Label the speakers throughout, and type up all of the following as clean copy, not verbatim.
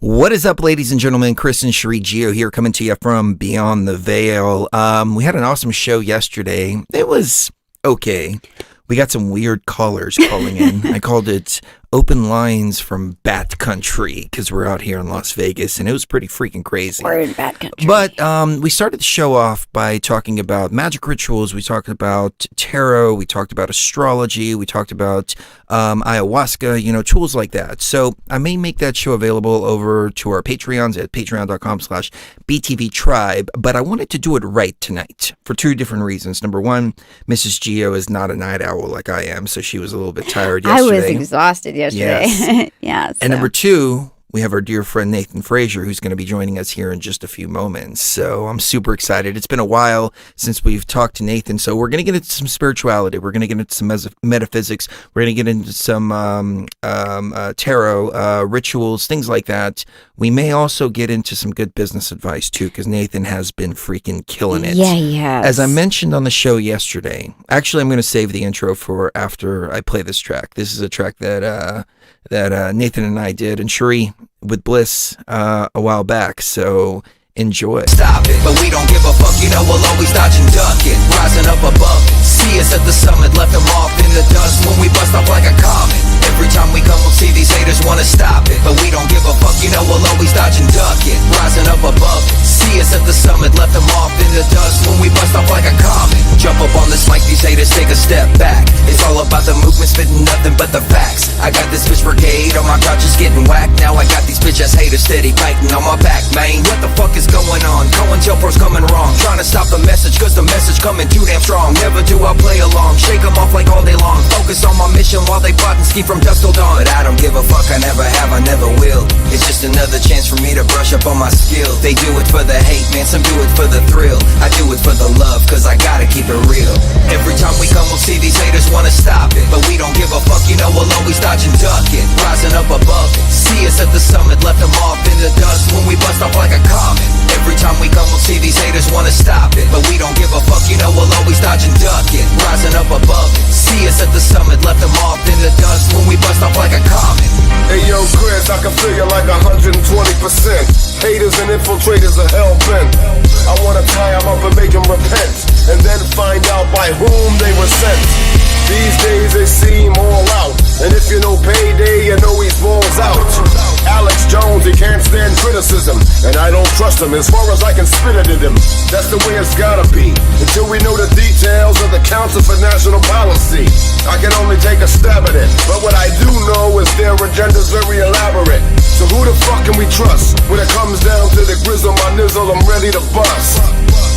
Speaker 1: What is up, ladies and gentlemen? Chris and Cherie Gio here, coming to you from Beyond the Veil. We had an awesome show yesterday. It was okay. We got some weird callers calling in. I called it Open Lines from Bat Country because we're out here in Las Vegas, and it was pretty freaking crazy.
Speaker 2: We're in Bat Country.
Speaker 1: But we started the show off by talking about magic rituals. We talked about tarot. We talked about astrology. We talked about ayahuasca, tools like that. So I may make that show available over to our Patreons at patreon.com/BTV Tribe. But I wanted to do it right tonight for two different reasons. Number one, Mrs. Gio is not a night owl like I am, so she was a little bit tired yesterday.
Speaker 2: I was exhausted yesterday.
Speaker 1: Yes.
Speaker 2: Yeah.
Speaker 1: And number two, we have our dear friend Nathan Fraser, who's going to be joining us here in just a few moments. So I'm super excited. It's been a while since we've talked to Nathan, so we're going to get into some spirituality. We're going to get into some metaphysics. We're going to get into some tarot, rituals, things like that. We may also get into some good business advice, too, because Nathan has been freaking killing it.
Speaker 2: Yeah, yeah.
Speaker 1: As I mentioned on the show yesterday, actually, I'm going to save the intro for after I play this track. This is a track that Nathan and I did, and Cherie with Bliss a while back, so enjoy.
Speaker 3: Stop it, but we don't give a fuck, we'll always dodge and duck it. Rising up above it, see us at the summit, left them off in the dust when we bust off like a comet. Every time we come, we'll see these haters wanna stop it, but we don't give a fuck, we'll always dodge and duck it. Rising up above it, see us at the summit, left them off in the dust when we bust off like a comet. Jump up on this mic, these haters take a step back. It's all about the movement, spitting nothing but the facts. I got this bitch brigade on my couch, just getting whacked. Now I got these bitch ass haters steady biting on my back, man. What the fuck is going on? COINTELPRO's coming wrong, trying to stop the message, cause the message coming too damn strong. Never do I play along, shake them off like all day long. Focus on my mission while they plot and scheme from dusk till dawn. But I don't give a fuck, I never have, I never will. It's just another chance for me to brush up on my skill. They do it for the hate, man, some do it for the thrill. I do it for the love, cause I gotta keep it real. Every time we come, we'll see these haters wanna stop it, but we don't give a fuck, we'll always dodge and duck it. Rising up above it, see us at the summit, left them off in the dust when we bust off like a comet. Every time we come, we'll see these haters wanna stop it, but we don't give a fuck, we'll always dodge and duck it. Rising up above it, see us at the summit, left them off in the dust when we bust off like a comet.
Speaker 4: Hey yo, Chris, I can feel you like 120%. Haters and infiltrators are hell-bent. I wanna tie them up and make them repent, and then find out by whom they were sent. These days they seem all out, and if you know payday, you know he's balls out. Alex Jones, he can't stand criticism, and I don't trust him as far as I can spit it at him. That's the way it's gotta be, until we know the details of the Council for National Policy. I can only take a stab at it, but what I do know is their agenda's very elaborate. So who the fuck can we trust? When it comes down to the grizzle, my nizzle, I'm ready to bust.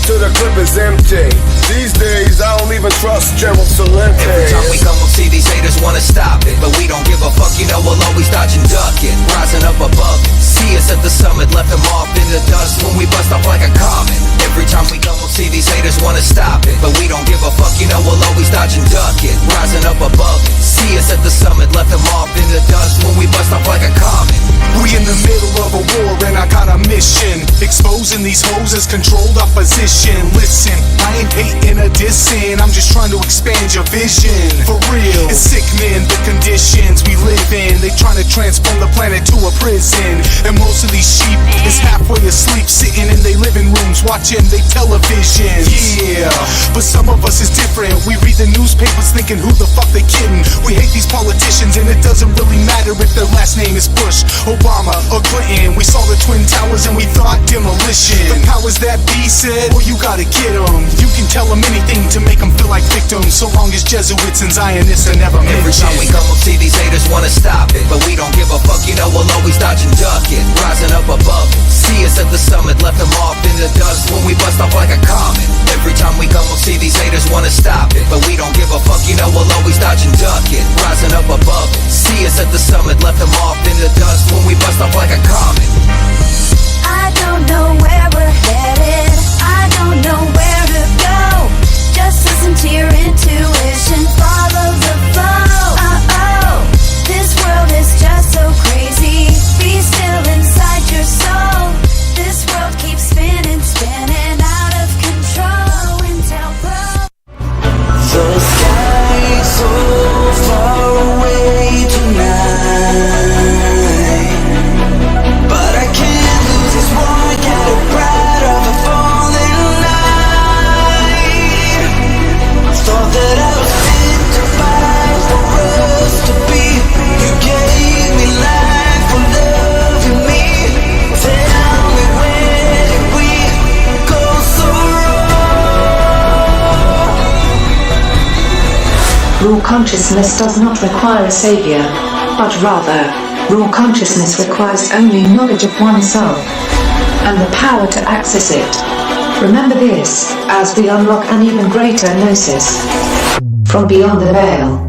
Speaker 4: Till the clip is empty. These days, I don't even trust Gerald Celente.
Speaker 3: Every time we come, we'll see these haters wanna stop it, but we don't give a fuck, we'll always dodge and duck it. Rising up above it, see us at the summit, left them off in the dust when we bust off like a comet. Every time we come, we'll see these haters wanna stop it, but we don't give a fuck, we'll always dodge and duck it. Rising up above it, see us at the summit, left them off in the dust when we bust off like a comet.
Speaker 5: We in the middle of a war and I got a mission, exposing these hoes as controlled opposition. Listen, I ain't hating or dissing, I'm just trying to expand your vision. For real, it's sickening the conditions we live in. They trying to transform the planet to a prison, and most of these sheep is halfway asleep, sitting in their living rooms watching their televisions. Yeah, but some of us is different. We read the newspapers thinking who the fuck they kidding. We hate these politicians and it doesn't really matter if their last name is Bush, Obama, or Clinton. We saw the Twin Towers and we thought demolition. The powers that be said, well, you gotta get them. You can tell them anything to make them feel like victims, so long as Jesuits and Zionists are never mentioned.
Speaker 3: Every time we come, we'll see these haters wanna stop it, but we don't give a fuck, we'll always dodge and duck it. Rising up above it, see us at the summit, left them off in the dust when we bust off like a comet. Every time we come, we'll see these haters wanna stop it, but we don't give a fuck, we'll always dodge and duck it. Rising up above it, see us at the summit, left them off in the dust when we bust off like a comet.
Speaker 6: I don't know where we're headed, I don't know where to go. Just listen to your intuition, follow the flow. This world is just so crazy, be still inside your soul. This world keeps spinning, spinning out of control. COINTELPRO.
Speaker 7: The sky so far away tonight. Raw consciousness does not require a savior, but rather, raw consciousness requires only knowledge of oneself and the power to access it. Remember this, as we unlock an even greater gnosis from beyond the veil.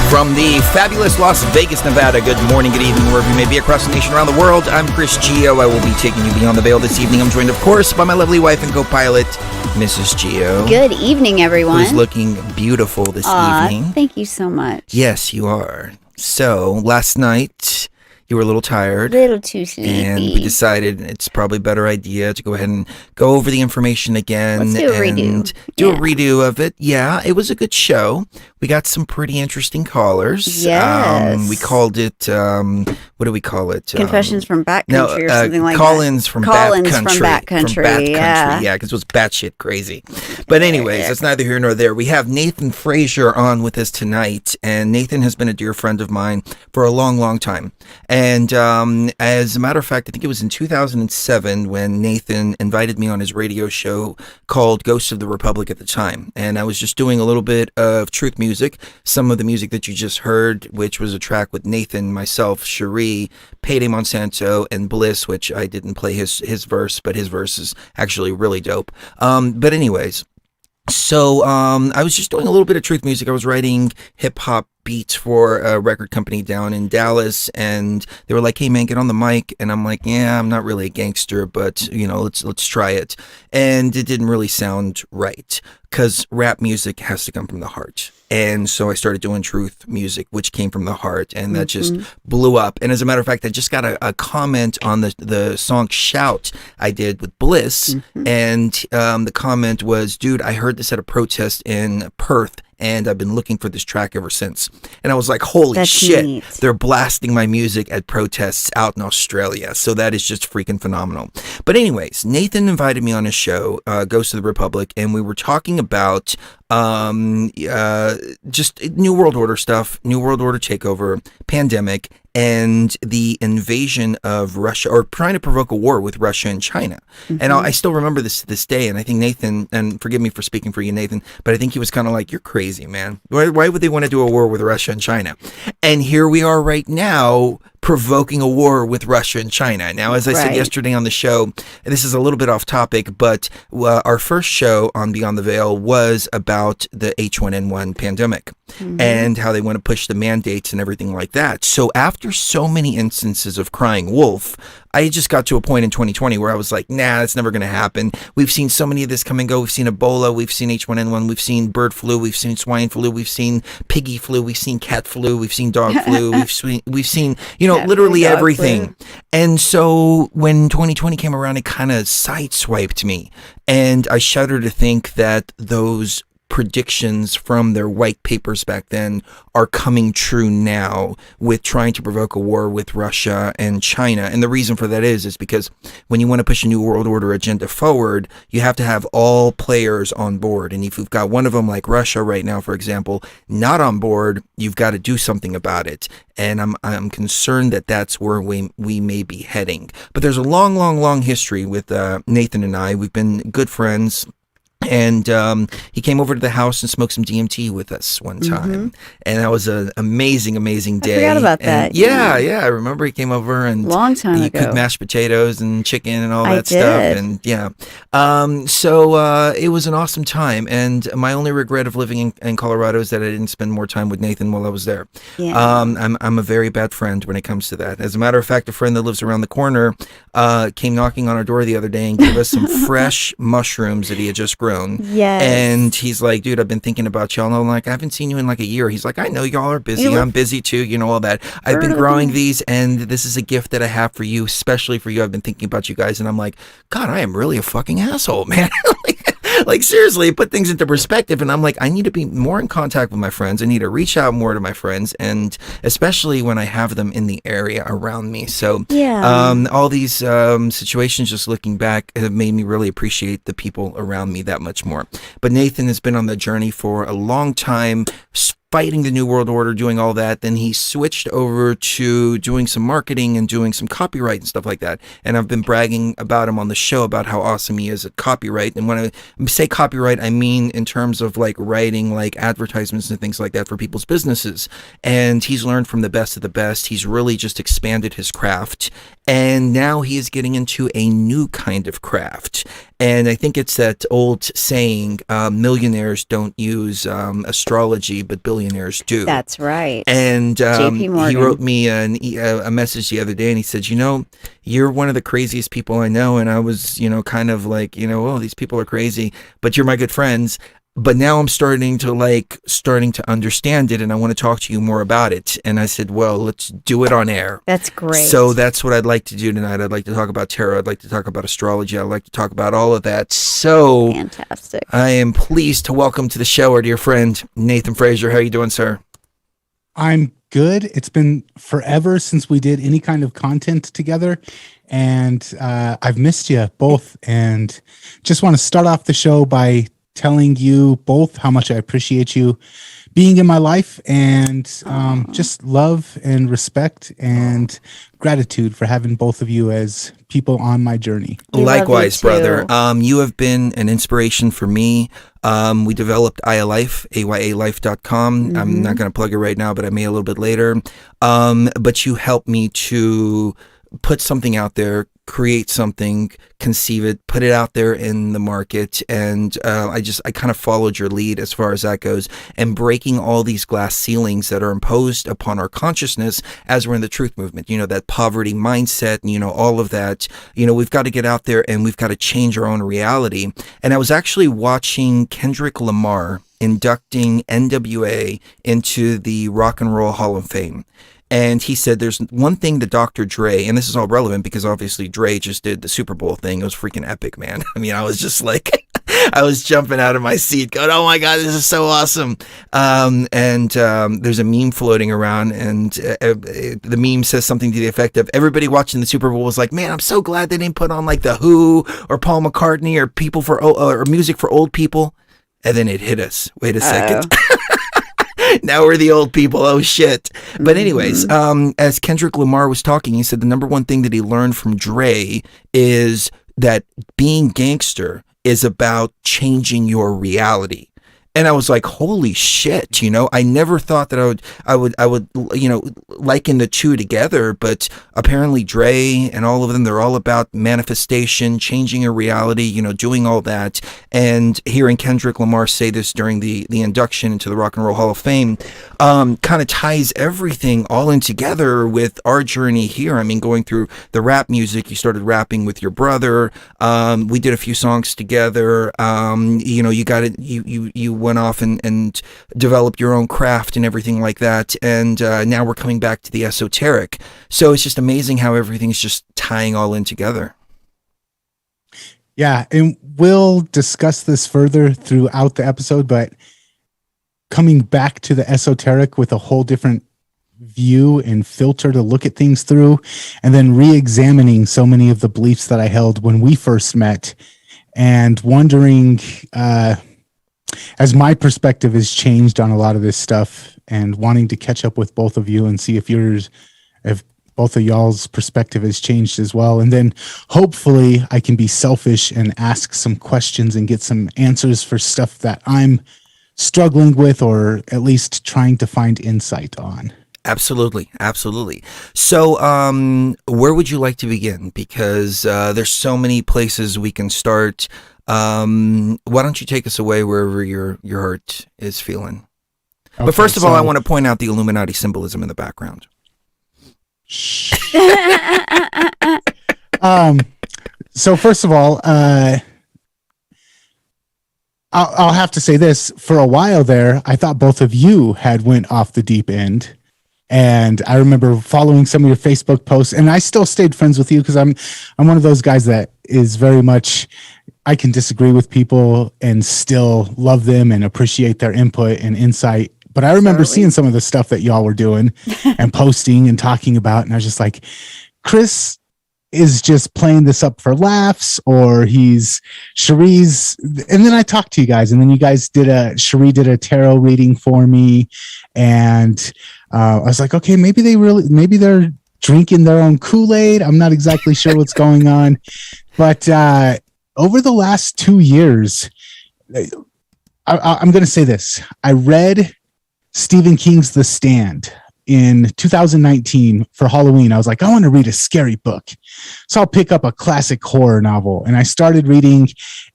Speaker 1: From the fabulous Las Vegas, Nevada, good morning, good evening, wherever you may be across the nation, around the world. I'm Chris Gio. I will be taking you beyond the veil this evening. I'm joined, of course, by my lovely wife and co-pilot, Mrs. Gio.
Speaker 2: Good evening, everyone.
Speaker 1: Who's looking beautiful this evening.
Speaker 2: Thank you so much.
Speaker 1: Yes, you are. So, last night, you were a little tired.
Speaker 2: A little too sleepy.
Speaker 1: And we decided it's probably a better idea to go ahead and go over the information again.
Speaker 2: Let's do a redo.
Speaker 1: And do a redo of it. Yeah, it was a good show. We got some pretty interesting callers.
Speaker 2: Yes.
Speaker 1: We called it, what do we call it?
Speaker 2: Confessions from Backcountry or something like
Speaker 1: Call-ins
Speaker 2: that.
Speaker 1: From
Speaker 2: Call-ins
Speaker 1: Backcountry.
Speaker 2: from Backcountry,
Speaker 1: From Backcountry,
Speaker 2: yeah.
Speaker 1: because it was batshit crazy. But anyways, that's neither here nor there. We have Nathan Fraser on with us tonight. And Nathan has been a dear friend of mine for a long, long time. And as a matter of fact, I think it was in 2007 when Nathan invited me on his radio show called Ghosts of the Republic at the time. And I was just doing a little bit of truth music, some of the music that you just heard, which was a track with Nathan, myself, Cherie, Payday Monsanto, and Bliss, which I didn't play his verse, but his verse is actually really dope. But anyways, so I was just doing a little bit of truth music. I was writing hip-hop beats for a record company down in Dallas, and they were like, "Hey man, get on the mic." And I'm like, "Yeah, I'm not really a gangster, but you know, let's try it." And it didn't really sound right, because rap music has to come from the heart. And so I started doing truth music, which came from the heart, and that just blew up. And as a matter of fact, I just got a comment on the song Shout I did with Bliss, and the comment was, "Dude, I heard this at a protest in Perth, and I've been looking for this track ever since." And I was like, holy
Speaker 2: That's
Speaker 1: shit,
Speaker 2: neat.
Speaker 1: They're blasting my music at protests out in Australia. So that is just freaking phenomenal. But anyways, Nathan invited me on his show, Ghosts of the Republic, and we were talking about just New World Order stuff, New World Order takeover, pandemic, and the invasion of Russia, or trying to provoke a war with Russia and China. And I still remember this to this day, and I think Nathan, and forgive me for speaking for you, Nathan, but I think he was kind of like, "You're crazy, man. Why would they want to do a war with Russia and China?" And here we are right now, provoking a war with Russia and China. Now, as I said yesterday on the show, this is a little bit off topic, but our first show on Beyond the Veil was about the H1N1 pandemic and how they want to push the mandates and everything like that. So after so many instances of crying wolf, I just got to a point in 2020 where I was like, nah, that's never going to happen. We've seen so many of this come and go. We've seen Ebola, we've seen H1N1, we've seen bird flu, we've seen swine flu, we've seen piggy flu, we've seen cat flu, we've seen dog flu, we've seen, you know, literally everything. And so when 2020 came around, it kind of sideswiped me. And I shudder to think that those predictions from their white papers back then are coming true now with trying to provoke a war with Russia and China. And the reason for that is because when you want to push a new world order agenda forward, you have to have all players on board. And if you've got one of them, like Russia right now, for example, not on board, you've got to do something about it. And I'm concerned that that's where we may be heading. But there's a long history with Nathan and I. We've been good friends. And he came over to the house and smoked some DMT with us one time. And that was an amazing day.
Speaker 2: I forgot about that.
Speaker 1: Yeah. I remember he came over and
Speaker 2: long time
Speaker 1: he
Speaker 2: ago.
Speaker 1: cooked mashed potatoes and chicken and all that
Speaker 2: I
Speaker 1: stuff.
Speaker 2: did.
Speaker 1: And yeah. So it was an awesome time. And my only regret of living in Colorado is that I didn't spend more time with Nathan while I was there.
Speaker 2: Yeah.
Speaker 1: I'm a very bad friend when it comes to that. As a matter of fact, a friend that lives around the corner came knocking on our door the other day and gave us some fresh mushrooms that he had just grown.
Speaker 2: Yes.
Speaker 1: And he's like, "Dude, I've been thinking about y'all." And I'm like, "I haven't seen you in like a year." He's like, "I know y'all are busy. I'm busy too. You know, all that. I've been growing these, and this is a gift that I have for you, especially for you. I've been thinking about you guys." And I'm like, "God, I am really a fucking asshole, man." Like seriously, put things into perspective. And I'm like, I need to be more in contact with my friends. I need to reach out more to my friends, and especially when I have them in the area around me. So all these situations, just looking back, have made me really appreciate the people around me that much more. But Nathan has been on the journey for a long time, fighting the New World Order, doing all that. Then he switched over to doing some marketing and doing some copyright and stuff like that. And I've been bragging about him on the show about how awesome he is at copyright. And when I say copyright, I mean in terms of like writing like advertisements and things like that for people's businesses. And he's learned from the best of the best. He's really just expanded his craft. And now he is getting into a new kind of craft. And I think it's that old saying, millionaires don't use astrology, but billionaires do.
Speaker 2: That's right.
Speaker 1: And
Speaker 2: JP Morgan.
Speaker 1: He wrote me a message the other day, and he said, you're one of the craziest people I know. And I was, kind of like, oh, these people are crazy, but you're my good friends. But now I'm starting to understand it, and I want to talk to you more about it. And I said, well, let's do it on air.
Speaker 2: That's great.
Speaker 1: So that's what I'd like to do tonight. I'd like to talk about tarot. I'd like to talk about astrology. I'd like to talk about all of that. So
Speaker 2: fantastic.
Speaker 1: I am pleased to welcome to the show our dear friend, Nathan Fraser. How are you doing, sir?
Speaker 8: I'm good. It's been forever since we did any kind of content together, and I've missed you both. And just want to start off the show by telling you both how much I appreciate you being in my life, and just love and respect and gratitude for having both of you as people on my journey.
Speaker 1: Likewise, brother. You have been an inspiration for me. We developed AyaLife, AYALife.com.
Speaker 2: Mm-hmm.
Speaker 1: I'm not going to plug it right now, but I may a little bit later. But you helped me to put something out there, create something, conceive it, put it out there in the market. And I kind of followed your lead as far as that goes, and breaking all these glass ceilings that are imposed upon our consciousness as we're in the truth movement, that poverty mindset and, all of that. We've got to get out there and we've got to change our own reality. And I was actually watching Kendrick Lamar inducting NWA into the Rock and Roll Hall of Fame. And he said there's one thing that Dr. Dre, and this is all relevant because obviously Dre just did the Super Bowl thing. It was freaking epic, man. I mean, I was just like, I was jumping out of my seat going, oh my God, this is so awesome. There's a meme floating around, and the meme says something to the effect of, everybody watching the Super Bowl was like, man, I'm so glad they didn't put on like The Who or Paul McCartney or or music for old people. And then it hit us. Wait a second. Now we're the old people. Oh shit. But anyways, as Kendrick Lamar was talking, he said the number one thing that he learned from Dre is that being gangster is about changing your reality. And I was like, holy shit, I never thought that I would liken the two together, but apparently Dre and all of them, they're all about manifestation, changing a reality, doing all that. And hearing Kendrick Lamar say this during the induction into the Rock and Roll Hall of Fame, kind of ties everything all in together with our journey here. I mean, going through the rap music, you started rapping with your brother. We did a few songs together. You got it. You went off and developed your own craft and everything like that. And now we're coming back to the esoteric. So it's just amazing how everything's just tying all in together.
Speaker 8: Yeah, and we'll discuss this further throughout the episode, but coming back to the esoteric with a whole different view and filter to look at things through, and then re-examining so many of the beliefs that I held when we first met, and wondering, as my perspective has changed on a lot of this stuff, and wanting to catch up with both of you and see if both of y'all's perspective has changed as well. And then hopefully I can be selfish and ask some questions and get some answers for stuff that I'm struggling with, or at least trying to find insight on.
Speaker 1: Absolutely. Absolutely. So, where would you like to begin? Because there's so many places we can start. Why don't you take us away wherever your heart is feeling? Okay, but first of all, I want to point out the Illuminati symbolism in the background.
Speaker 8: So first of all, I'll have to say this. For a while there, I thought both of you had went off the deep end. And I remember following some of your Facebook posts, and I still stayed friends with you because I'm one of those guys that is very much, I can disagree with people and still love them and appreciate their input and insight. But I remember seeing some of the stuff that y'all were doing and posting and talking about, and I was just like, Chris is just playing this up for laughs, or Cherie's. And then I talked to you guys, and then you guys Cherie did a tarot reading for me. And I was like, okay, maybe they're drinking their own Kool-Aid. I'm not exactly sure what's going on. But over the last 2 years, I'm going to say this. I read Stephen King's The Stand in 2019 for Halloween. I was like, I want to read a scary book. So I'll pick up a classic horror novel. And I started reading.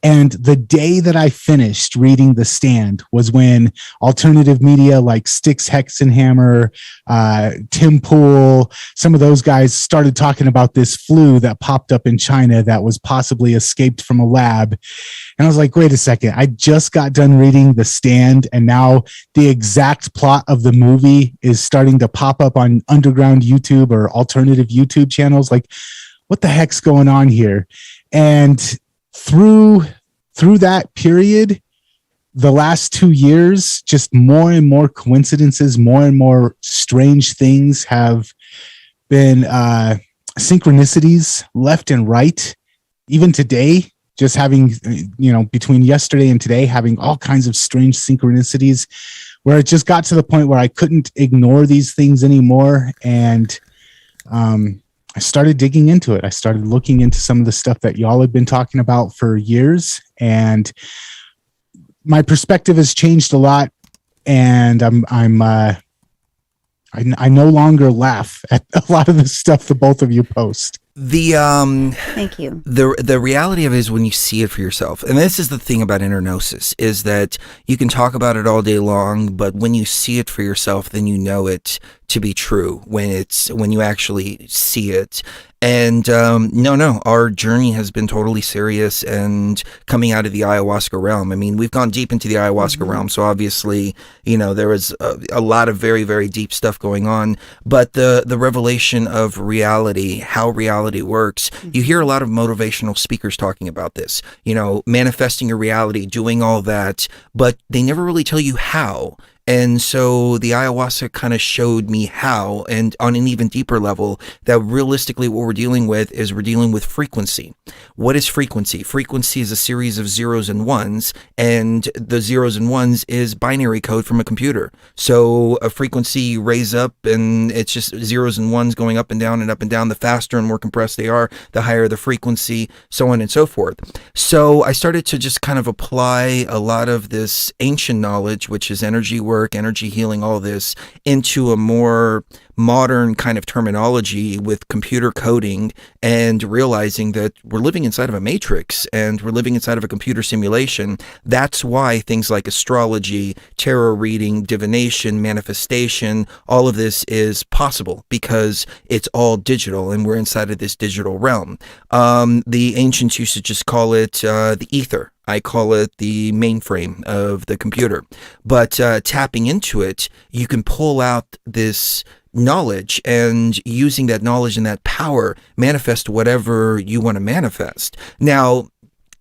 Speaker 8: And the day that I finished reading The Stand was when alternative media like Styx Hexenhammer, Tim Pool, some of those guys started talking about this flu that popped up in China that was possibly escaped from a lab. And I was like, wait a second, I just got done reading The Stand, and now the exact plot of the movie is starting to pop up on underground YouTube or alternative YouTube channels. Like, what the heck's going on here? And through that period, the last 2 years, just more and more coincidences, more and more strange things have been synchronicities left and right. Even today, just having, between yesterday and today, having all kinds of strange synchronicities where it just got to the point where I couldn't ignore these things anymore. And I started digging into it. I started looking into some of the stuff that y'all have been talking about for years. And my perspective has changed a lot. And I no longer laugh at a lot of the stuff the both of you post.
Speaker 2: Thank you.
Speaker 1: The reality of it is when you see it for yourself, and this is the thing about intergnosis, is that you can talk about it all day long, but when you see it for yourself, then you know it to be true when you actually see it. And no, our journey has been totally serious and coming out of the ayahuasca realm. I mean, we've gone deep into the ayahuasca realm, so obviously, there was a lot of very, very deep stuff going on. But the revelation of reality, how reality works, you hear a lot of motivational speakers talking about this, manifesting your reality, doing all that, but they never really tell you how. And so the ayahuasca kind of showed me how, and on an even deeper level, that realistically what we're dealing with frequency. What is frequency? Frequency is a series of zeros and ones, and the zeros and ones is binary code from a computer. So a frequency you raise up, and it's just zeros and ones going up and down and up and down. The faster and more compressed they are, the higher the frequency, so on and so forth. So I started to just kind of apply a lot of this ancient knowledge, which is energy work, energy healing, all this, into a more modern kind of terminology with computer coding, and realizing that we're living inside of a matrix and we're living inside of a computer simulation. That's why things like astrology, tarot reading, divination, manifestation, all of this is possible, because it's all digital and we're inside of this digital realm. The ancients used to just call it the ether. I call it the mainframe of the computer. But tapping into it, you can pull out this knowledge, and using that knowledge and that power, manifest whatever you want to manifest. Now,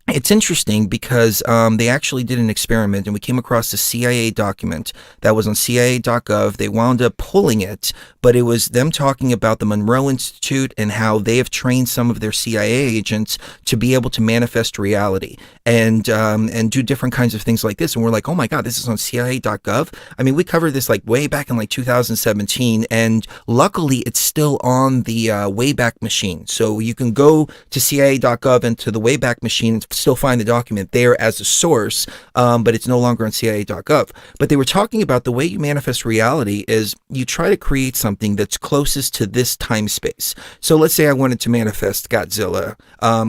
Speaker 1: it's interesting because they actually did an experiment, and we came across a CIA document that was on CIA.gov. They wound up pulling it, but it was them talking about the Monroe Institute and how they have trained some of their CIA agents to be able to manifest reality and do different kinds of things like this. And we're like, oh my God, this is on CIA.gov. I mean, we covered this like way back in like 2017, and luckily it's still on the Wayback Machine. So you can go to CIA.gov and to the Wayback Machine and still find the document there as a source, but it's no longer on CIA.gov. But they were talking about the way you manifest reality is you try to create something that's closest to this time space. So let's say I wanted to manifest Godzilla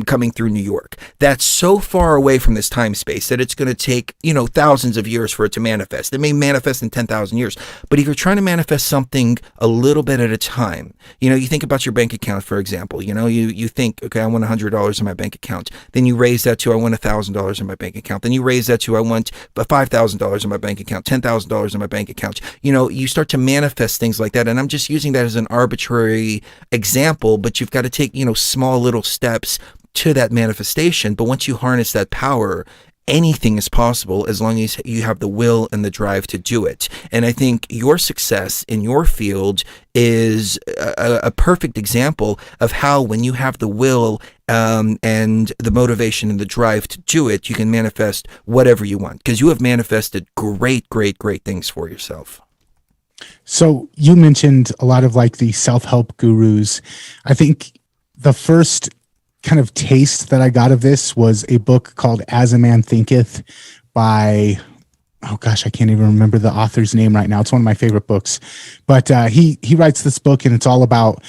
Speaker 1: coming through New York. That's so far away from this time space that it's going to take, thousands of years for it to manifest. It may manifest in 10,000 years. But if you're trying to manifest something a little bit at a time, you think about your bank account, for example. You think, okay, I want $100 in my bank account. Then you raise that to I want $1,000 in my bank account. Then you raise that to I want $5,000 in my bank account, $10,000 in my bank account. You start to manifest things like that. And I'm just using that as an arbitrary example, but you've got to take, small little steps to that manifestation. But once you harness that power, anything is possible as long as you have the will and the drive to do it. And I think your success in your field is a perfect example of how, when you have the will and the motivation and the drive to do it, you can manifest whatever you want, because you have manifested great, great, great things for yourself.
Speaker 8: So you mentioned a lot of like the self-help gurus. I think the first kind of taste that I got of this was a book called As a Man Thinketh by, oh gosh, I can't even remember the author's name right now. It's one of my favorite books, but he writes this book, and it's all about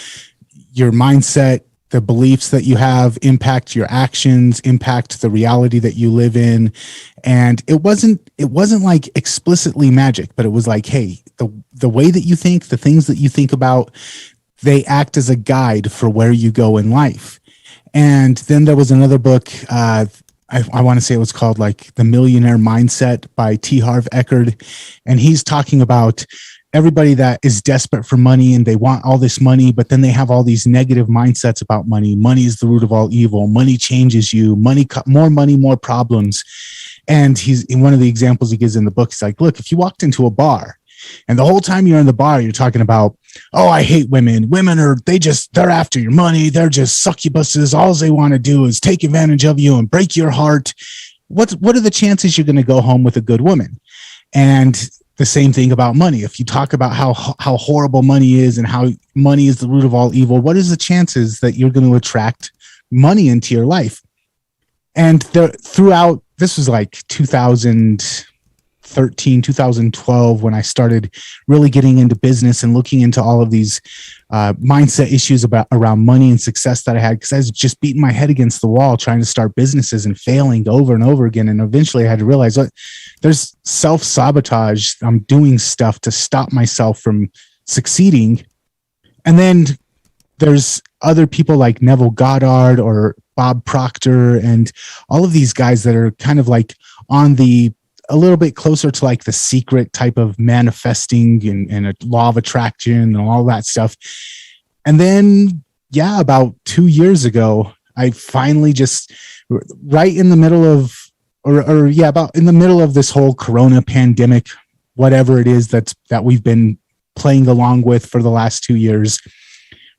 Speaker 8: your mindset, the beliefs that you have impact your actions, impact the reality that you live in. And it wasn't like explicitly magic, but it was like, hey, the way that you think, the things that you think about, they act as a guide for where you go in life. And then there was another book, I want to say it was called like The Millionaire Mindset by T. Harv Eker. And he's talking about everybody that is desperate for money and they want all this money, but then they have all these negative mindsets about money. Money is the root of all evil. Money changes you. More money, more problems. And he's in one of the examples he gives in the book. He's like, look, if you walked into a bar and the whole time you're in the bar, you're talking about, oh, I hate women. Women they're after your money. They're just succubuses. All they want to do is take advantage of you and break your heart. What are the chances you're going to go home with a good woman? And the same thing about money. If you talk about how horrible money is and how money is the root of all evil, what is the chances that you're going to attract money into your life? And throughout, this was like 2013, 2012, when I started really getting into business and looking into all of these mindset issues around money and success that I had, because I was just beating my head against the wall trying to start businesses and failing over and over again. And eventually I had to realize, look, there's self-sabotage. I'm doing stuff to stop myself from succeeding. And then there's other people like Neville Goddard or Bob Proctor and all of these guys that are kind of like on a little bit closer to like the secret type of manifesting and a law of attraction and all that stuff. And then, about 2 years ago, I finally just right in the middle of, about in the middle of this whole Corona pandemic, whatever it is that we've been playing along with for the last 2 years,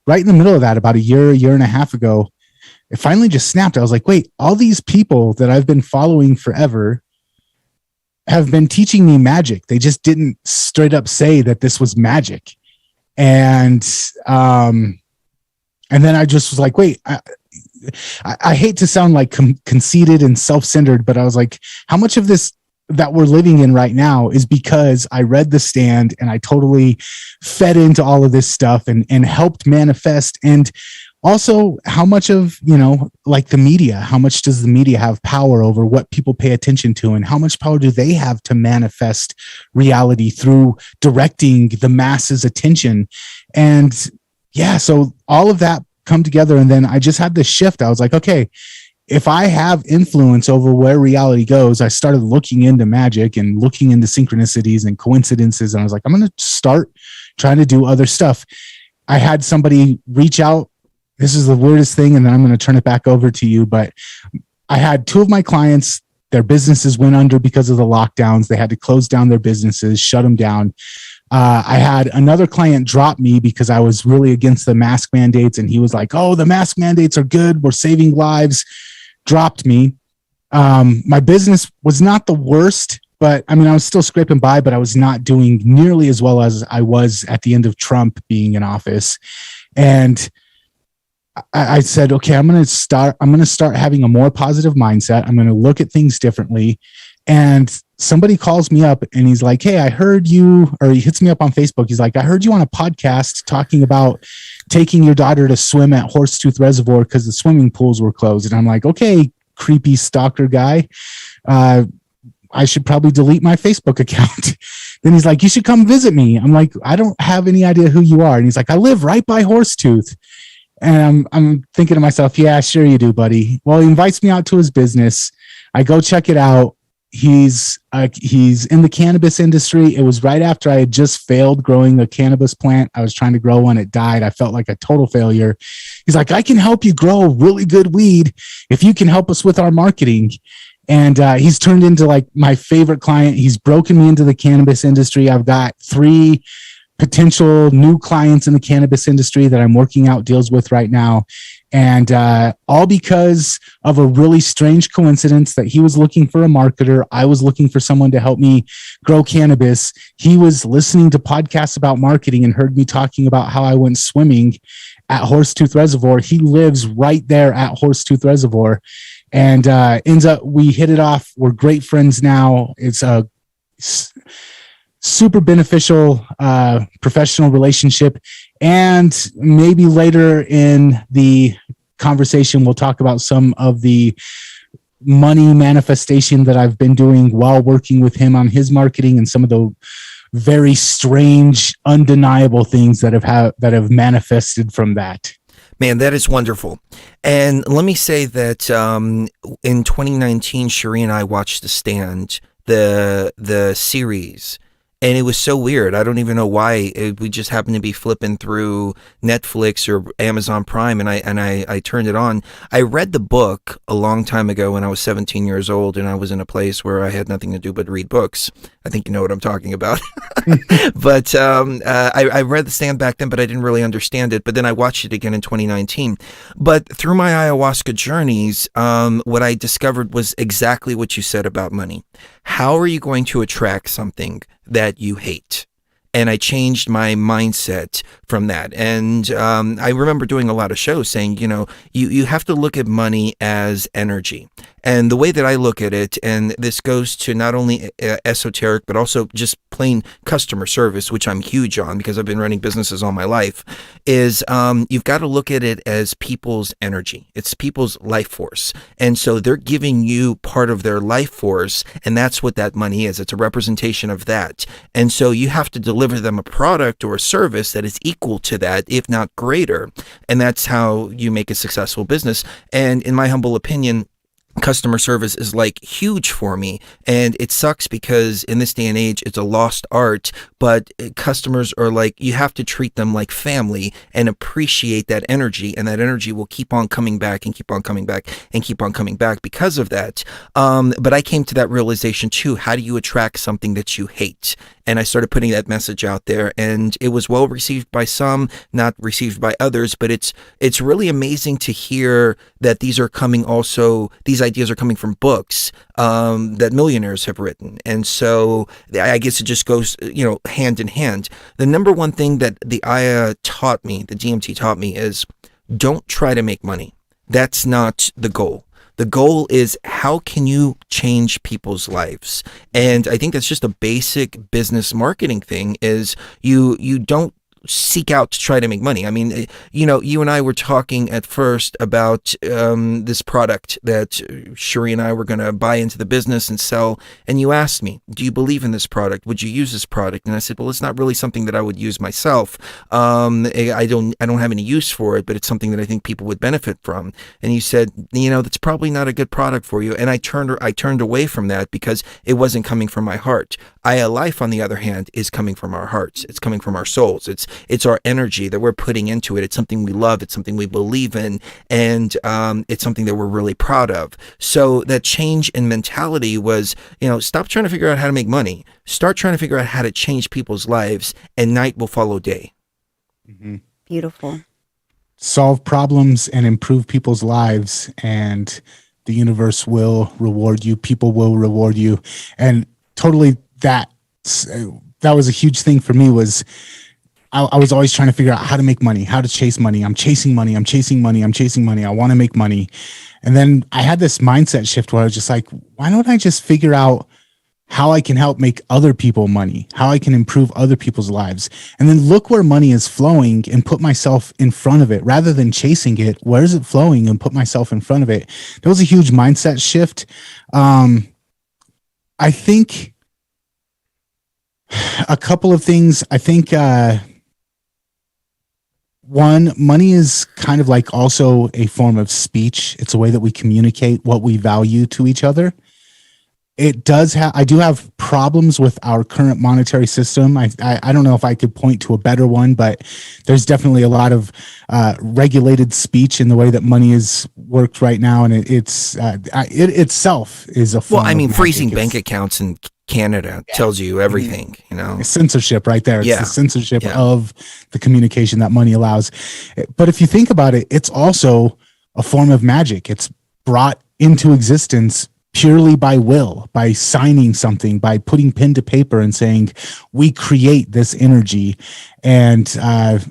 Speaker 8: right in the middle of that, about a year and a half ago, it finally just snapped. I was like, wait, all these people that I've been following forever have been teaching me magic. They just didn't straight up say that this was magic. And then I just was like, wait, I hate to sound like conceited and self-centered, but I was like, how much of this that we're living in right now is because I read The Stand and I totally fed into all of this stuff and helped manifest. And also, how much of, like the media, how much does the media have power over what people pay attention to, and how much power do they have to manifest reality through directing the masses' attention? And so all of that come together. And then I just had this shift. I was like, okay, if I have influence over where reality goes, I started looking into magic and looking into synchronicities and coincidences. And I was like, I'm going to start trying to do other stuff. I had somebody reach out. This is the weirdest thing, and then I'm going to turn it back over to you. But I had two of my clients, their businesses went under because of the lockdowns. They had to close down their businesses, shut them down. I had another client drop me because I was really against the mask mandates, and he was like, oh, the mask mandates are good. We're saving lives. Dropped me. My business was not the worst, but I was still scraping by, but I was not doing nearly as well as I was at the end of Trump being in office. And I said, okay, I'm going to start having a more positive mindset. I'm going to look at things differently. And somebody calls me up and he's like, hey, I heard you, or he hits me up on Facebook. He's like, I heard you on a podcast talking about taking your daughter to swim at Horsetooth Reservoir because the swimming pools were closed. And I'm like, okay, creepy stalker guy. I should probably delete my Facebook account. Then he's like, you should come visit me. I'm like, I don't have any idea who you are. And he's like, I live right by Horsetooth. And I'm thinking to myself, yeah, sure you do, buddy. Well, he invites me out to his business. I go check it out. He's in the cannabis industry. It was right after I had just failed growing a cannabis plant. I was trying to grow one. It died. I felt like a total failure. He's like, I can help you grow really good weed if you can help us with our marketing. And he's turned into like my favorite client. He's broken me into the cannabis industry. I've got 3 potential new clients in the cannabis industry that I'm working out deals with right now. And all because of a really strange coincidence that he was looking for a marketer. I was looking for someone to help me grow cannabis. He was listening to podcasts about marketing and heard me talking about how I went swimming at Horsetooth Reservoir. He lives right there at Horsetooth Reservoir, and ends up, we hit it off. We're great friends now. It's a super beneficial professional relationship. And maybe later in the conversation, we'll talk about some of the money manifestation that I've been doing while working with him on his marketing, and some of the very strange, undeniable things that have manifested from that.
Speaker 1: Man, that is wonderful. And let me say that in 2019, Cherie and I watched The Stand, the series. And it was so weird. I don't even know why. We just happened to be flipping through Netflix or Amazon Prime, and I turned it on. I read the book a long time ago when I was 17 years old, and I was in a place where I had nothing to do but read books. I think you know what I'm talking about. But I read The Stand back then, but I didn't really understand it. But then I watched it again in 2019. But through my ayahuasca journeys, what I discovered was exactly what you said about money. How are you going to attract something that you hate? And I changed my mindset from that. And I remember doing a lot of shows saying, you have to look at money as energy. And the way that I look at it, and this goes to not only esoteric, but also just plain customer service, which I'm huge on because I've been running businesses all my life, is you've got to look at it as people's energy. It's people's life force. And so they're giving you part of their life force, and that's what that money is. It's a representation of that. And so you have to deliver them a product or a service that is equal to that, if not greater. And that's how you make a successful business. And in my humble opinion, customer service is like huge for me, and it sucks because in this day and age it's a lost art, but customers are like, you have to treat them like family and appreciate that energy, and that energy will keep on coming back and keep on coming back and keep on coming back because of that. But I came to that realization too. How do you attract something that you hate? And I started putting that message out there, and it was well received by some, not received by others. But it's really amazing to hear that these ideas are coming from books that millionaires have written. And so I guess it just goes, hand in hand. The number one thing that the Aya taught me, the DMT taught me, is don't try to make money. That's not the goal. The goal is, how can you change people's lives? And I think that's just a basic business marketing thing, is you don't seek out to try to make money. I mean, you and I were talking at first about this product that Cherie and I were going to buy into the business and sell. And you asked me, do you believe in this product? Would you use this product? And I said, well, it's not really something that I would use myself. I don't have any use for it, but it's something that I think people would benefit from. And you said, that's probably not a good product for you. And I turned away from that because it wasn't coming from my heart. Aya Life, on the other hand, is coming from our hearts. It's coming from our souls. It's our energy that we're putting into it. It's something we love. It's something we believe in. And it's something that we're really proud of. So that change in mentality was, stop trying to figure out how to make money. Start trying to figure out how to change people's lives, and night will follow day.
Speaker 2: Mm-hmm. Beautiful.
Speaker 8: Solve problems and improve people's lives, and the universe will reward you. People will reward you. And totally that was a huge thing for me. Was I was always trying to figure out how to make money, how to chase money. I'm chasing money. I'm chasing money. I'm chasing money. I want to make money. And then I had this mindset shift where I was just like, why don't I just figure out how I can help make other people money, how I can improve other people's lives, and then look where money is flowing and put myself in front of it rather than chasing it. Where is it flowing, and put myself in front of it? That was a huge mindset shift. I think a couple of things. I think, one, money is kind of like also a form of speech. It's a way that we communicate what we value to each other. it does have, I do have problems with our current monetary system. I don't know if I could point to a better one, but there's definitely a lot of regulated speech in the way that money is worked right now. And it itself is a form
Speaker 1: Well, I mean,
Speaker 8: of
Speaker 1: freezing
Speaker 8: magic.
Speaker 1: bank accounts in Canada tells you everything, you know?
Speaker 8: It's censorship right there. It's
Speaker 1: Yeah.
Speaker 8: the censorship
Speaker 1: Yeah.
Speaker 8: of the communication that money allows. But if you think about it, it's also a form of magic. It's brought into existence purely by will, by signing something, by putting pen to paper and saying, we create this energy. And,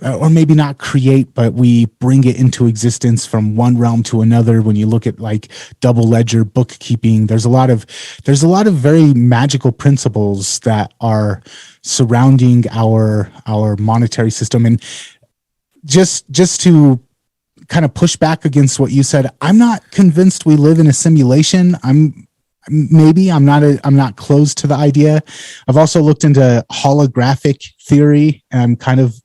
Speaker 8: or maybe not create, but we bring it into existence from one realm to another. When you look at like double ledger bookkeeping, there's a lot of very magical principles that are surrounding our monetary system. And just to kind of push back against what you said, I'm not convinced we live in a simulation. I'm not closed to the idea. I've also looked into holographic theory, and I'm kind of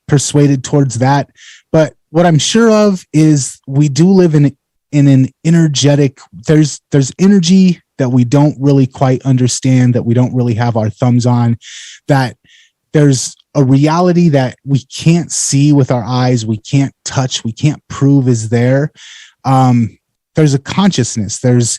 Speaker 8: persuaded towards that. But what I'm sure of is we do live in an energetic, there's energy that we don't really quite understand, that we don't really have our thumbs on, that there's a reality that we can't see with our eyes, we can't touch, we can't prove is there. There's a consciousness, there's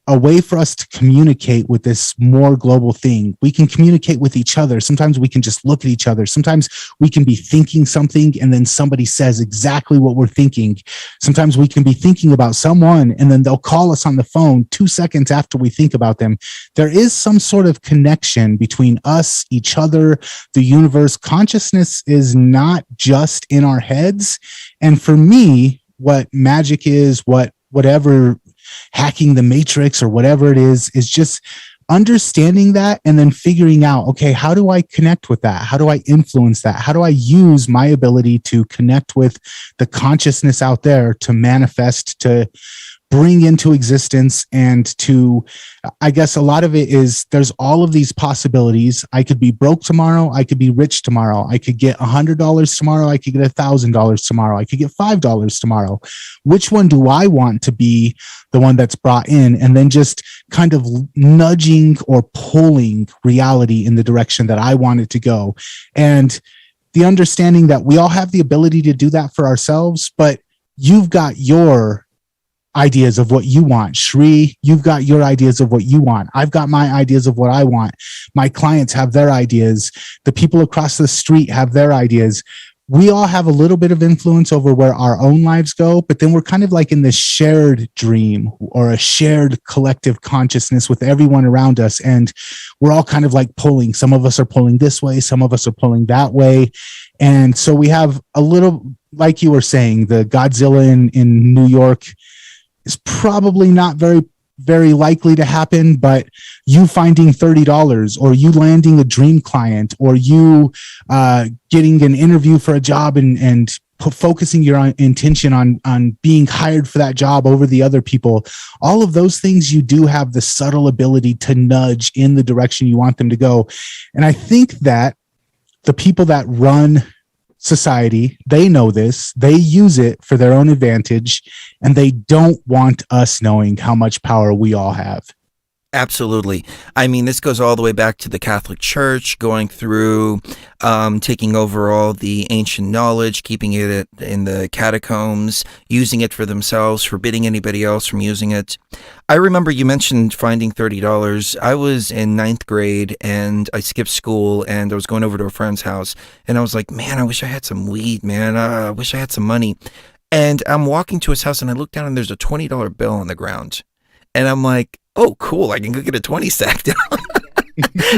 Speaker 8: a way for us to communicate with this more global thing. We can communicate with each other. Sometimes we can just look at each other. Sometimes we can be thinking something and then somebody says exactly what we're thinking. Sometimes we can be thinking about someone and then they'll call us on the phone 2 seconds after we think about them. There is some sort of connection between us, each other, the universe. Consciousness is not just in our heads. And for me, what magic is, whatever hacking the matrix or whatever it is just understanding that and then figuring out, okay, how do I connect with that? How do I influence that? How do I use my ability to connect with the consciousness out there to manifest, to bring into existence, and to, I guess a lot of it is there's all of these possibilities. I could be broke tomorrow. I could be rich tomorrow. I could get $100 tomorrow. I could get $1,000 tomorrow. I could get $5 tomorrow. Which one do I want to be the one that's brought in? And then just kind of nudging or pulling reality in the direction that I want it to go. And the understanding that we all have the ability to do that for ourselves, but you've got your ideas of what you want. Shri, you've got your ideas of what you want. I've got my ideas of what I want. My clients have their ideas. The people across the street have their ideas. We all have a little bit of influence over where our own lives go, but then we're kind of like in this shared dream or a shared collective consciousness with everyone around us. And we're all kind of like pulling. Some of us are pulling this way. Some of us are pulling that way. And so we have a little, like you were saying, the Godzilla in New York is probably not very, very likely to happen, but you finding $30 or you landing a dream client or you getting an interview for a job and focusing your intention on being hired for that job over the other people, all of those things, you do have the subtle ability to nudge in the direction you want them to go. And I think that the people that run society, they know this, they use it for their own advantage, and they don't want us knowing how much power we all have.
Speaker 1: Absolutely. I mean, this goes all the way back to the Catholic Church, going through, taking over all the ancient knowledge, keeping it in the catacombs, using it for themselves, forbidding anybody else from using it. I remember you mentioned finding $30. I was in 9th grade and I skipped school and I was going over to a friend's house and I was like, man, I wish I had some weed, man. I wish I had some money. And I'm walking to his house and I look down and there's a $20 bill on the ground. And I'm like, oh, cool, I can go get a 20 sack down.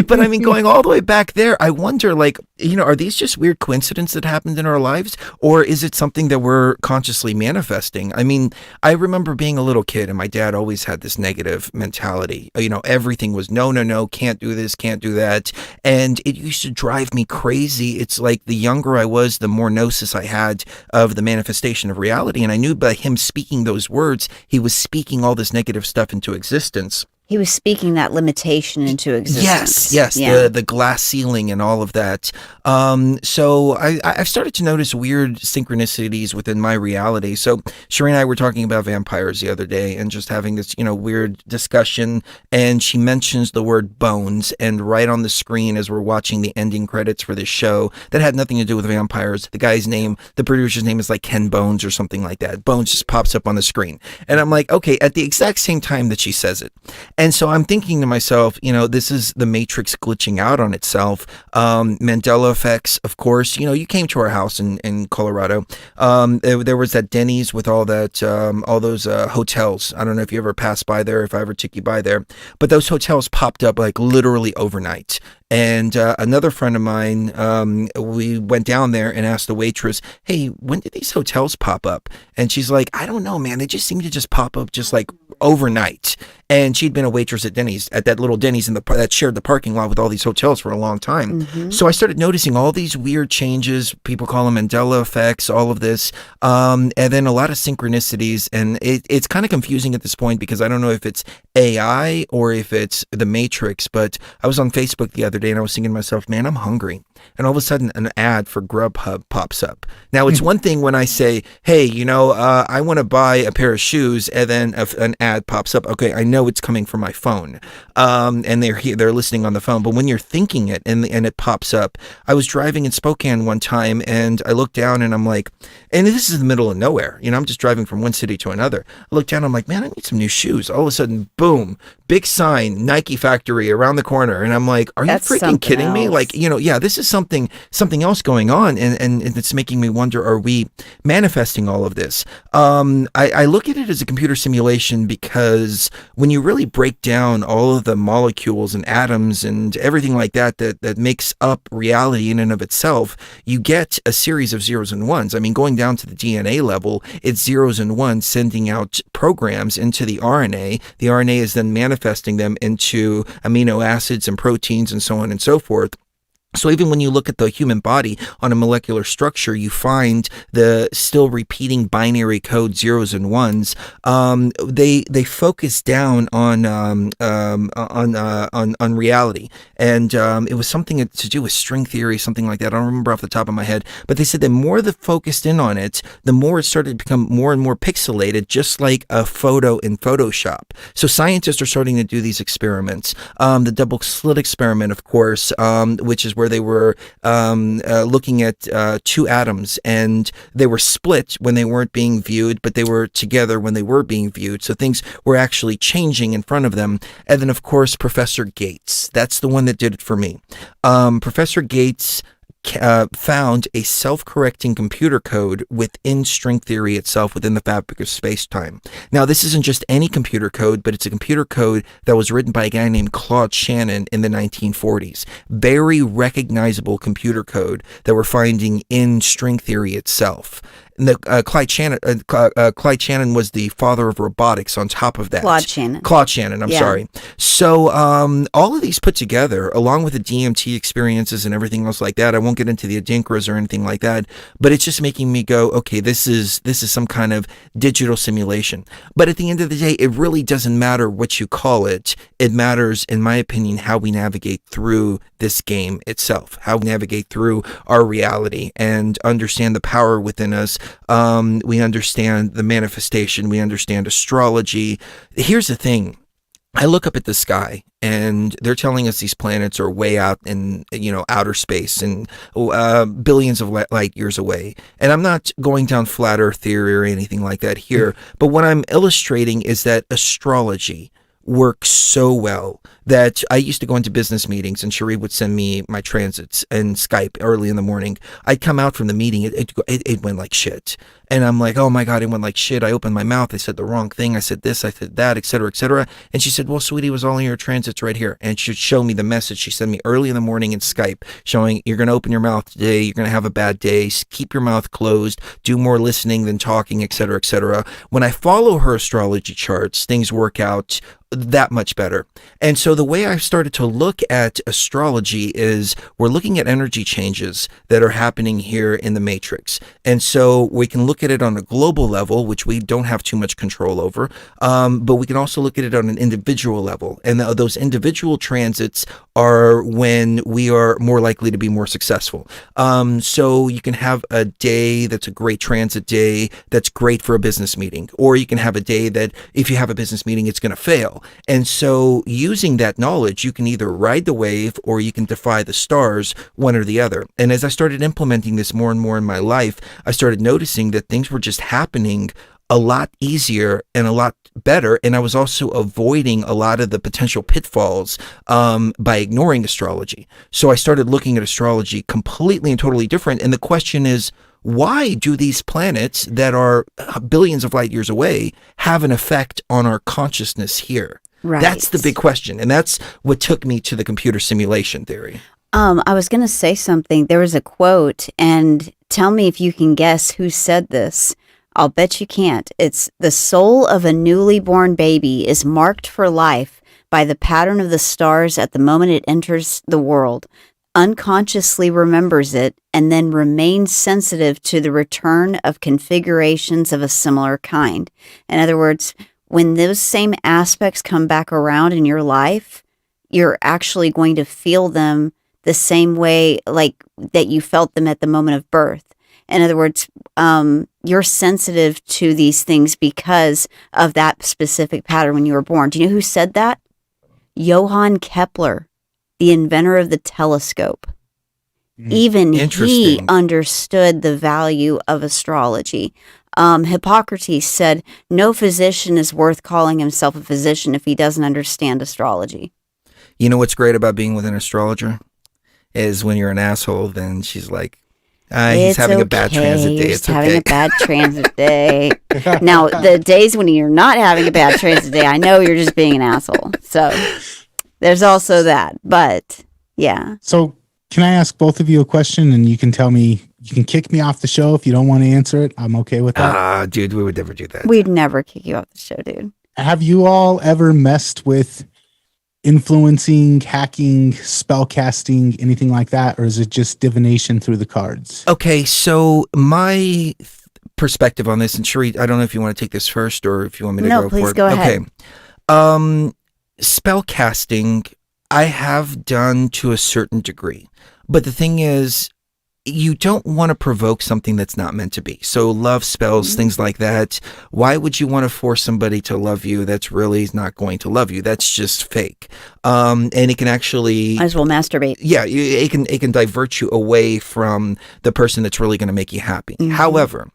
Speaker 1: But I mean, going all the way back there, I wonder, like, you know, are these just weird coincidences that happened in our lives? Or is it something that we're consciously manifesting? I mean, I remember being a little kid and my dad always had this negative mentality. You know, everything was no, can't do this, can't do that. And it used to drive me crazy. It's like the younger I was, the more gnosis I had of the manifestation of reality. And I knew by him speaking those words, he was speaking all this negative stuff into existence.
Speaker 2: He was speaking that limitation into existence.
Speaker 1: Yes,
Speaker 2: Yeah.
Speaker 1: the glass ceiling and all of that. So I've started to notice weird synchronicities within my reality. So Sheree and I were talking about vampires the other day and just having this, weird discussion. And she mentions the word bones, and right on the screen as we're watching the ending credits for this show that had nothing to do with vampires, the guy's name, the producer's name is like Ken Bones or something like that. Bones just pops up on the screen, and I'm like, okay, at the exact same time that she says it. And so I'm thinking to myself, this is the Matrix glitching out on itself. Mandela effects, of course. You came to our house in Colorado. There was that Denny's with all that, all those hotels. I don't know if you ever passed by there, if I ever took you by there, but those hotels popped up like literally overnight. And another friend of mine, we went down there and asked the waitress, hey, when did these hotels pop up? And she's like, I don't know, man. They just seem to just pop up just like overnight. And she'd been a waitress at Denny's, at that little Denny's that shared the parking lot with all these hotels for a long time.
Speaker 2: Mm-hmm.
Speaker 1: So I started noticing all these weird changes. People call them Mandela effects, all of this. And then a lot of synchronicities. And it's kind of confusing at this point because I don't know if it's AI or if it's the Matrix. But I was on Facebook the other day and I was thinking to myself, man, I'm hungry. And all of a sudden an ad for Grubhub pops up. Now it's one thing when I say, hey, I want to buy a pair of shoes, and then an ad pops up. Okay, I know it's coming from my phone, and they're listening on the phone. But when you're thinking it and it pops up, I was driving in Spokane one time and I looked down and I'm like, and this is the middle of nowhere. I'm just driving from one city to another. I looked down, I'm like, man, I need some new shoes. All of a sudden, boom, big sign, Nike factory around the corner, and I'm like, are
Speaker 2: That's
Speaker 1: you freaking
Speaker 2: something
Speaker 1: kidding me?
Speaker 2: else.
Speaker 1: Like, yeah, this is something else going on, and it's making me wonder, are we manifesting all of this? I look at it as a computer simulation because when you really break down all of the molecules and atoms and everything like that makes up reality in and of itself, you get a series of zeros and ones. I mean, going down to the DNA level, it's zeros and ones sending out programs into the RNA. The RNA is then manifesting them into amino acids and proteins and so on and so forth. So even when you look at the human body on a molecular structure, you find the still repeating binary code zeros and ones. They focus down on reality, and it was something to do with string theory, something like that. I don't remember off the top of my head, but they said the more they focused in on it, the more it started to become more and more pixelated, just like a photo in Photoshop. So scientists are starting to do these experiments. The double slit experiment, of course, which is where they were looking at two atoms, and they were split when they weren't being viewed, but they were together when they were being viewed. So things were actually changing in front of them. And then, of course, Professor Gates. That's the one that did it for me. Professor Gates found a self-correcting computer code within string theory itself, within the fabric of space-time. Now, this isn't just any computer code, but it's a computer code that was written by a guy named Claude Shannon in the 1940s. Very recognizable computer code that we're finding in string theory itself. And Clyde Shannon was the father of robotics on top of that. Claude Shannon, I'm sorry. So all of these put together, along with the DMT experiences and everything else like that, I won't get into the Adinkras or anything like that, but it's just making me go, okay, this is some kind of digital simulation. But at the end of the day, it really doesn't matter what you call it. It matters, in my opinion, how we navigate through this game itself, how we navigate through our reality and understand the power within us. We understand the manifestation. We understand astrology. Here's the thing. I look up at the sky and they're telling us these planets are way out in, outer space and billions of light years away. And I'm not going down flat earth theory or anything like that here. But what I'm illustrating is that astrology works so well that I used to go into business meetings and Sheree would send me my transits and Skype early in the morning. I'd come out from the meeting, it went like shit. And I'm like, oh my God, it went like shit. I opened my mouth, I said the wrong thing, I said this, I said that, et cetera, et cetera. And she said, well, sweetie, it was all in your transits right here. And she'd show me the message she sent me early in the morning in Skype, showing you're going to open your mouth today, you're going to have a bad day, keep your mouth closed, do more listening than talking, et cetera, et cetera. When I follow her astrology charts, things work out that much better. And so the way I've started to look at astrology is we're looking at energy changes that are happening here in the matrix. And so we can look look at it on a global level, which we don't have too much control over, but we can also look at it on an individual level. And those individual transits are when we are more likely to be more successful. So you can have a day that's a great transit day that's great for a business meeting, or you can have a day that if you have a business meeting, it's going to fail. And so using that knowledge, you can either ride the wave or you can defy the stars, one or the other. And as I started implementing this more and more in my life, I started noticing that things were just happening a lot easier and a lot better. And I was also avoiding a lot of the potential pitfalls by ignoring astrology. So I started looking at astrology completely and totally different. And the question is, why do these planets that are billions of light years away have an effect on our consciousness here?
Speaker 2: Right.
Speaker 1: That's the big question. And that's what took me to the computer simulation theory.
Speaker 2: I was going to say something. There was a quote, and tell me if you can guess who said this. I'll bet you can't. It's the soul of a newly born baby is marked for life by the pattern of the stars at the moment it enters the world, unconsciously remembers it, and then remains sensitive to the return of configurations of a similar kind. In other words, when those same aspects come back around in your life, you're actually going to feel them the same way like that you felt them at the moment of birth. In other words, you're sensitive to these things because of that specific pattern when you were born. Do you know who said that? Johann Kepler, the inventor of the telescope. Even he understood the value of astrology. Hippocrates said, no physician is worth calling himself a physician if he doesn't understand astrology.
Speaker 1: You know what's great about being with an astrologer? Is when you're an asshole, then she's like, he's having a bad transit day. It's
Speaker 2: having a bad transit day. Now, the days when you're not having a bad transit day, I know you're just being an asshole. So there's also that. But yeah.
Speaker 8: So can I ask both of you a question, and you can tell me, you can kick me off the show if you don't want to answer it. I'm okay with that.
Speaker 1: Dude, we would never do that.
Speaker 2: We'd never kick you off the show, dude.
Speaker 8: Have you all ever messed with influencing, hacking, spell casting, anything like that? Or is it just divination through the cards?
Speaker 1: Okay, so my perspective on this, and Sheree, I don't know if you want to take this first or if you want me to go for it.
Speaker 2: No, please go ahead.
Speaker 1: Okay. Spell casting, I have done to a certain degree. But the thing is, you don't want to provoke something that's not meant to be. So love spells, things like that. Why would you want to force somebody to love you that's really not going to love you? That's just fake. And it can actually...
Speaker 2: Might as well masturbate.
Speaker 1: Yeah, it can divert you away from the person that's really going to make you happy. However,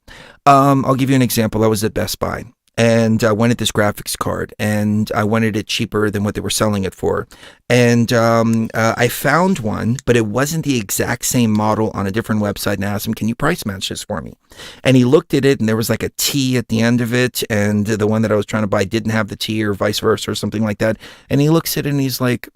Speaker 1: I'll give you an example. I was at Best Buy. And I wanted this graphics card, and I wanted it cheaper than what they were selling it for. And I found one, but it wasn't the exact same model on a different website, and I asked him, can you price match this for me? And he looked at it, and there was like a T at the end of it, and the one that I was trying to buy didn't have the T, or vice versa, or something like that. And he looks at it, and he's like,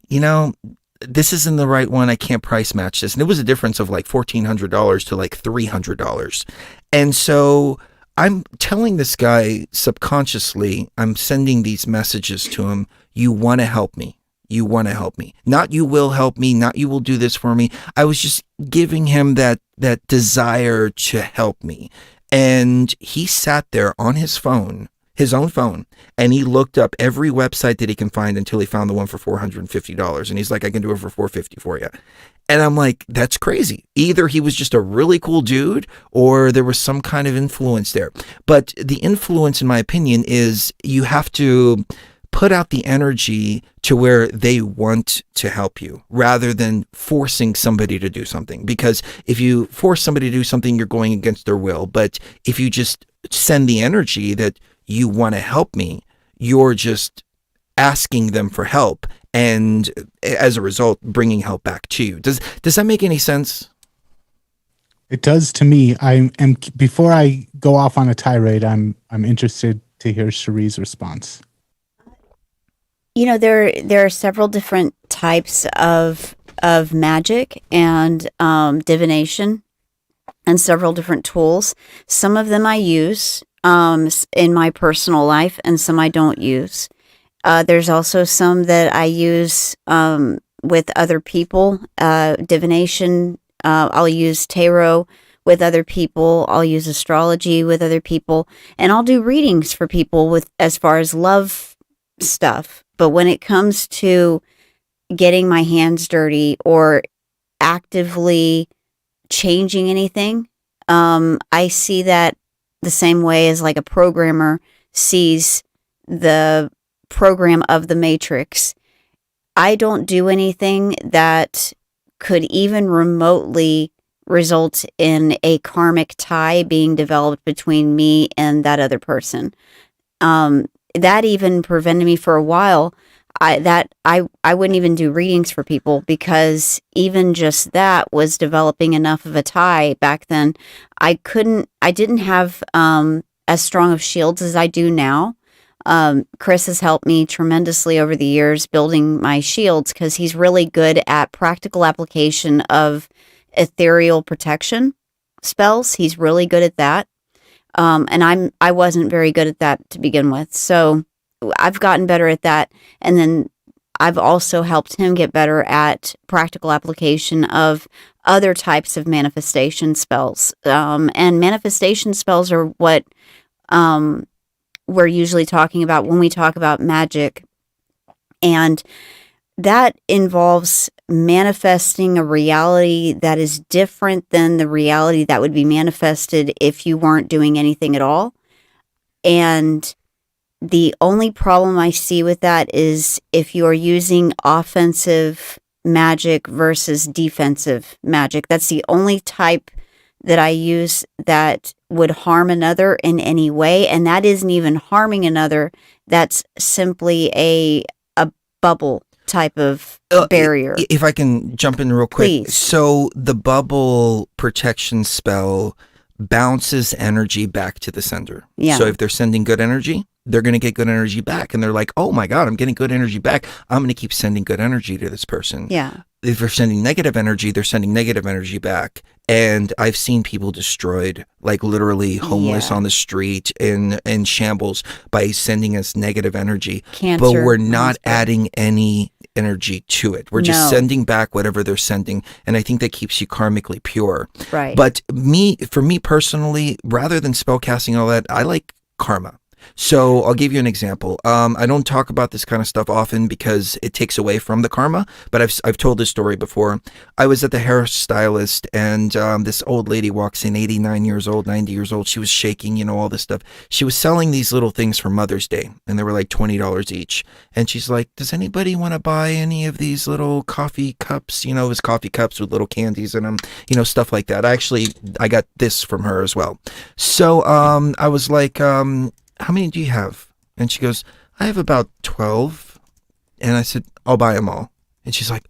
Speaker 1: you know, this isn't the right one. I can't price match this. And it was a difference of like $1,400 to like $300. And so I'm telling this guy subconsciously, I'm sending these messages to him. You want to help me. You want to help me. Not you will help me. Not you will do this for me. I was just giving him that desire to help me. And he sat there on his phone, his own phone, and he looked up every website that he can find until he found the one for $450. And he's like, I can do it for $450 for you. And I'm like, that's crazy. Either he was just a really cool dude or there was some kind of influence there. But the influence, in my opinion, is you have to put out the energy to where they want to help you rather than forcing somebody to do something. Because if you force somebody to do something, you're going against their will. But if you just send the energy that you want to help me, you're just asking them for help. And as a result, bringing help back to you. Does that make any sense?
Speaker 8: It does to me. I am. Before I go off on a tirade, I'm interested to hear Cherie's response.
Speaker 2: You know, there are several different types of magic and divination, and several different tools. Some of them I use in my personal life, and some I don't use. There's also some that I use with other people. Divination, I'll use tarot with other people. I'll use astrology with other people, and I'll do readings for people with as far as love stuff. But when it comes to getting my hands dirty or actively changing anything, I see that the same way as like a programmer sees the program of the Matrix. I don't do anything that could even remotely result in a karmic tie being developed between me and that other person. That even prevented me for a while. I wouldn't even do readings for people because even just that was developing enough of a tie back then. I didn't have as strong of shields as I do now. Chris has helped me tremendously over the years building my shields because he's really good at practical application of ethereal protection spells. He's really good at that. And I wasn't very good at that to begin with. So I've gotten better at that. And then I've also helped him get better at practical application of other types of manifestation spells. And manifestation spells are what we're usually talking about when we talk about magic. And that involves manifesting a reality that is different than the reality that would be manifested if you weren't doing anything at all. And the only problem I see with that is if you are using offensive magic versus defensive magic. That's the only type that I use that would harm another in any way. And that isn't even harming another. That's simply a bubble type of barrier.
Speaker 1: If I can jump in real quick.
Speaker 2: Please.
Speaker 1: So the bubble protection spell bounces energy back to the sender.
Speaker 2: Yeah.
Speaker 1: So if they're sending good energy, they're going to get good energy back. And they're like, oh my God, I'm getting good energy back. I'm going to keep sending good energy to this person.
Speaker 2: Yeah.
Speaker 1: If they're sending negative energy, they're sending negative energy back. And I've seen people destroyed, like literally homeless
Speaker 2: Yeah.
Speaker 1: on the street in shambles by sending us negative energy.
Speaker 2: Cancer.
Speaker 1: But we're not adding any energy to it. We're just
Speaker 2: No.
Speaker 1: sending back whatever they're sending. And I think that keeps you karmically pure.
Speaker 2: Right.
Speaker 1: But for me personally, rather than spell casting and all that, I like karma. So I'll give you an example. I don't talk about this kind of stuff often because it takes away from the karma, but I've told this story before. I was at the hairstylist and this old lady walks in, 89 years old, 90 years old. She was shaking, all this stuff. She was selling these little things for Mother's Day and they were like $20 each. And she's like, does anybody want to buy any of these little coffee cups? It was coffee cups with little candies in them, stuff like that. I got this from her as well. So I was like, how many do you have? And she goes, I have about 12. And I said, I'll buy them all. And she's like,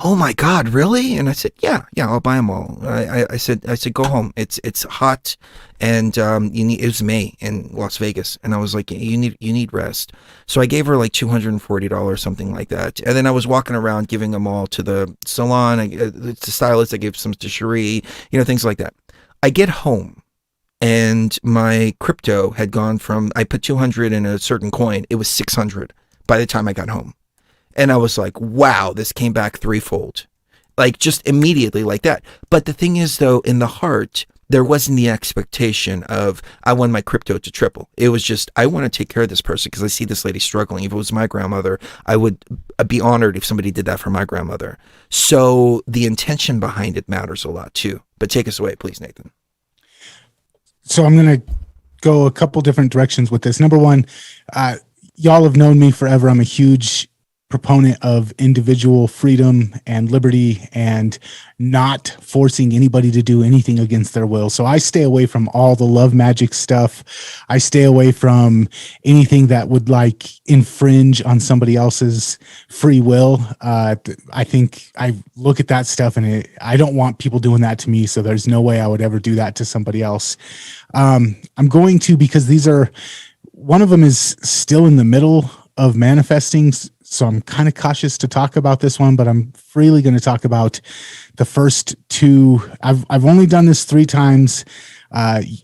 Speaker 1: oh my God, really? And I said, yeah, I'll buy them all. I said, go home. It's hot. And it was May in Las Vegas. And I was like, you need rest. So I gave her like $240, something like that. And then I was walking around giving them all to the salon. The stylist, I gave some to Cherie, things like that. I get home. And my crypto had gone from, I put 200 in a certain coin. It was 600 by the time I got home. And I was like, wow, this came back threefold. Like just immediately like that. But the thing is though, in the heart, there wasn't the expectation of, I want my crypto to triple. It was just, I want to take care of this person because I see this lady struggling. If it was my grandmother, I would be honored if somebody did that for my grandmother. So the intention behind it matters a lot too. But take us away, please, Nathan.
Speaker 8: So I'm going to go a couple different directions with this. Number one, y'all have known me forever. I'm a huge proponent of individual freedom and liberty and not forcing anybody to do anything against their will. So I stay away from all the love magic stuff. I stay away from anything that would like infringe on somebody else's free will. I think I look at that stuff and I don't want people doing that to me. So there's no way I would ever do that to somebody else. I'm going to, because one of them is still in the middle of manifesting. So I'm kind of cautious to talk about this one, but I'm freely going to talk about the first two. I've only done this 3 times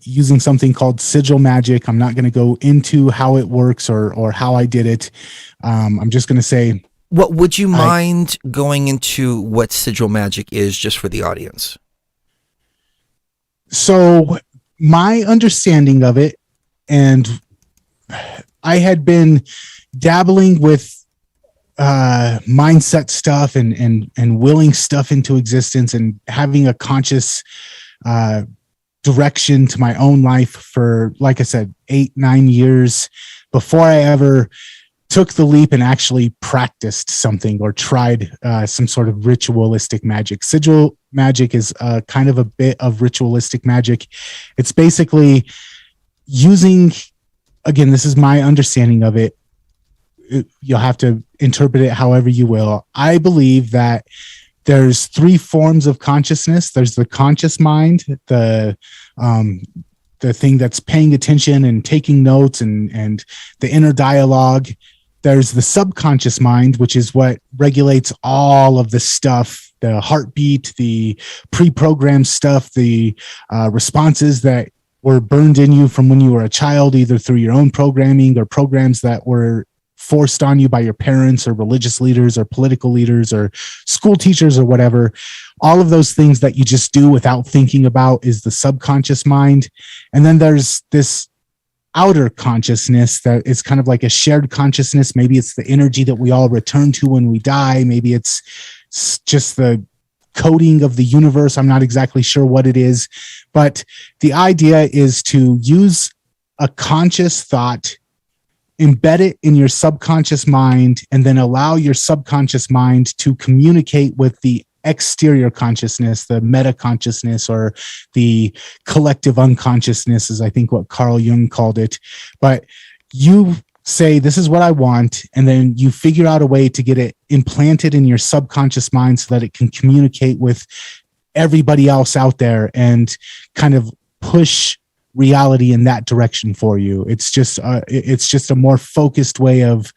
Speaker 8: using something called sigil magic. I'm not going to go into how it works or how I did it. I'm just going to say.
Speaker 1: What would you mind going into what sigil magic is just for the audience?
Speaker 8: So my understanding of it, and I had been dabbling with mindset stuff and willing stuff into existence and having a conscious direction to my own life for, like I said, 8-9 years before I ever took the leap and actually practiced something or tried some sort of ritualistic magic. Sigil magic is kind of a bit of ritualistic magic. It's basically using, again, this is my understanding of it. You'll have to interpret it however you will. I believe that there's 3 forms of consciousness. There's the conscious mind, the thing that's paying attention and taking notes and the inner dialogue. There's the subconscious mind, which is what regulates all of the stuff, the heartbeat, the pre-programmed stuff, the responses that were burned in you from when you were a child, either through your own programming or programs that were forced on you by your parents or religious leaders or political leaders or school teachers or whatever. All of those things that you just do without thinking about is the subconscious mind. And then there's this outer consciousness that is kind of like a shared consciousness. Maybe it's the energy that we all return to when we die. Maybe it's just the coding of the universe. I'm not exactly sure what it is, but the idea is to use a conscious thought, embed it in your subconscious mind, and then allow your subconscious mind to communicate with the exterior consciousness, the meta consciousness, or the collective unconsciousness is, I think, what Carl Jung called it. But you say, this is what I want, and then you figure out a way to get it implanted in your subconscious mind so that it can communicate with everybody else out there and kind of push reality in that direction for you. It's just a more focused way of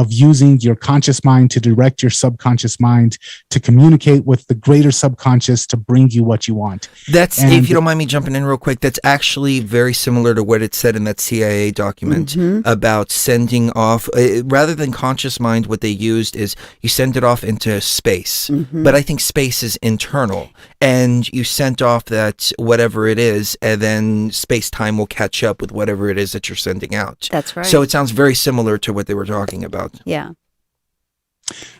Speaker 8: using your conscious mind to direct your subconscious mind to communicate with the greater subconscious to bring you what you want.
Speaker 1: That's, if you don't mind me jumping in real quick, that's actually very similar to what it said in that CIA document about sending off, rather than conscious mind, what they used is you send it off into space. But I think space is internal, and you sent off that whatever it is, and then space-time will catch up with whatever it is that you're sending out.
Speaker 2: That's right.
Speaker 1: So it sounds very similar to what they were talking about.
Speaker 2: Yeah.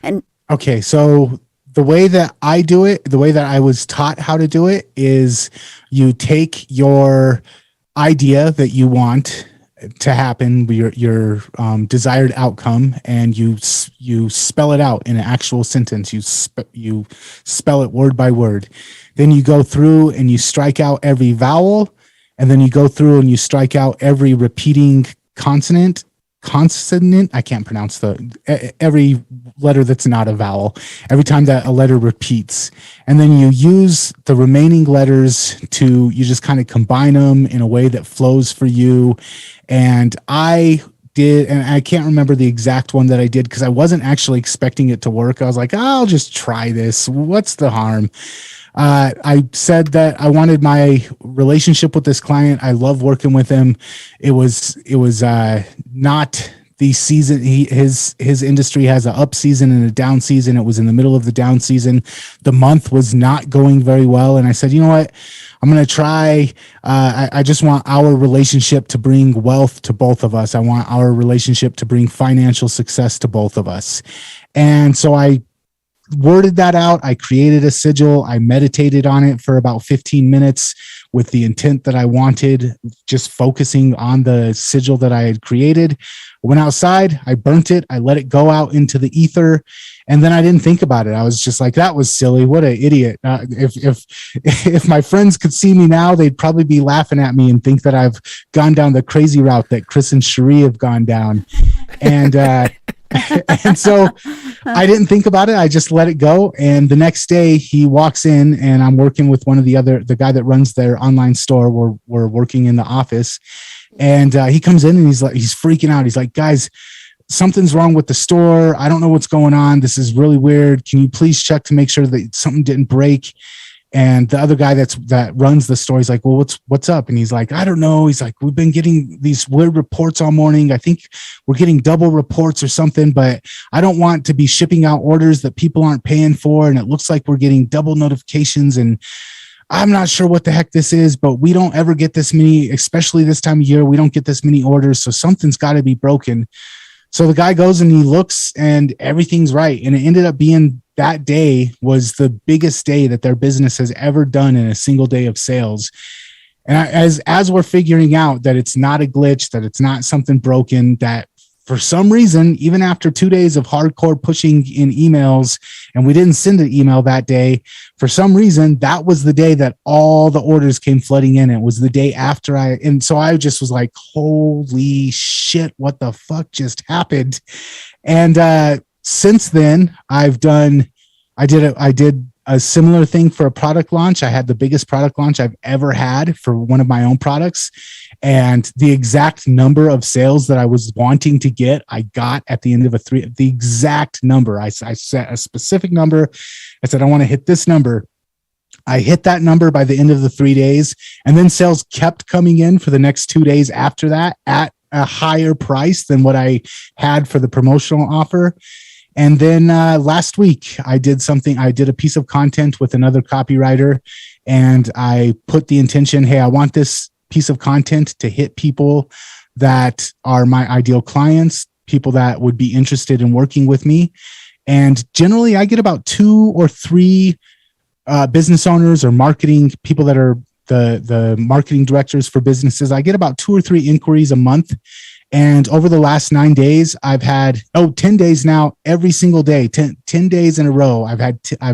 Speaker 2: And
Speaker 8: okay, so the way that I do it, the way that I was taught how to do it is you take your idea that you want to happen, your desired outcome, and you spell it out in an actual sentence. You spell it word by word. Then you go through and you strike out every vowel, and then you go through and you strike out every repeating consonant. I can't pronounce every letter that's not a vowel, every time that a letter repeats. And then you use the remaining letters you just kind of combine them in a way that flows for you. And I did, and I can't remember the exact one that I did because I wasn't actually expecting it to work. I was like, I'll just try this. What's the harm? I said that I wanted my relationship with this client. I love working with him. It was not the season. His industry has an up season and a down season. It was in the middle of the down season. The month was not going very well. And I said, you know what? I'm going to try. I just want our relationship to bring wealth to both of us. I want our relationship to bring financial success to both of us. And so I worded that out. I created a sigil. I meditated on it for about 15 minutes with the intent that I wanted, just focusing on the sigil that I had created. I went outside, I burnt it, I let it go out into the ether, and then I didn't think about it. I was just like, that was silly. What an idiot. If my friends could see me now, they'd probably be laughing at me and think that I've gone down the crazy route that Chris and Cherie have gone down. And and so I didn't think about it. I just let it go. And the next day he walks in and I'm working with the guy that runs their online store. We're working in the office, and he comes in and he's freaking out. He's like, guys, something's wrong with the store. I don't know what's going on. This is really weird. Can you please check to make sure that something didn't break? And the other guy that runs the store, he's like, well, what's up? And he's like, I don't know. He's like, we've been getting these weird reports all morning. I think we're getting double reports or something, but I don't want to be shipping out orders that people aren't paying for. And it looks like we're getting double notifications. And I'm not sure what the heck this is, but we don't ever get this many, especially this time of year. We don't get this many orders. So something's got to be broken. So the guy goes and he looks and everything's right. And it ended up being that day was the biggest day that their business has ever done in a single day of sales. And as we're figuring out that it's not a glitch, that it's not something broken, that for some reason, even after 2 days of hardcore pushing in emails, and we didn't send an email that day, for some reason, that was the day that all the orders came flooding in. It was the day after and so I just was like, holy shit, what the fuck just happened? And since then, I did a similar thing for a product launch. I had the biggest product launch I've ever had for one of my own products. And the exact number of sales that I was wanting to get, I got at the end of the exact number. I set a specific number. I said, I want to hit this number. I hit that number by the end of the 3 days. And then sales kept coming in for the next 2 days after that at a higher price than what I had for the promotional offer. And then last week I did a piece of content with another copywriter, and I put the intention, hey, I want this piece of content to hit people that are my ideal clients, people that would be interested in working with me. And generally I get about 2 or 3 business owners or marketing people that are the marketing directors for businesses. I get about 2 or 3 inquiries a month. And over the last 9 days, I've had 10 days now, every single day, 10 days in a row. I've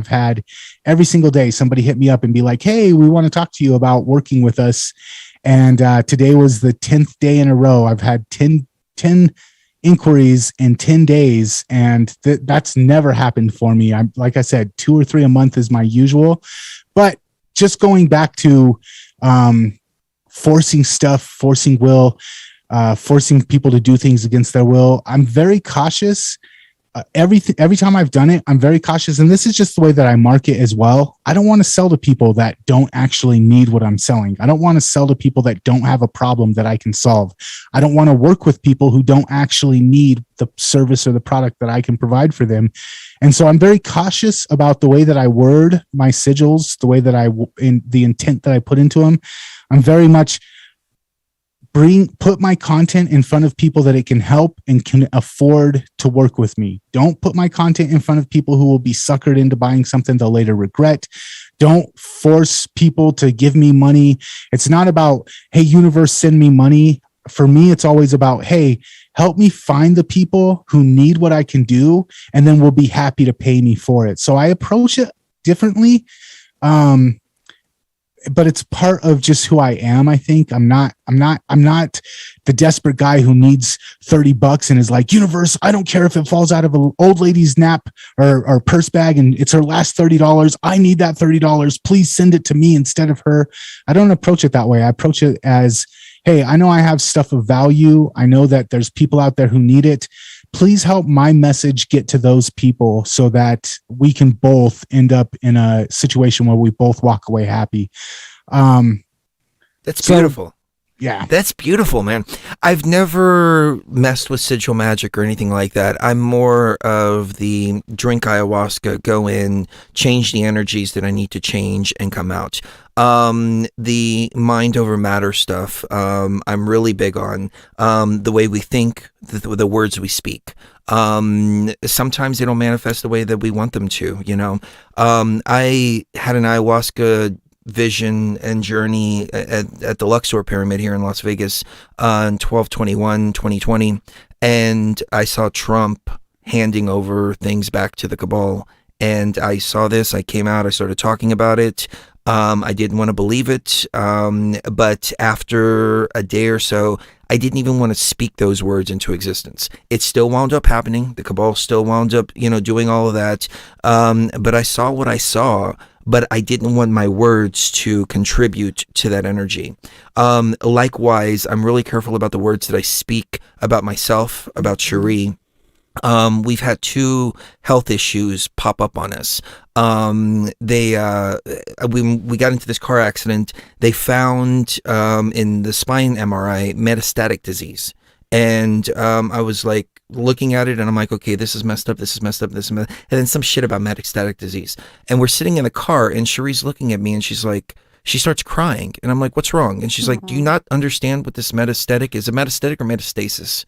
Speaker 8: had every single day somebody hit me up and be like, hey, we want to talk to you about working with us. And today was the 10th day in a row. I've had 10 inquiries in 10 days. And that's never happened for me. I'm, like I said, 2 or 3 a month is my usual. But just going back to forcing people to do things against their will, I'm very cautious. Every time I've done it, I'm very cautious. And this is just the way that I market as well. I don't want to sell to people that don't actually need what I'm selling. I don't want to sell to people that don't have a problem that I can solve. I don't want to work with people who don't actually need the service or the product that I can provide for them. And so I'm very cautious about the way that I word my sigils, the way that the intent that I put into them. I'm very much put my content in front of people that it can help and can afford to work with me. Don't put my content in front of people who will be suckered into buying something they'll later regret. Don't force people to give me money. It's not about, hey, universe, send me money. For me, it's always about, hey, help me find the people who need what I can do, and then will be happy to pay me for it. So I approach it differently. But it's part of just who I am. I think I'm not the desperate guy who needs $30 and is like, universe, I don't care if it falls out of an old lady's nap or purse bag and it's her last $30. I need that $30. Please send it to me instead of her. I don't approach it that way. I approach it as, hey, I know I have stuff of value. I know that there's people out there who need it. Please help my message get to those people so that we can both end up in a situation where we both walk away happy.
Speaker 1: That's beautiful.
Speaker 8: Yeah.
Speaker 1: That's beautiful, man. I've never messed with sigil magic or anything like that. I'm more of the drink ayahuasca, go in, change the energies that I need to change and come out. The mind over matter stuff, I'm really big on. The way we think, the words we speak. Sometimes they don't manifest the way that we want them to, you know. I had an ayahuasca vision and journey at the Luxor Pyramid here in Las Vegas on 12/21/2020, and I saw Trump handing over things back to the cabal, and I saw this. I came out, I started talking about it. I didn't want to believe it, but after a day or so, I didn't even want to speak those words into existence. It still wound up happening. The cabal still wound up, doing all of that. But I saw what I saw, but I didn't want my words to contribute to that energy. Likewise, I'm really careful about the words that I speak about myself, about Cherie. We've had 2 health issues pop up on us. We got into this car accident. They found in the spine MRI metastatic disease, and I was like looking at it, and I'm like, okay, this is messed up. This is messed up. This is messed up. And then some shit about metastatic disease. And we're sitting in the car, and Cherie's looking at me, and she's like, She starts crying, and I'm like, what's wrong? And she's like, do you not understand what this metastatic is? It metastatic or metastasis?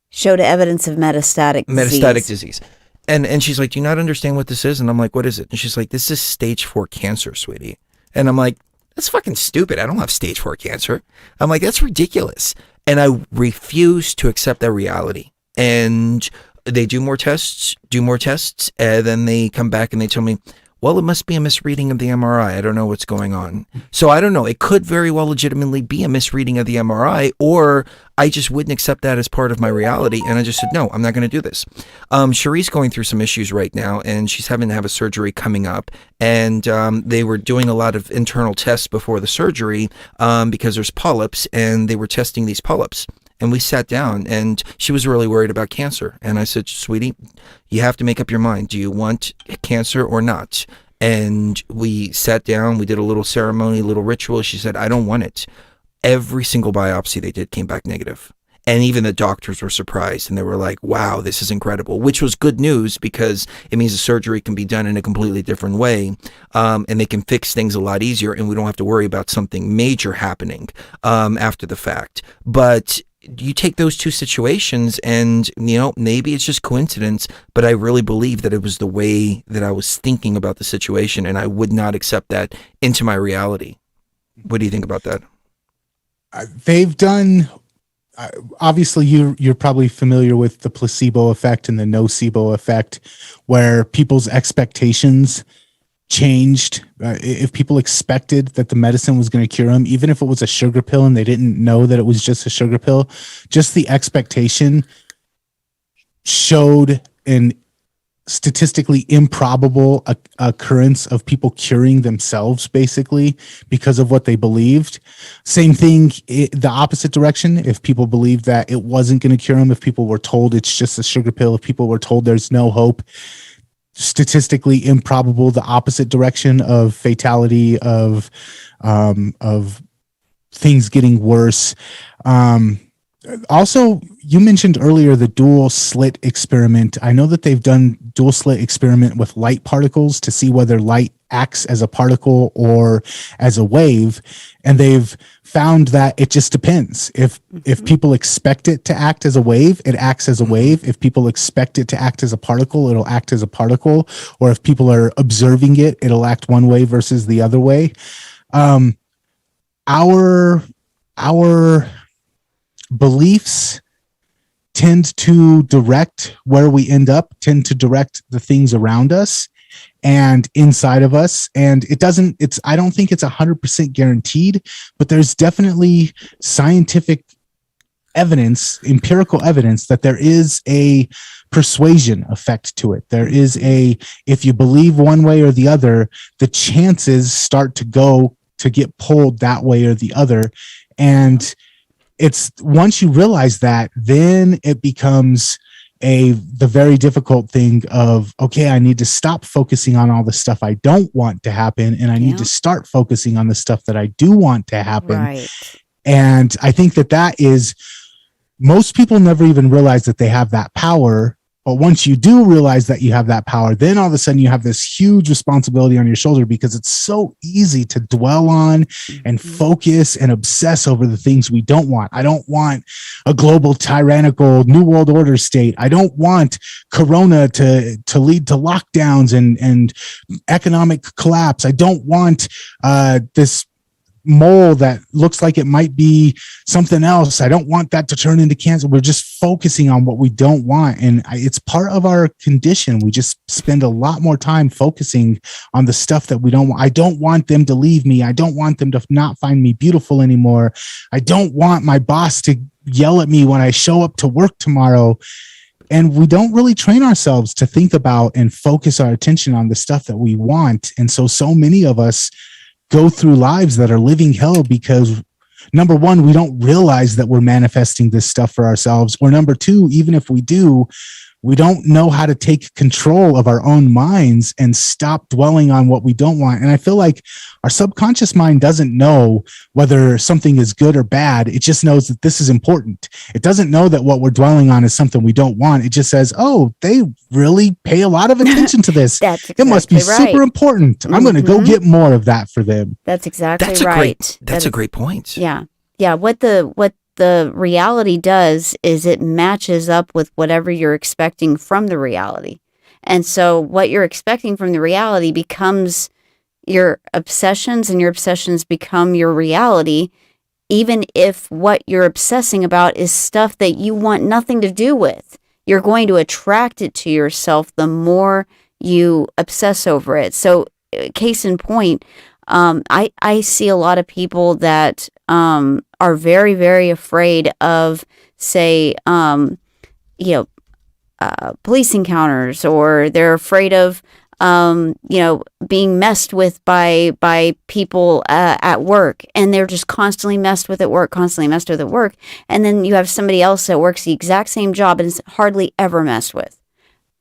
Speaker 2: Showed evidence of metastatic
Speaker 1: Disease. And she's like, do you not understand what this is? And I'm like, what is it? And she's like, this is stage 4 cancer, sweetie. And I'm like, that's fucking stupid. I don't have stage 4 cancer. I'm like, that's ridiculous. And I refuse to accept that reality. And they do more tests, and then they come back and they tell me, well, it must be a misreading of the MRI. I don't know what's going on. So I don't know. It could very well legitimately be a misreading of the MRI, or I just wouldn't accept that as part of my reality. And I just said, no, I'm not going to do this. Cherie's going through some issues right now, and she's having to have a surgery coming up. And they were doing a lot of internal tests before the surgery because there's polyps, and they were testing these polyps. And we sat down, and she was really worried about cancer. And I said, sweetie, you have to make up your mind. Do you want cancer or not? And we sat down, we did a little ceremony, a little ritual. She said, I don't want it. Every single biopsy they did came back negative. And even the doctors were surprised, and they were like, wow, this is incredible, which was good news because it means the surgery can be done in a completely different way. And they can fix things a lot easier, and we don't have to worry about something major happening after the fact. But you take those two situations and, maybe it's just coincidence, but I really believe that it was the way that I was thinking about the situation, and I would not accept that into my reality. What do you think about that?
Speaker 8: They've done, obviously you're probably familiar with the placebo effect and the nocebo effect, where people's expectations changed. If people expected that the medicine was going to cure them, even if it was a sugar pill and they didn't know that it was just a sugar pill, just the expectation showed an statistically improbable occurrence of people curing themselves, basically, because of what they believed. Same thing, the opposite direction. If people believed that it wasn't going to cure them, if people were told it's just a sugar pill, if people were told there's no hope, statistically improbable, the opposite direction of fatality, of things getting worse. Also, you mentioned earlier the dual slit experiment. I know that they've done dual slit experiment with light particles to see whether light acts as a particle or as a wave, and they've found that it just depends. If people expect it to act as a wave, it acts as a wave. If people expect it to act as a particle, it'll act as a particle. Or if people are observing it, it'll act one way versus the other way. Our beliefs tend to direct where we end up, tend to direct the things around us and inside of us. And I don't think it's 100% guaranteed, but there's definitely scientific evidence, empirical evidence, that there is a persuasion effect to it. There is if you believe one way or the other, the chances start to get pulled that way or the other. And it's once you realize that, then it becomes the very difficult thing of, okay, I need to stop focusing on all the stuff I don't want to happen, and I need to start focusing on the stuff that I do want to happen.
Speaker 2: Right.
Speaker 8: And I think that is, most people never even realize that they have that power. But once you do realize that you have that power, then all of a sudden you have this huge responsibility on your shoulder, because it's so easy to dwell on and focus and obsess over the things we don't want. I don't want a global tyrannical new world order state. I don't want Corona to lead to lockdowns and economic collapse. I don't want this mole that looks like it might be something else. I don't want that to turn into cancer. We're just focusing on what we don't want. And it's part of our condition. We just spend a lot more time focusing on the stuff that we don't want. I don't want them to leave me. I don't want them to not find me beautiful anymore. I don't want my boss to yell at me when I show up to work tomorrow. And we don't really train ourselves to think about and focus our attention on the stuff that we want. And so many of us go through lives that are living hell because, number one, we don't realize that we're manifesting this stuff for ourselves. Or number two, even if we do, we don't know how to take control of our own minds and stop dwelling on what we don't want. And I feel like our subconscious mind doesn't know whether something is good or bad. It just knows that this is important. It doesn't know that what we're dwelling on is something we don't want. It just says, oh, they really pay a lot of attention to this.
Speaker 2: That's
Speaker 8: It must be
Speaker 2: exactly right.
Speaker 8: super important. I'm going to go get more of that for them.
Speaker 2: That's exactly
Speaker 1: That's a
Speaker 2: right.
Speaker 1: great great point.
Speaker 2: Yeah. Yeah. What the reality does is it matches up with whatever you're expecting from the reality. And so what you're expecting from the reality becomes your obsessions, and your obsessions become your reality, even if what you're obsessing about is stuff that you want nothing to do with. You're going to attract it to yourself the more you obsess over it. So case in point, I see a lot of people that are very, very afraid of, say, police encounters, or they're afraid of, being messed with by people at work, and they're just constantly messed with at work, And then you have somebody else that works the exact same job and is hardly ever messed with.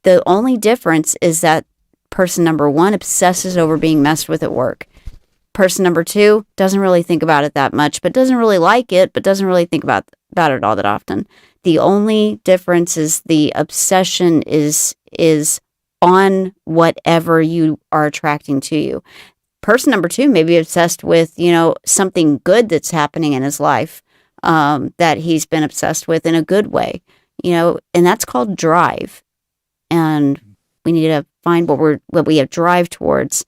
Speaker 2: The only difference is that person number one obsesses over being messed with at work. Person number two doesn't really think about it that much, but doesn't really like it, but doesn't really think about it all that often. The only difference is the obsession is on whatever you are attracting to you. Person number two may be obsessed with, something good that's happening in his life, that he's been obsessed with in a good way, and that's called drive. And we need to find what we have drive towards,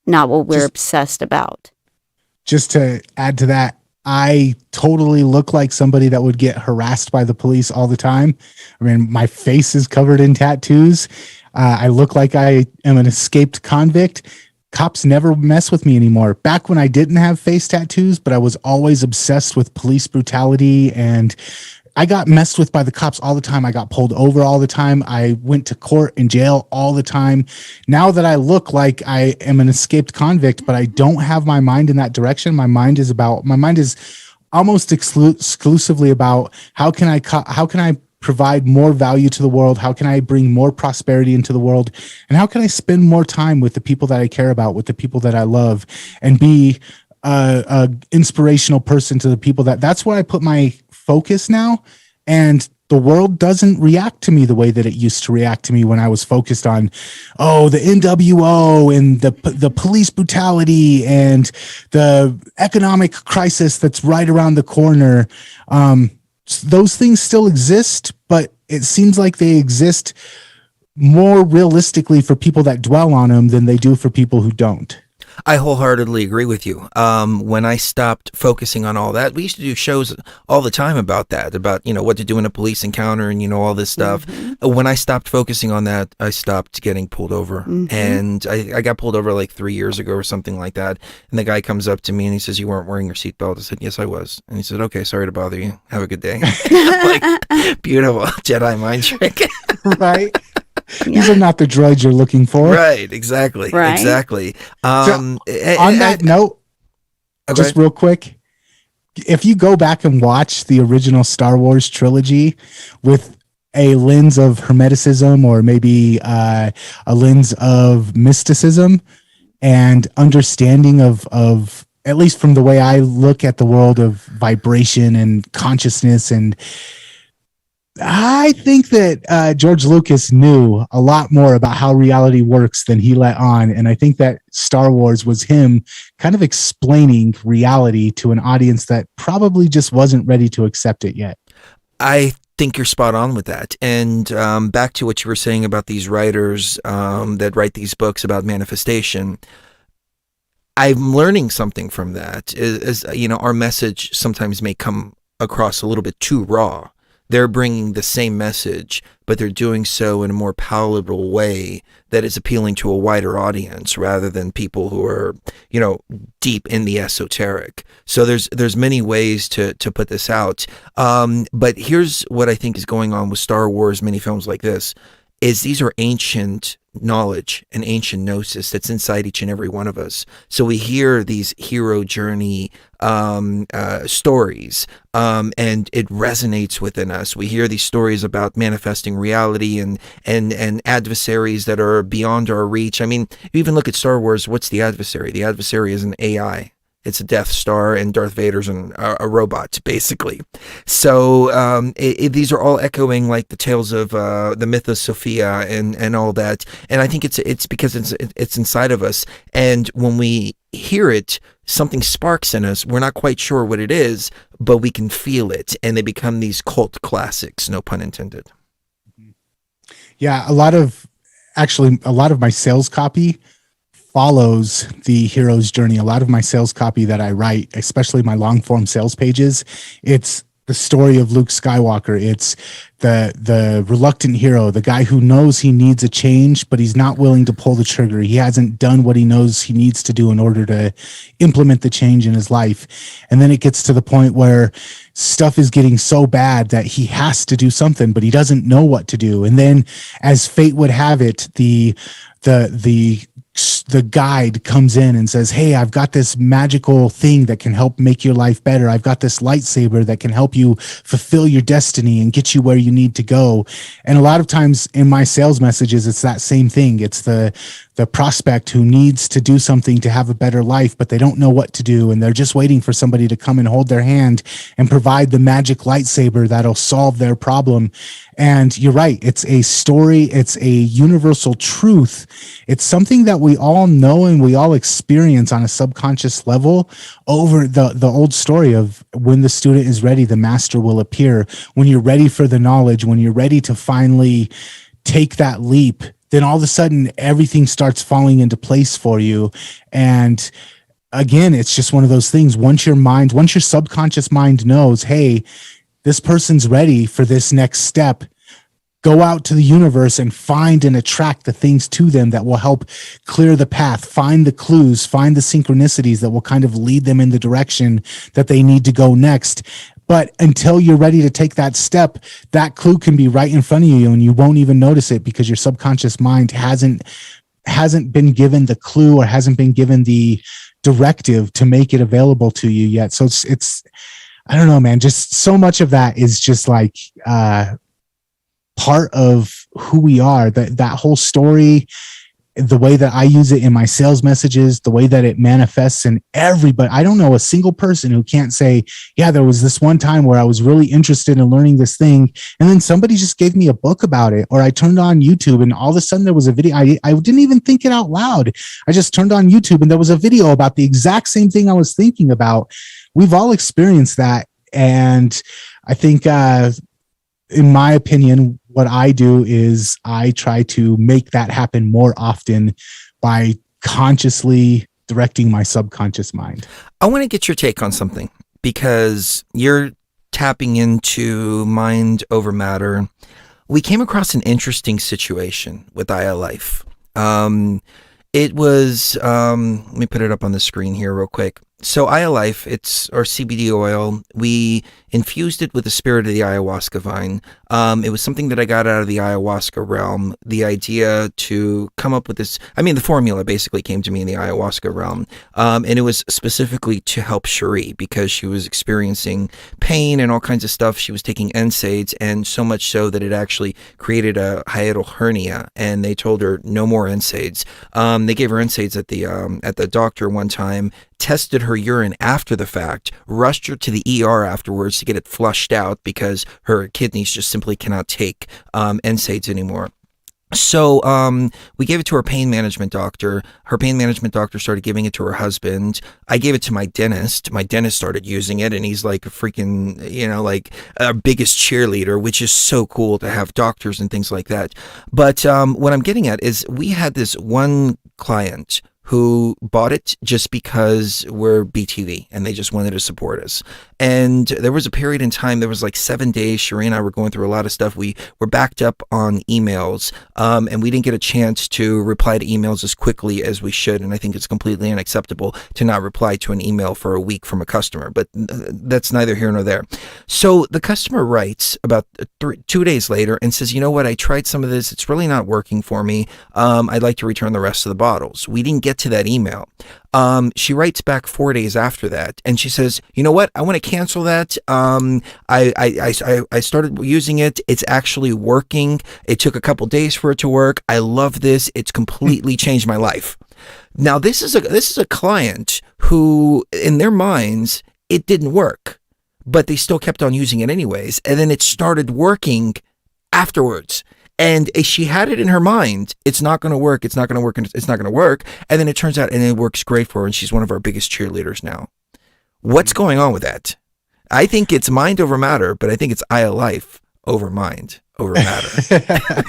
Speaker 2: not what we're obsessed about.
Speaker 8: Just to add to that, I totally look like somebody that would get harassed by the police all the time. I mean, my face is covered in tattoos. I look like I am an escaped convict. Cops never mess with me anymore. Back when I didn't have face tattoos, but I was always obsessed with police brutality, and I got messed with by the cops all the time. I got pulled over all the time. I went to court and jail all the time. Now that I look like I am an escaped convict, but I don't have my mind in that direction. My mind is almost exclusively about how can I provide more value to the world? How can I bring more prosperity into the world? And how can I spend more time with the people that I care about, with the people that I love, and be a inspirational person to the people that's where I put my focus now. And the world doesn't react to me the way that it used to react to me when I was focused on, the NWO and the police brutality and the economic crisis that's right around the corner. Those things still exist, but it seems like they exist more realistically for people that dwell on them than they do for people who don't.
Speaker 1: I wholeheartedly agree with you. When I stopped focusing on all that, we used to do shows all the time about that, about, what to do in a police encounter and, all this stuff. Mm-hmm. When I stopped focusing on that, I stopped getting pulled over. Mm-hmm. And I got pulled over like 3 years ago or something like that. And the guy comes up to me and he says, "You weren't wearing your seatbelt." I said, "Yes, I was." And he said, "Okay, sorry to bother you. Have a good day." Like, beautiful Jedi mind trick.
Speaker 8: Right. These are not the droids you're looking for.
Speaker 1: Right, exactly.
Speaker 2: Right.
Speaker 1: Exactly.
Speaker 8: On that note, just real quick, if you go back and watch the original Star Wars trilogy with a lens of Hermeticism, or maybe a lens of mysticism and understanding of at least from the way I look at the world of vibration and consciousness, and I think that George Lucas knew a lot more about how reality works than he let on. And I think that Star Wars was him kind of explaining reality to an audience that probably just wasn't ready to accept it yet.
Speaker 1: I think you're spot on with that. And back to what you were saying about these writers that write these books about manifestation. I'm learning something from that. Is our message sometimes may come across a little bit too raw. They're bringing the same message, but they're doing so in a more palatable way that is appealing to a wider audience rather than people who are, deep in the esoteric. So there's many ways to put this out. But here's what I think is going on with Star Wars mini films like this. is these are ancient knowledge and ancient gnosis that's inside each and every one of us. So we hear these hero journey stories, and it resonates within us. We hear these stories about manifesting reality and adversaries that are beyond our reach. I mean, you even look at Star Wars. What's the adversary? The adversary is an AI. It's a Death Star, and Darth Vader's a robot, basically. So these are all echoing like the tales of the myth of Sophia and all that. And I think it's because it's inside of us. And when we hear it, something sparks in us. We're not quite sure what it is, but we can feel it, and they become these cult classics. No pun intended.
Speaker 8: Yeah, a lot of my sales copy follows the hero's journey. A lot of my sales copy that I write, especially my long form sales pages, it's the story of Luke Skywalker. It's the reluctant hero, the guy who knows he needs a change, but he's not willing to pull the trigger. He hasn't done what he knows he needs to do in order to implement the change in his life. And then it gets to the point where stuff is getting so bad that he has to do something, but he doesn't know what to do. And then, as fate would have it, the guide comes in and says, hey, I've got this magical thing that can help make your life better. I've got this lightsaber that can help you fulfill your destiny and get you where you need to go. And a lot of times in my sales messages, it's that same thing. It's the prospect who needs to do something to have a better life, but they don't know what to do. And they're just waiting for somebody to come and hold their hand and provide the magic lightsaber that'll solve their problem. And you're right. It's a story. It's a universal truth. It's something that we all know and we all experience on a subconscious level. Over the old story of when the student is ready, the master will appear. When you're ready for the knowledge, when you're ready to finally take that leap, then all of a sudden everything starts falling into place for you. And again, it's just one of those things. Once your subconscious mind knows, hey, this person's ready for this next step, go out to the universe and find and attract the things to them that will help clear the path, find the clues, find the synchronicities that will kind of lead them in the direction that they need to go next. But until you're ready to take that step, that clue can be right in front of you and you won't even notice it because your subconscious mind hasn't been given the clue or hasn't been given the directive to make it available to you yet. So it's I don't know, man, just so much of that is just like part of who we are. That whole story, the way that I use it in my sales messages, the way that it manifests in everybody. I don't know a single person who can't say, yeah, there was this one time where I was really interested in learning this thing. And then somebody just gave me a book about it, or I turned on YouTube and all of a sudden there was a video. I didn't even think it out loud. I just turned on YouTube and there was a video about the exact same thing I was thinking about. We've all experienced that. And I think, in my opinion, what I do is I try to make that happen more often by consciously directing my subconscious mind.
Speaker 1: I want to get your take on something because you're tapping into mind over matter. We came across an interesting situation with Aya Life. It was, let me put it up on the screen here real quick. So Aya Life, it's our CBD oil. We infused it with the spirit of the ayahuasca vine. It was something that I got out of the ayahuasca realm. The idea to come up with this, the formula basically came to me in the ayahuasca realm. And it was specifically to help Cherie because she was experiencing pain and all kinds of stuff. She was taking NSAIDs, and so much so that it actually created a hiatal hernia, and they told her no more NSAIDs. They gave her NSAIDs at the doctor one time, tested her urine after the fact, rushed her to the ER afterwards to get it flushed out because her kidneys just simply cannot take NSAIDs anymore. So we gave it to her pain management doctor. Her pain management doctor started giving it to her husband. I gave it to my dentist. My dentist started using it, and he's like a freaking, like our biggest cheerleader, which is so cool to have doctors and things like that. But what I'm getting at is we had this one client who bought it just because we're BTV and they just wanted to support us. And there was a period in time, there was like 7 days, Sheree and I were going through a lot of stuff. We were backed up on emails, and we didn't get a chance to reply to emails as quickly as we should. And I think it's completely unacceptable to not reply to an email for a week from a customer, but that's neither here nor there. So the customer writes about 2 days later and says, you know what, I tried some of this. It's really not working for me. I'd like to return the rest of the bottles. We didn't get to that email. She writes back 4 days after that, and she says, you know what, I want to cancel that. I started using it. It's actually working. It took a couple days for it to work. I love this. It's completely changed my life. Now, this is a client who, in their minds, it didn't work, but they still kept on using it anyways. And then it started working afterwards. And she had it in her mind, it's not going to work, it's not going to work, and it's not going to work. And then it turns out, and it works great for her, and she's one of our biggest cheerleaders now. What's going on with that? I think it's mind over matter, but I think it's eye of life over mind over matter.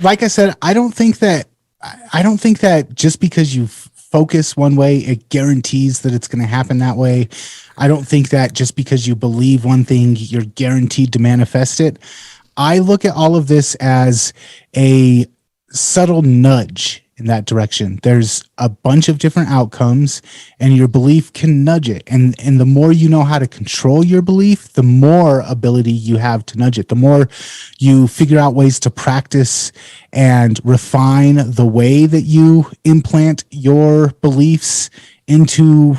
Speaker 8: Like I said, I don't think that just because you focus one way, it guarantees that it's going to happen that way. I don't think that just because you believe one thing, you're guaranteed to manifest it. I look at all of this as a subtle nudge in that direction. There's a bunch of different outcomes, and your belief can nudge it. And the more you know how to control your belief, the more ability you have to nudge it. The more you figure out ways to practice and refine the way that you implant your beliefs into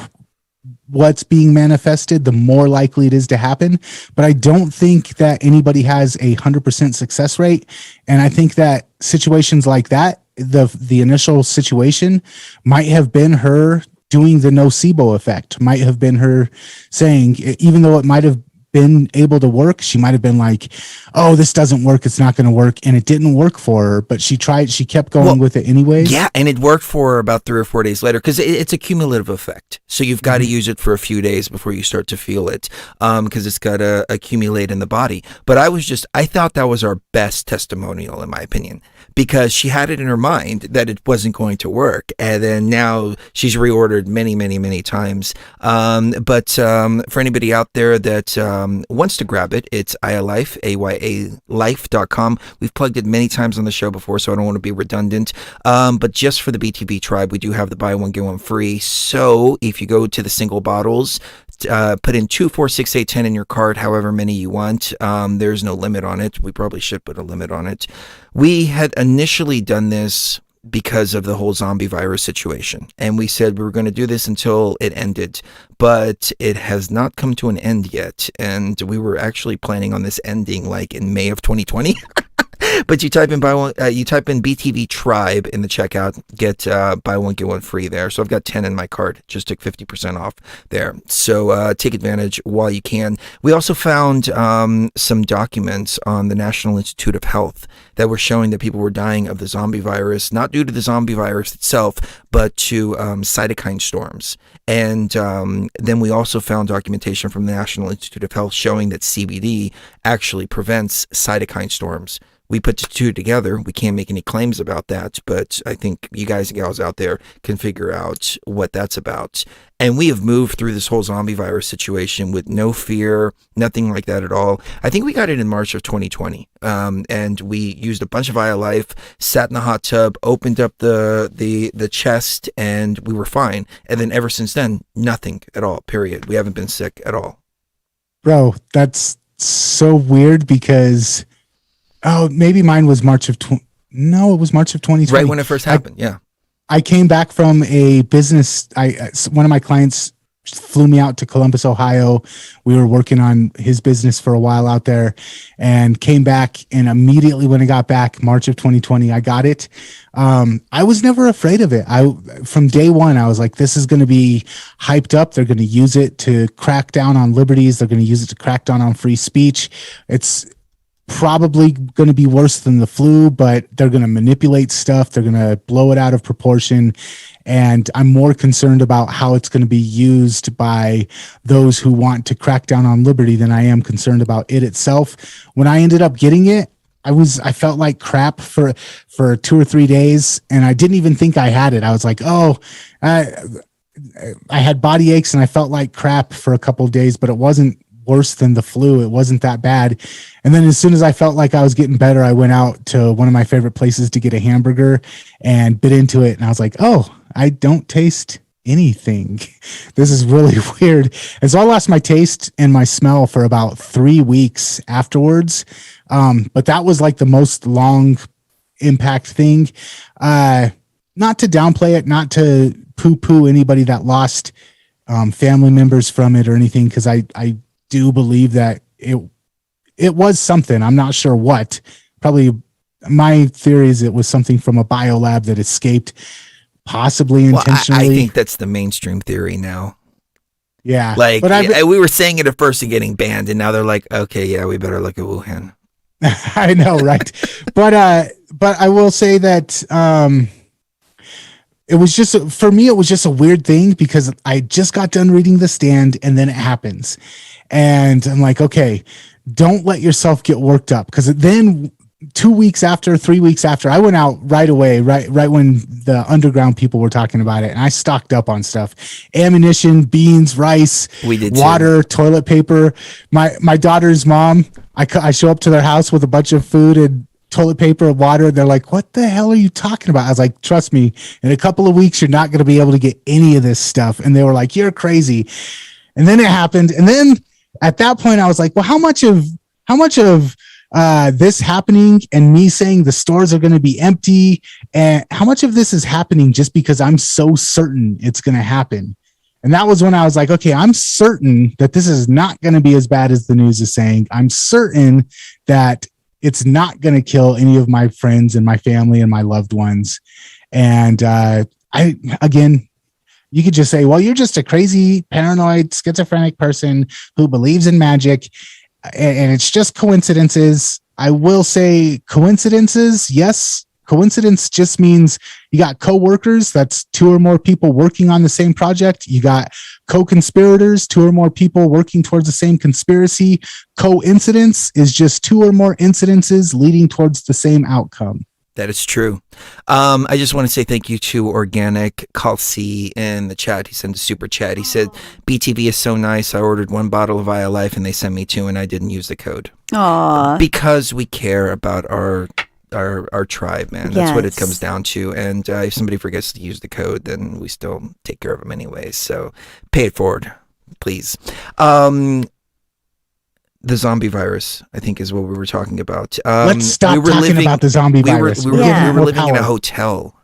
Speaker 8: what's being manifested, the more likely it is to happen. But I don't think that anybody has 100% success rate. And I think that situations like that, the initial situation might have been her doing the nocebo effect, might have been her saying, even though it might have been able to work, she might have been like, oh, this doesn't work, it's not going to work. And it didn't work for her, but she kept going with it anyways.
Speaker 1: Yeah, and it worked for her about 3 or 4 days later, because it's a cumulative effect. So you've got to use it for a few days before you start to feel it, because it's got to accumulate in the body. But I thought that was our best testimonial, in my opinion, because she had it in her mind that it wasn't going to work. And then now she's reordered many, many, many times. But for anybody out there that wants to grab it, it's AyaLife, AYALife.com. We've plugged it many times on the show before, so I don't want to be redundant. But just for the BTB tribe, we do have the buy one, get one free. So if you go to the single bottles, put in 2, 4, 6, 8, 10 in your cart, however many you want. There's no limit on it. We probably should put a limit on it. We had initially done this because of the whole zombie virus situation, and we said we were going to do this until it ended, but it has not come to an end yet, and we were actually planning on this ending like in May of 2020. But you type in BTV Tribe in the checkout, get buy one get one free there. So I've got 10 in my cart, just took 50% off there. So take advantage while you can. We also found some documents on the National Institute of Health that were showing that people were dying of the zombie virus, not due to the zombie virus itself, but to cytokine storms. And then we also found documentation from the National Institute of Health showing that CBD actually prevents cytokine storms. We put the two together. We can't make any claims about that, but I think you guys and gals out there can figure out what that's about. And we have moved through this whole zombie virus situation with no fear, nothing like that at all. I think we got it in March of 2020, and we used a bunch of AyaLife, sat in the hot tub, opened up the chest, and we were fine. And then ever since then, nothing at all, period. We haven't been sick at all.
Speaker 8: Bro, that's so weird because... Oh, maybe mine was March of No, it was March of 2020.
Speaker 1: Right when it first happened, yeah.
Speaker 8: I came back from a business. One of my clients flew me out to Columbus, Ohio. We were working on his business for a while out there, and came back. And immediately when I got back, March of 2020, I got it. I was never afraid of it. From day one, I was like, this is going to be hyped up. They're going to use it to crack down on liberties. They're going to use it to crack down on free speech. It's probably going to be worse than the flu, but they're going to manipulate stuff. They're going to blow it out of proportion. And I'm more concerned about how it's going to be used by those who want to crack down on liberty than I am concerned about it itself. When I ended up getting it, I felt like crap for 2 or 3 days, and I didn't even think I had it. I was like, oh, I had body aches and I felt like crap for a couple of days, but it wasn't worse than the flu. It wasn't that bad. And then as soon as I felt like I was getting better, I went out to one of my favorite places to get a hamburger and bit into it. And I was like, oh, I don't taste anything. This is really weird. And so I lost my taste and my smell for about 3 weeks afterwards. But that was like the most long impact thing. Not to downplay it, not to poo-poo anybody that lost family members from it or anything, because I do believe that it was something. I'm not sure what. Probably my theory is it was something from a biolab that escaped, possibly intentionally.
Speaker 1: I think that's the mainstream theory now.
Speaker 8: Yeah.
Speaker 1: Like,
Speaker 8: but
Speaker 1: we were saying it at first and getting banned, and now they're like, okay, yeah, we better look at Wuhan.
Speaker 8: I know, right? but I will say that it was just, for me, it was just a weird thing because I just got done reading The Stand and then it happens. And I'm like, okay, don't let yourself get worked up. Because then 2 weeks after, 3 weeks after, I went out right away, right when the underground people were talking about it. And I stocked up on stuff, ammunition, beans, rice,
Speaker 1: we did
Speaker 8: water, toilet paper. My daughter's mom, I show up to their house with a bunch of food and toilet paper and water. They're like, what the hell are you talking about? I was like, trust me, in a couple of weeks, you're not going to be able to get any of this stuff. And they were like, you're crazy. And then it happened. And then at that point, I was like, well, how much of this happening and me saying the stores are going to be empty, and how much of this is happening just because I'm so certain it's going to happen? And that was when I was like, okay, I'm certain that this is not going to be as bad as the news is saying. I'm certain that it's not going to kill any of my friends and my family and my loved ones. And again, you could just say, well, you're just a crazy, paranoid, schizophrenic person who believes in magic, and it's just coincidences. I will say coincidences, yes. Coincidence just means you got co-workers, that's 2 or more people working on the same project. You got co-conspirators, 2 or more people working towards the same conspiracy. Coincidence is just 2 or more incidences leading towards the same outcome.
Speaker 1: That is true. I just want to say thank you to Organic Calci in the chat. He sent a super chat. He said, BTV is so nice. I ordered 1 bottle of Life and they sent me 2 and I didn't use the code.
Speaker 2: Aww.
Speaker 1: Because we care about our tribe, man. That's what it comes down to. And if somebody forgets to use the code, then we still take care of them anyways. So pay it forward, please. The zombie virus, I think, is what we were talking about.
Speaker 8: Let's stop talking about the zombie virus.
Speaker 1: We were living in a hotel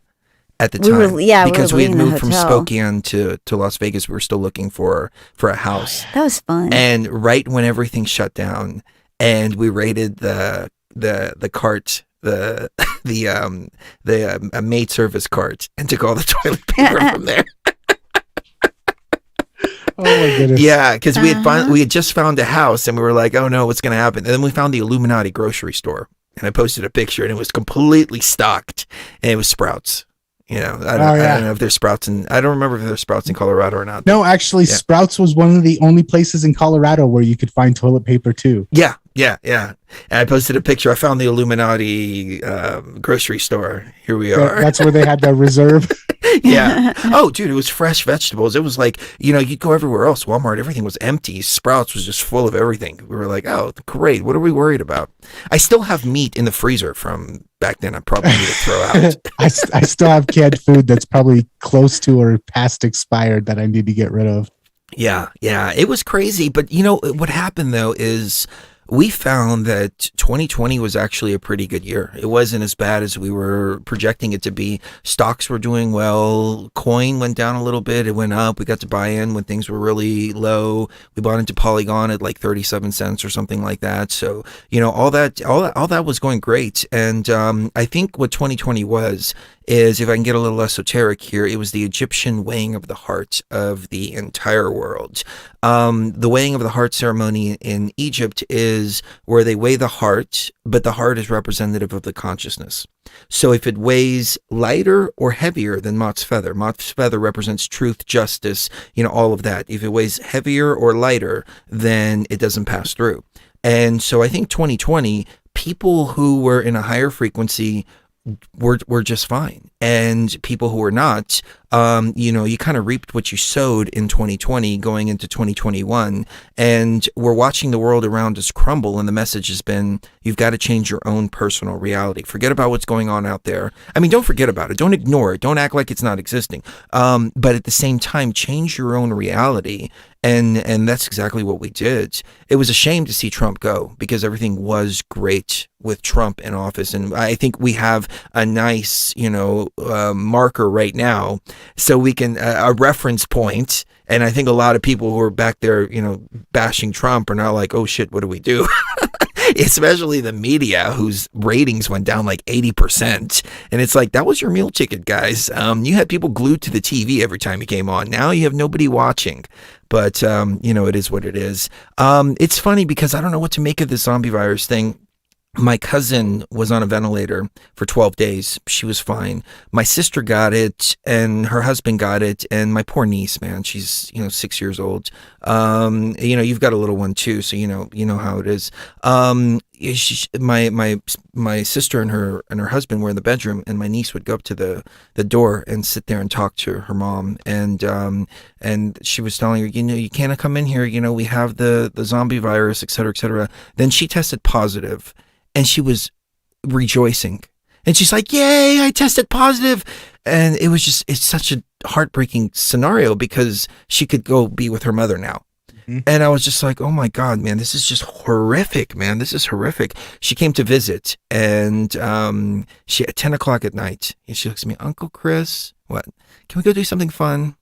Speaker 1: at the time. Because we had moved from Spokane to Las Vegas. We were still looking for a house.
Speaker 2: That was fun.
Speaker 1: And right when everything shut down, and we raided the cart, the maid service cart, and took all the toilet paper from there.
Speaker 8: Oh my goodness.
Speaker 1: Yeah, because we had just found a house and we were like, oh no, what's going to happen? And then we found the Illuminati grocery store and I posted a picture and it was completely stocked and it was Sprouts. You know, I don't know if there's Sprouts I don't remember if there's Sprouts in Colorado or not.
Speaker 8: No, actually, Sprouts was one of the only places in Colorado where you could find toilet paper too.
Speaker 1: Yeah. And I posted a picture. I found the Illuminati grocery store. Here we are.
Speaker 8: That's where they had the reserve.
Speaker 1: Yeah. Oh, dude, it was fresh vegetables. It was like, you'd go everywhere else. Walmart, everything was empty. Sprouts was just full of everything. We were like, oh, great. What are we worried about? I still have meat in the freezer from back then. I probably need to throw out.
Speaker 8: I still have canned food that's probably close to or past expired that I need to get rid of.
Speaker 1: Yeah. It was crazy. But what happened though is we found that 2020 was actually a pretty good year. It wasn't as bad as we were projecting it to be. Stocks were doing well. Coin went down a little bit. It went up. We got to buy in when things were really low. We bought into Polygon at like 37 cents or something like that. So, all that was going great. And I think what 2020 is, if I can get a little esoteric here, it was the Egyptian weighing of the heart of the entire world. The weighing of the heart ceremony in Egypt is where they weigh the heart, but the heart is representative of the consciousness. So if it weighs lighter or heavier than Mot's feather represents truth, justice, all of that. If it weighs heavier or lighter, then it doesn't pass through. And so I think 2020 people who were in a higher frequency were just fine, and people who were not, you kind of reaped what you sowed in 2020 going into 2021, and we're watching the world around us crumble, and the message has been, you've got to change your own personal reality. Forget about what's going on out there. I mean, don't forget about it. Don't ignore it. Don't act like it's not existing. But at the same time, change your own reality. And that's exactly what we did. It was a shame to see Trump go, because everything was great with Trump in office. And I think we have a nice, marker right now, so we can, a reference point. And I think a lot of people who are back there, bashing Trump are now like, oh shit, what do we do? Especially the media, whose ratings went down like 80%. And it's like, that was your meal ticket, guys. You had people glued to the TV every time you came on. Now you have nobody watching. But, it is what it is. It's funny because I don't know what to make of this zombie virus thing. My cousin was on a ventilator for 12 days. She was fine. My sister got it, and her husband got it, and my poor niece, man, she's 6 years old. You've got a little one too, so you know how it is. My sister and her husband were in the bedroom, and my niece would go up to the door and sit there and talk to her mom, and she was telling her, you can't come in here. We have the zombie virus, et cetera, et cetera. Then she tested positive. And she was rejoicing. And she's like, yay, I tested positive. And it's such a heartbreaking scenario, because she could go be with her mother now. Mm-hmm. And I was just like, oh my God, man, this is just horrific, man. This is horrific. She came to visit, and she at 10 o'clock at night, and she looks at me, Uncle Chris, what? Can we go do something fun?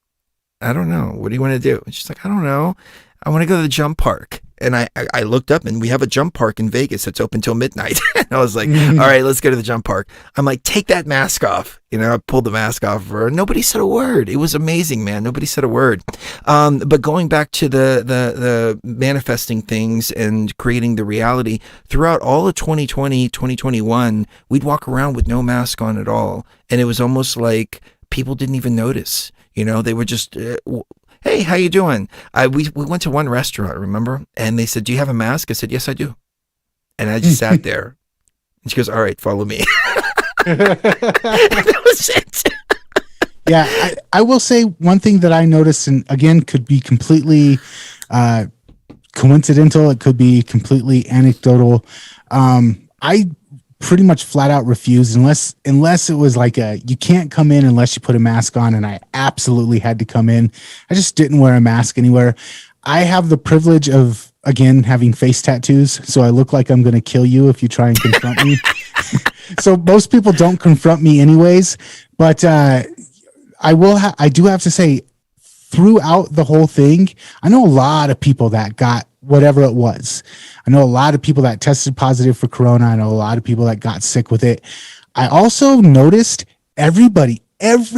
Speaker 1: I don't know. What do you want to do? And she's like, I don't know. I want to go to the jump park. And I looked up, and we have a jump park in Vegas that's open till midnight. And I was like, all right, let's go to the jump park. I'm like, take that mask off. I pulled the mask off of her. Nobody said a word. It was amazing, man. Nobody said a word. But going back to the manifesting things and creating the reality, throughout all of 2020, 2021, we'd walk around with no mask on at all. And it was almost like people didn't even notice. They were just... hey, how you doing? We went to one restaurant, remember? And they said, do you have a mask? I said, yes, I do. And I just sat there. And she goes, all right, follow me. That was it.
Speaker 8: Yeah, I will say one thing that I noticed, and again, could be completely coincidental. It could be completely anecdotal. I pretty much flat out refused unless it was like you can't come in unless you put a mask on, and I absolutely had to come in. I just didn't wear a mask anywhere. I have the privilege of, again, having face tattoos, so I look like I'm going to kill you if you try and confront me. So most people don't confront me anyways, but I do have to say, throughout the whole thing, I know a lot of people that got whatever it was. I know a lot of people that tested positive for corona. I know a lot of people that got sick with it. I also noticed every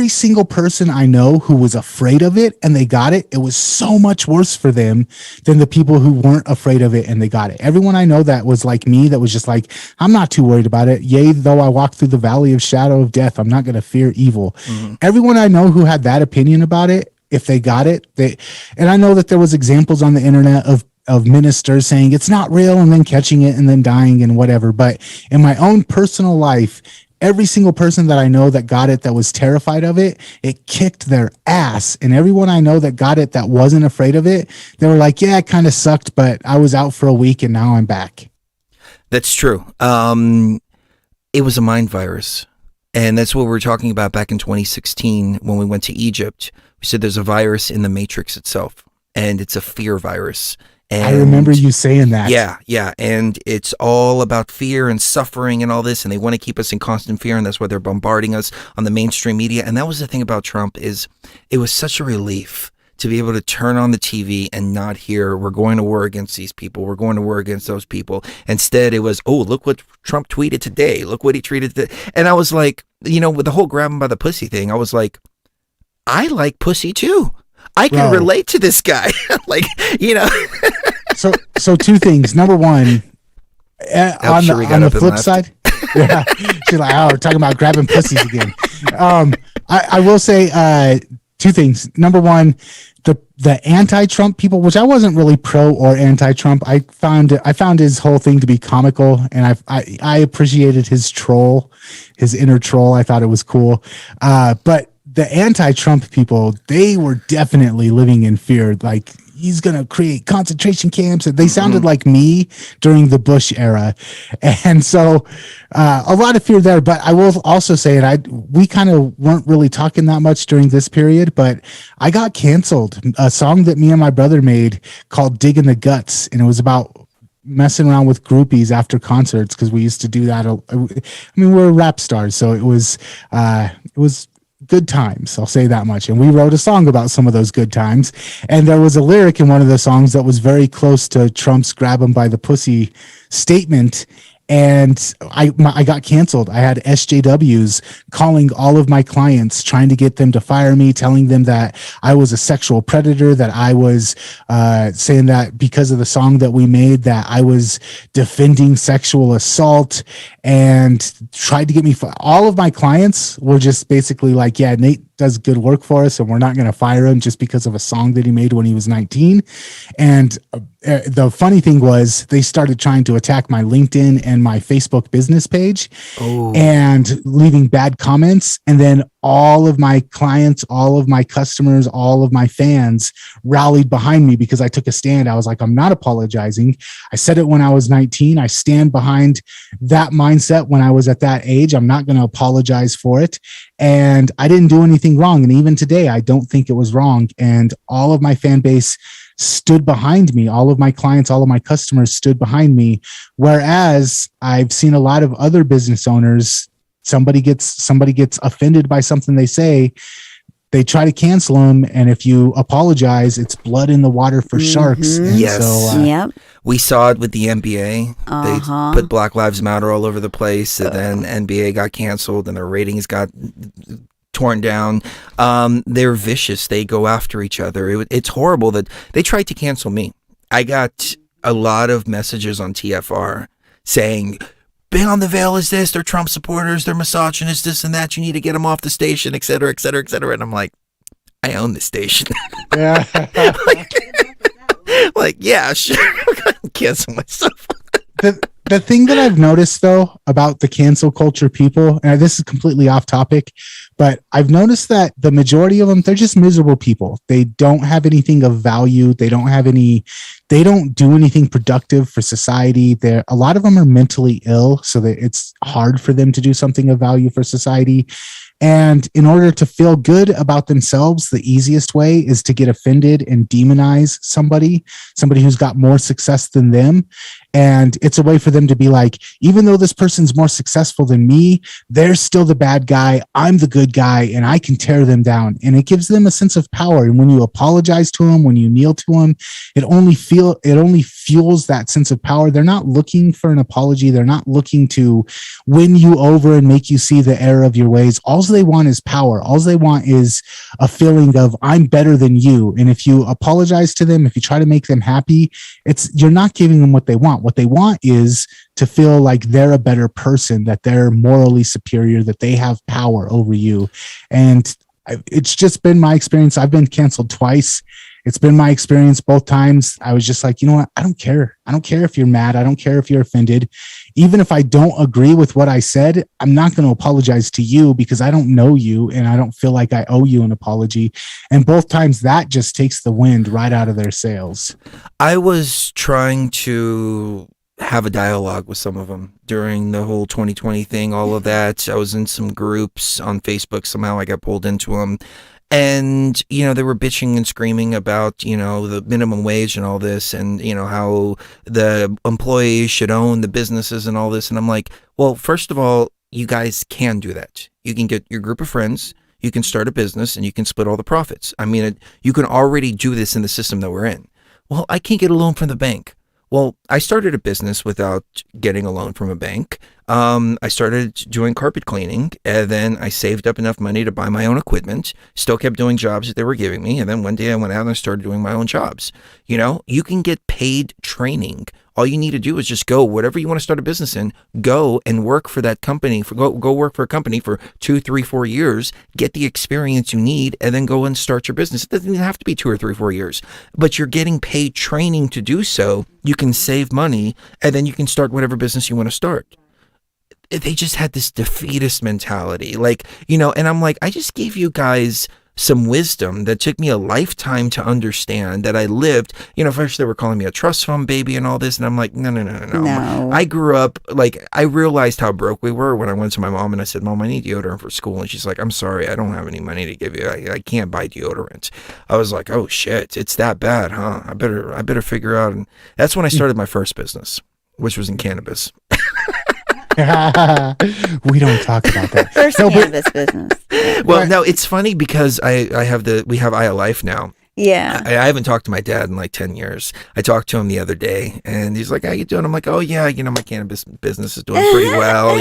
Speaker 8: single person I know who was afraid of it and they got it, it was so much worse for them than the people who weren't afraid of it and they got it. Everyone I know that was like me, that was just like, I'm not too worried about it. Yea, though I walk through the valley of shadow of death, I'm not going to fear evil. Mm-hmm. Everyone I know who had that opinion about it, if they got it, and I know that there was examples on the internet of ministers saying it's not real and then catching it and then dying and whatever. But in my own personal life, every single person that I know that got it, that was terrified of it, it kicked their ass. And everyone I know that got it, that wasn't afraid of it, they were like, yeah, it kind of sucked, but I was out for a week and now I'm back.
Speaker 1: That's true. It was a mind virus. And that's what we were talking about back in 2016 when we went to Egypt. We said there's a virus in the matrix itself, and it's a fear virus. And
Speaker 8: I remember you saying that.
Speaker 1: Yeah. And it's all about fear and suffering and all this, and they want to keep us in constant fear, and that's why they're bombarding us on the mainstream media. And that was the thing about Trump, is it was such a relief to be able to turn on the TV and not hear, we're going to war against these people, we're going to war against those people. Instead, it was, oh, look what Trump tweeted today, look what he tweeted today. And I was like, with the whole grab him by the pussy thing, I was like, I like pussy too. I can relate to this guy.
Speaker 8: So two things. Number one, on the flip side, yeah, she's like, oh, we're talking about grabbing pussies again. I will say, two things. Number one, the anti-Trump people, which I wasn't really pro or anti-Trump. I found his whole thing to be comical, and I appreciated his inner troll. I thought it was cool. But the anti-Trump people, they were definitely living in fear. Like, he's going to create concentration camps. They sounded like me during the Bush era. And so a lot of fear there. But I will also say, we kind of weren't really talking that much during this period, but I got canceled. A song that me and my brother made called Dig in the Guts. And it was about messing around with groupies after concerts, because we used to do that. I mean, we're rap stars, so it was good times, I'll say that much. And we wrote a song about some of those good times. And there was a lyric in one of the songs that was very close to Trump's grab him by the pussy statement. And I got canceled. I had SJWs calling all of my clients, trying to get them to fire me, telling them that I was a sexual predator, that I was saying that because of the song that we made, that I was defending sexual assault, and tried to get me. All of my clients were just basically like, yeah, Nate does good work for us, and we're not going to fire him just because of a song that he made when he was 19. And the funny thing was, they started trying to attack my LinkedIn and my Facebook business page, and leaving bad comments. And then all of my clients, all of my customers, all of my fans rallied behind me because I took a stand. I was like, I'm not apologizing. I said it when I was 19. I stand behind that mindset when I was at that age. I'm not going to apologize for it. And I didn't do anything wrong. And even today, I don't think it was wrong. And all of my fan base stood behind me. All of my clients, all of my customers stood behind me. Whereas I've seen a lot of other business owners, somebody gets offended by something they say, they try to cancel them, and if you apologize, it's blood in the water for sharks. And
Speaker 1: Yes.
Speaker 8: so,
Speaker 2: Yep.
Speaker 1: We saw it with the NBA. They put Black Lives Matter all over the place, and then NBA got canceled, and their ratings got torn down. They're vicious. They go after each other. It's horrible that they tried to cancel me. I got a lot of messages on TFR saying, Beyond the Veil is this, they're Trump supporters, they're misogynists, this and that, you need to get them off the station, et cetera, et cetera, et cetera. And I'm like, I own the station.
Speaker 8: yeah.
Speaker 1: Like, yeah, sure. I'm going to cancel myself.
Speaker 8: The thing that I've noticed, though, about the cancel culture people, and this is completely off topic, but I've noticed that the majority of them, they're just miserable people. They don't have anything of value. They don't do anything productive for society. A lot of them are mentally ill, so that it's hard for them to do something of value for society. And in order to feel good about themselves, the easiest way is to get offended and demonize somebody who's got more success than them. And it's a way for them to be like, even though this person's more successful than me, they're still the bad guy. I'm the good guy, and I can tear them down. And it gives them a sense of power. And when you apologize to them, when you kneel to them, it only fuels that sense of power. They're not looking for an apology. They're not looking to win you over and make you see the error of your ways. All they want is power. All they want is a feeling of, I'm better than you. And if you apologize to them, if you try to make them happy, you're not giving them what they want. What they want is to feel like they're a better person, that they're morally superior, that they have power over you. And it's just been my experience. I've been canceled twice. It's been my experience both times. I was just like, you know what? I don't care. I don't care if you're mad. I don't care if you're offended. Even if I don't agree with what I said, I'm not going to apologize to you because I don't know you and I don't feel like I owe you an apology. And both times that just takes the wind right out of their sails.
Speaker 1: I was trying to have a dialogue with some of them during the whole 2020 thing, all of that. I was in some groups on Facebook. Somehow I got pulled into them. And, they were bitching and screaming about, the minimum wage and all this and, how the employees should own the businesses and all this. And I'm like, well, first of all, you guys can do that. You can get your group of friends, you can start a business, and you can split all the profits. I mean, you can already do this in the system that we're in. Well, I can't get a loan from the bank. Well, I started a business without getting a loan from a bank. I started doing carpet cleaning, and then I saved up enough money to buy my own equipment, still kept doing jobs that they were giving me, and then one day I went out and I started doing my own jobs. You can get paid training All you need to do is just go, whatever you want to start a business in, go and work for that company, go work for a company for 2, 3, 4 years, get the experience you need, and then go and start your business. It doesn't even have to be 2 or 3, 4 years, but you're getting paid training to do so. You can save money, and then you can start whatever business you want to start. They just had this defeatist mentality, like, and I'm like, I just gave you guys some wisdom that took me a lifetime to understand, that I lived. First they were calling me a trust fund baby and all this, and I'm like, no. I grew up, like, I realized how broke we were when I went to my mom and I said, Mom, I need deodorant for school, and she's like, I'm sorry, I don't have any money to give you. I can't buy deodorant. I was like, oh shit, it's that bad, huh? I better figure out. And that's when I started my first business, which was in cannabis.
Speaker 8: We don't talk about that.
Speaker 2: First cannabis business.
Speaker 1: Well, no, it's funny because we have Aya Life now.
Speaker 2: Yeah.
Speaker 1: I haven't talked to my dad in like 10 years. I talked to him the other day and he's like, how you doing? I'm like, oh yeah, my cannabis business is doing pretty well.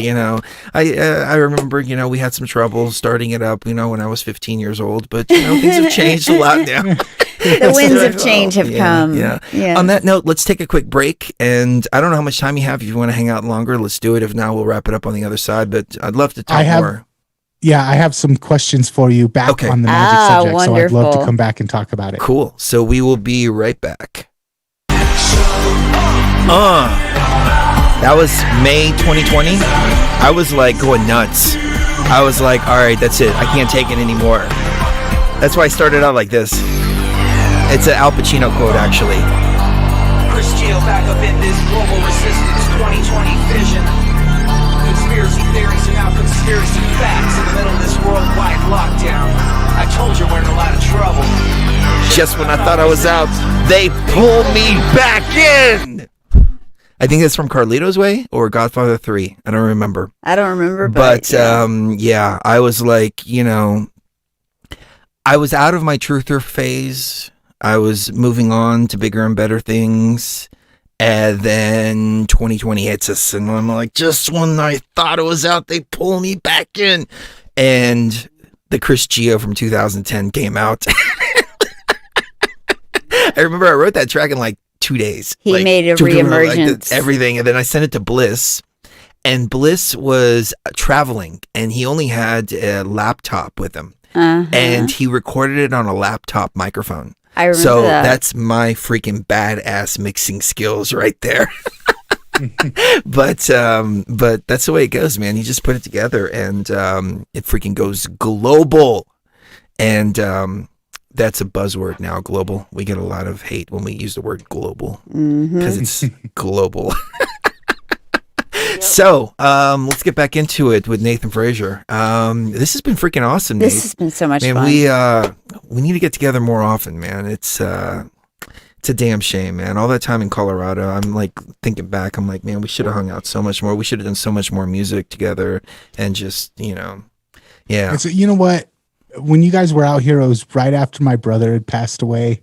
Speaker 1: I remember, we had some trouble starting it up, when I was 15 years old, but things have changed a lot now.
Speaker 2: The winds of change have come.
Speaker 1: Yeah.
Speaker 2: Yes.
Speaker 1: On that note, let's take a quick break. And I don't know how much time you have. If you want to hang out longer, let's do it. If not, we'll wrap it up on the other side. But I'd love to talk more.
Speaker 8: Yeah, I have some questions for you back on the magic subject.
Speaker 2: Wonderful.
Speaker 8: So I'd love to come back and talk about it.
Speaker 1: Cool. So we will be right back. That was May 2020. I was like going nuts. I was like, all right, that's it. I can't take it anymore. That's why I started out like this. It's an Al Pacino quote, actually.
Speaker 3: Chris Geo back up in this global resistance 2020 vision. Conspiracy theories are now conspiracy facts in the middle of this worldwide lockdown. I told you we're in a lot of trouble.
Speaker 1: Just when I thought I was out, they pulled me back in. I think it's from Carlito's Way or Godfather 3. I don't remember.
Speaker 2: But
Speaker 1: yeah, I was like, I was out of my truther phase. I was moving on to bigger and better things. And then 2020 hits us. And I'm like, just when I thought it was out, they pull me back in. And the Chris Geo from 2010 came out. I remember I wrote that track in like 2 days.
Speaker 2: He made a reemergence.
Speaker 1: Everything. And then I sent it to Bliss. And Bliss was traveling. And he only had a laptop with him. And he recorded it on a laptop microphone.
Speaker 2: I remember
Speaker 1: so
Speaker 2: that.
Speaker 1: That's my freaking badass mixing skills right there. But that's the way it goes, man. You just put it together and it freaking goes global. And that's a buzzword now, global. We get a lot of hate when we use the word global because it's global. So, let's get back into it with Nathan Fraser. This has been freaking awesome, Nate.
Speaker 2: This has been so much
Speaker 1: man,
Speaker 2: fun.
Speaker 1: We need to get together more often, man. It's a damn shame, man. All that time in Colorado, I'm like thinking back, I'm like, man, we should have hung out so much more. We should have done so much more music together and just, yeah.
Speaker 8: And so, you know what? When you guys were out here, it was right after my brother had passed away.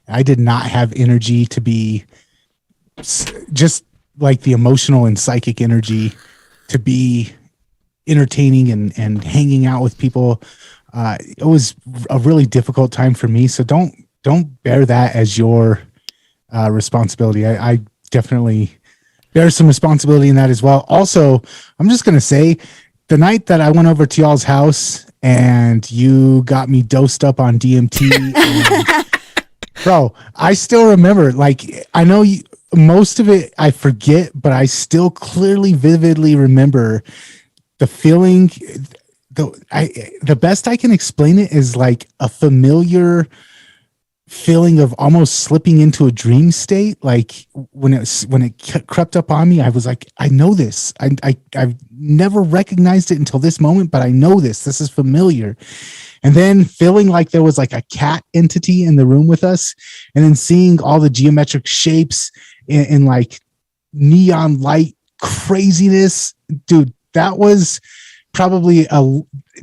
Speaker 8: I did not have energy to be just like the emotional and psychic energy to be entertaining and hanging out with people. It was a really difficult time for me. So don't bear that as your responsibility. I definitely bear some responsibility in that as well. Also, I'm just going to say the night that I went over to y'all's house and you got me dosed up on DMT, and, bro, I still remember, like, I know most of it I forget, but I still clearly, vividly remember the feeling. The best I can explain it is like a familiar feeling of almost slipping into a dream state. Like when it crept up on me, I was like, I know this. I've never recognized it until this moment, but I know this. This is familiar. And then feeling like there was like a cat entity in the room with us, and then seeing all the geometric shapes in like neon light craziness. Dude, that was probably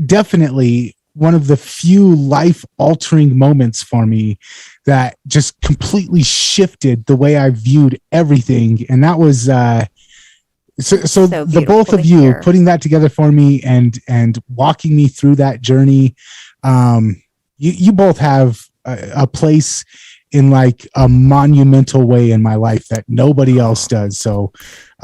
Speaker 8: definitely one of the few life-altering moments for me that just completely shifted the way I viewed everything. And that was so the both of you putting that together for me and walking me through that journey. You both have a place in like a monumental way in my life that nobody else does. So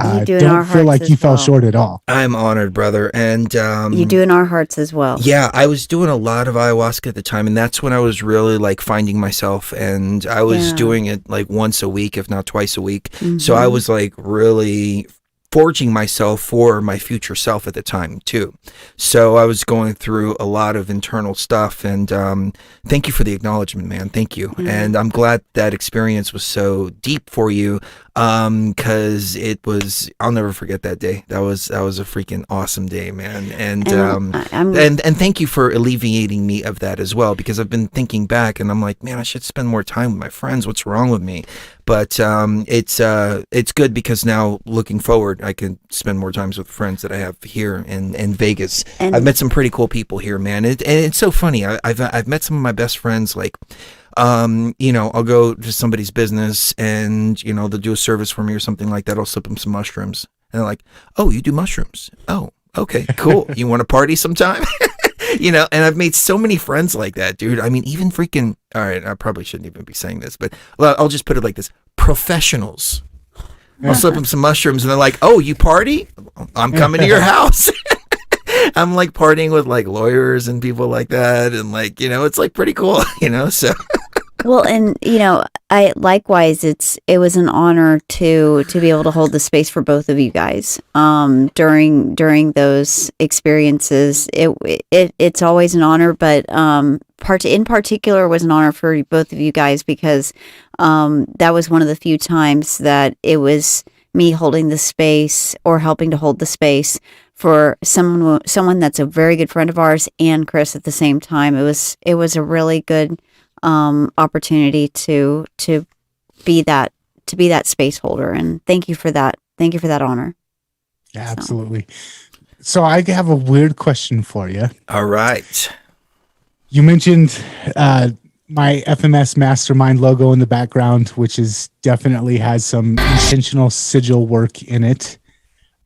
Speaker 2: You do in our
Speaker 8: don't feel
Speaker 2: hearts
Speaker 8: like you
Speaker 2: as
Speaker 8: fell
Speaker 2: well.
Speaker 8: short at all.
Speaker 1: I'm honored, brother. And
Speaker 2: You do in our hearts as well.
Speaker 1: yeah, I was doing a lot of ayahuasca at the time, and that's when I was really like finding myself, and I was
Speaker 2: Yeah.
Speaker 1: doing it like once a week, if not twice a week. So
Speaker 2: Mm-hmm.
Speaker 1: I was like really forging myself for my future self at the time too. So I was going through a lot of internal stuff, and thank you for the acknowledgement, man. Thank you. And I'm glad that experience was so deep for you, because it was, I'll never forget that day. That was a freaking awesome day, man. And
Speaker 2: I'm
Speaker 1: and thank you for alleviating me of that as well, because I've been thinking back and I'm like, man, I should spend more time with my friends. What's wrong with me? But it's good because now looking forward, I can spend more times with friends that I have here in Vegas.
Speaker 2: And-
Speaker 1: I've met some pretty cool people here, man. And it's so funny. I've met some of my best friends. Like, you know, I'll go to somebody's business and you know they'll do a service for me or something like that. I'll slip them some mushrooms, and they're like, "Oh, you do mushrooms? Oh, okay, cool. You want to party sometime?" You know, and I've made so many friends like that, dude. I mean, even freaking, all right, I probably shouldn't even be saying this, but well, I'll just put it like this. Professionals. I'll slip them some mushrooms and they're like, oh, you party? I'm coming to your house. I'm like partying with like lawyers and people like that. And like, you know, it's like pretty cool, you know, so.
Speaker 2: Well, and you know, I likewise, it was an honor to be able to hold the space for both of you guys during those experiences. It's always an honor, but in particular was an honor for both of you guys because that was one of the few times that it was me holding the space or helping to hold the space for someone that's a very good friend of ours and Chris at the same time. It was a really good opportunity to be that space holder, and thank you for that honor.
Speaker 8: Yeah, absolutely. So I have a weird question for you.
Speaker 1: All right.
Speaker 8: You mentioned my FMS Mastermind logo in the background, which is definitely has some intentional sigil work in it.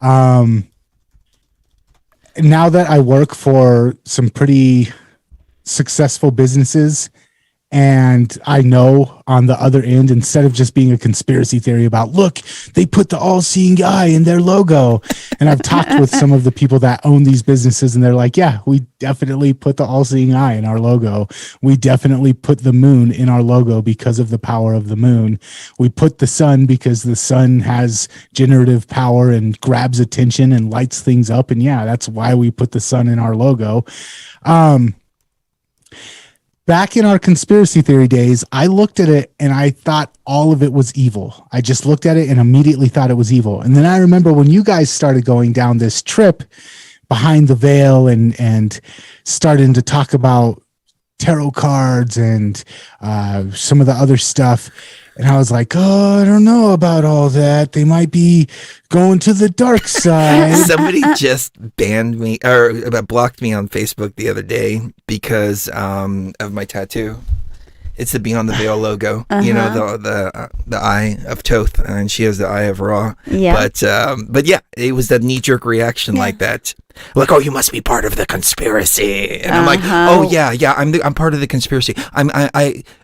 Speaker 8: Now that I work for some pretty successful businesses, and I know on the other end, instead of just being a conspiracy theory about, look, they put the all-seeing eye in their logo. And I've talked with some of the people that own these businesses, and they're like, yeah, we definitely put the all-seeing eye in our logo. We definitely put the moon in our logo because of the power of the moon. We put the sun because the sun has generative power and grabs attention and lights things up. And yeah, that's why we put the sun in our logo. Back in our conspiracy theory days, I looked at it and I thought all of it was evil. I just looked at it and immediately thought it was evil. And then I remember when you guys started going down this trip behind the veil and starting to talk about tarot cards and some of the other stuff. And I was like, oh, I don't know about all that. They might be going to the dark side.
Speaker 1: Somebody just banned me or blocked me on Facebook the other day because of my tattoo. It's the Beyond the Veil logo, you know, the eye of Thoth, and she has the eye of Ra.
Speaker 2: Yeah.
Speaker 1: But yeah, it was that knee jerk reaction like that. Like, oh, you must be part of the conspiracy, and I'm like, oh yeah, I'm part of the conspiracy.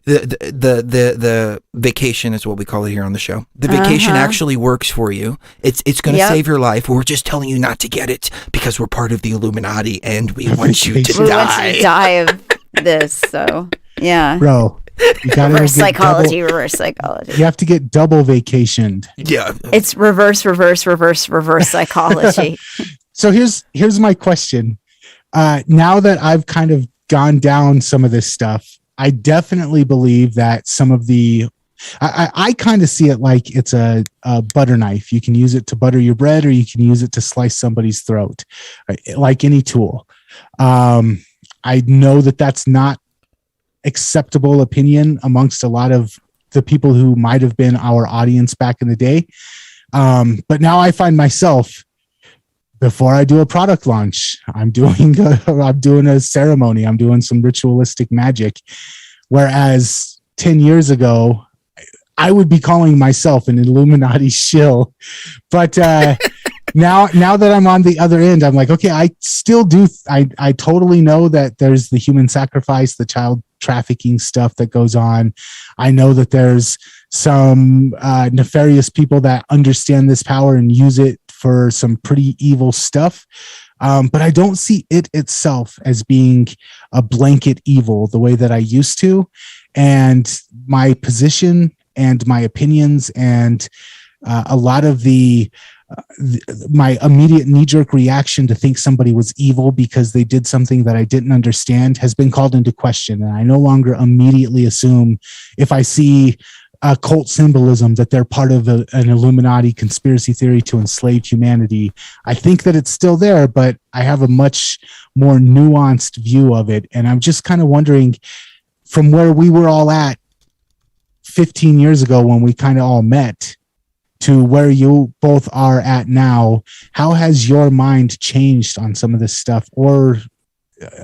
Speaker 1: The vacation is what we call it here on the show. The vacation actually works for you. It's going to save your life. We're just telling you not to get it because we're part of the Illuminati, and we want you to
Speaker 2: We
Speaker 1: die.
Speaker 2: want you to die of this. So yeah,
Speaker 8: Bro, you gotta
Speaker 2: reverse
Speaker 8: get
Speaker 2: psychology.
Speaker 8: double-
Speaker 2: Reverse psychology.
Speaker 8: you have to get double vacationed.
Speaker 1: Yeah.
Speaker 2: It's reverse psychology.
Speaker 8: So here's my question. Now that I've kind of gone down some of this stuff, I definitely believe that some of I kind of see it like it's a butter knife. You can use it to butter your bread, or you can use it to slice somebody's throat, like any tool. I know that that's not acceptable opinion amongst a lot of the people who might have been our audience back in the day. But now I find myself, before I do a product launch, I'm doing a ceremony. I'm doing some ritualistic magic. Whereas 10 years ago, I would be calling myself an Illuminati shill. But now that I'm on the other end, I'm like, okay, I still do. I totally know that there's the human sacrifice, the child trafficking stuff that goes on. I know that there's some nefarious people that understand this power and use it for some pretty evil stuff. But I don't see it itself as being a blanket evil the way that I used to. And my position and my opinions and a lot of my immediate knee-jerk reaction to think somebody was evil because they did something that I didn't understand has been called into question. And I no longer immediately assume if I see cult symbolism that they're part of an Illuminati conspiracy theory to enslave humanity. I think that it's still there, but I have a much more nuanced view of it. And I'm just kind of wondering, from where we were all at 15 years ago when we kind of all met to where you both are at now, how has your mind changed on some of this stuff? Or,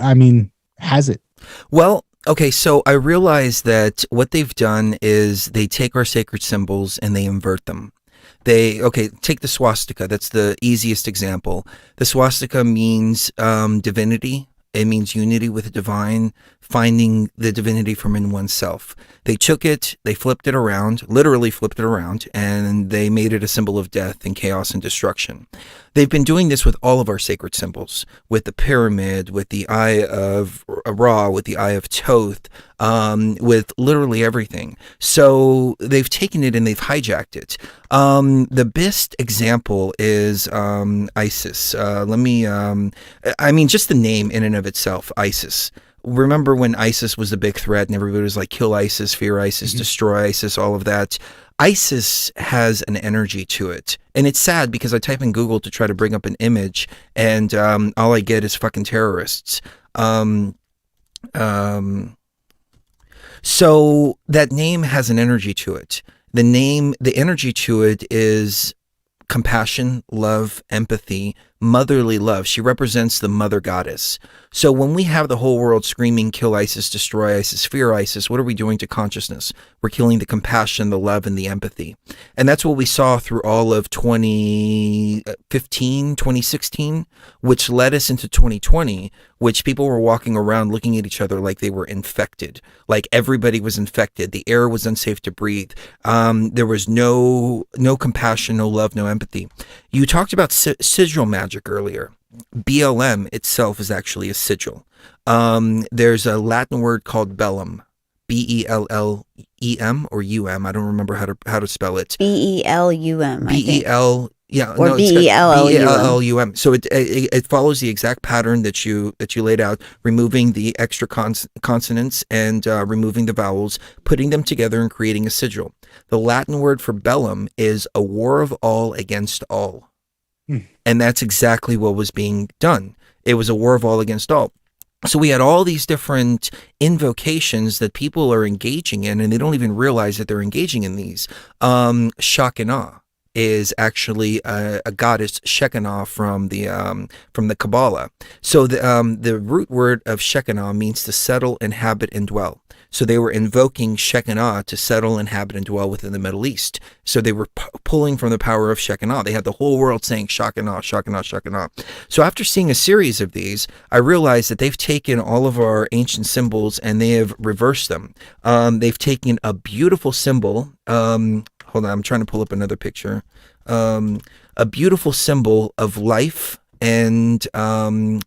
Speaker 8: I mean, has it?
Speaker 1: Well, okay, so I realize that what they've done is they take our sacred symbols and they invert them. Take the swastika. That's the easiest example. The swastika means divinity. It means unity with the divine, finding the divinity from in oneself. They took it, they flipped it around, literally flipped it around, and they made it a symbol of death and chaos and destruction. They've been doing this with all of our sacred symbols, with the pyramid, with the Eye of Ra, with the Eye of Thoth, with literally everything. So they've taken it and they've hijacked it. The best example is ISIS. Just the name in and of itself, ISIS. Remember when ISIS was the big threat and everybody was like, kill ISIS, fear ISIS, destroy ISIS, all of that. ISIS has an energy to it. And it's sad because I type in Google to try to bring up an image and all I get is fucking terrorists. So that name has an energy to it. The energy to it is compassion, love, empathy, motherly love. She represents the mother goddess. So when we have the whole world screaming, kill ISIS, destroy ISIS, fear ISIS, what are we doing to consciousness? We're killing the compassion, the love, and the empathy. And that's what we saw through all of 2015, 2016, which led us into 2020, which people were walking around looking at each other like they were infected. Like everybody was infected. The air was unsafe to breathe. There was no compassion, no love, no empathy. You talked about sigil magic earlier. BLM itself is actually a sigil. There's a Latin word called bellum, B-E-L-L-E-M or U-M. I don't remember how to spell it.
Speaker 2: B-E-L-U-M.
Speaker 1: B-E-L, yeah,
Speaker 2: or
Speaker 1: no, B-E-L-L-U-M. So it follows the exact pattern that you laid out, removing the extra consonants and removing the vowels, putting them together and creating a sigil. The Latin word for bellum is a war of all against all. And that's exactly what was being done. It was a war of all against all. So we had all these different invocations that people are engaging in, and they don't even realize that they're engaging in these. Shekinah is actually a goddess Shekinah from the Kabbalah. So the root word of Shekinah means to settle, inhabit, and dwell. So they were invoking Shekinah to settle, inhabit, and dwell within the Middle East. So they were pulling from the power of Shekinah. They had the whole world saying Shekinah, Shekinah, Shekinah. So after seeing a series of these, I realized that they've taken all of our ancient symbols and they have reversed them. They've taken a beautiful symbol. Hold on, I'm trying to pull up another picture. A beautiful symbol of life and motherly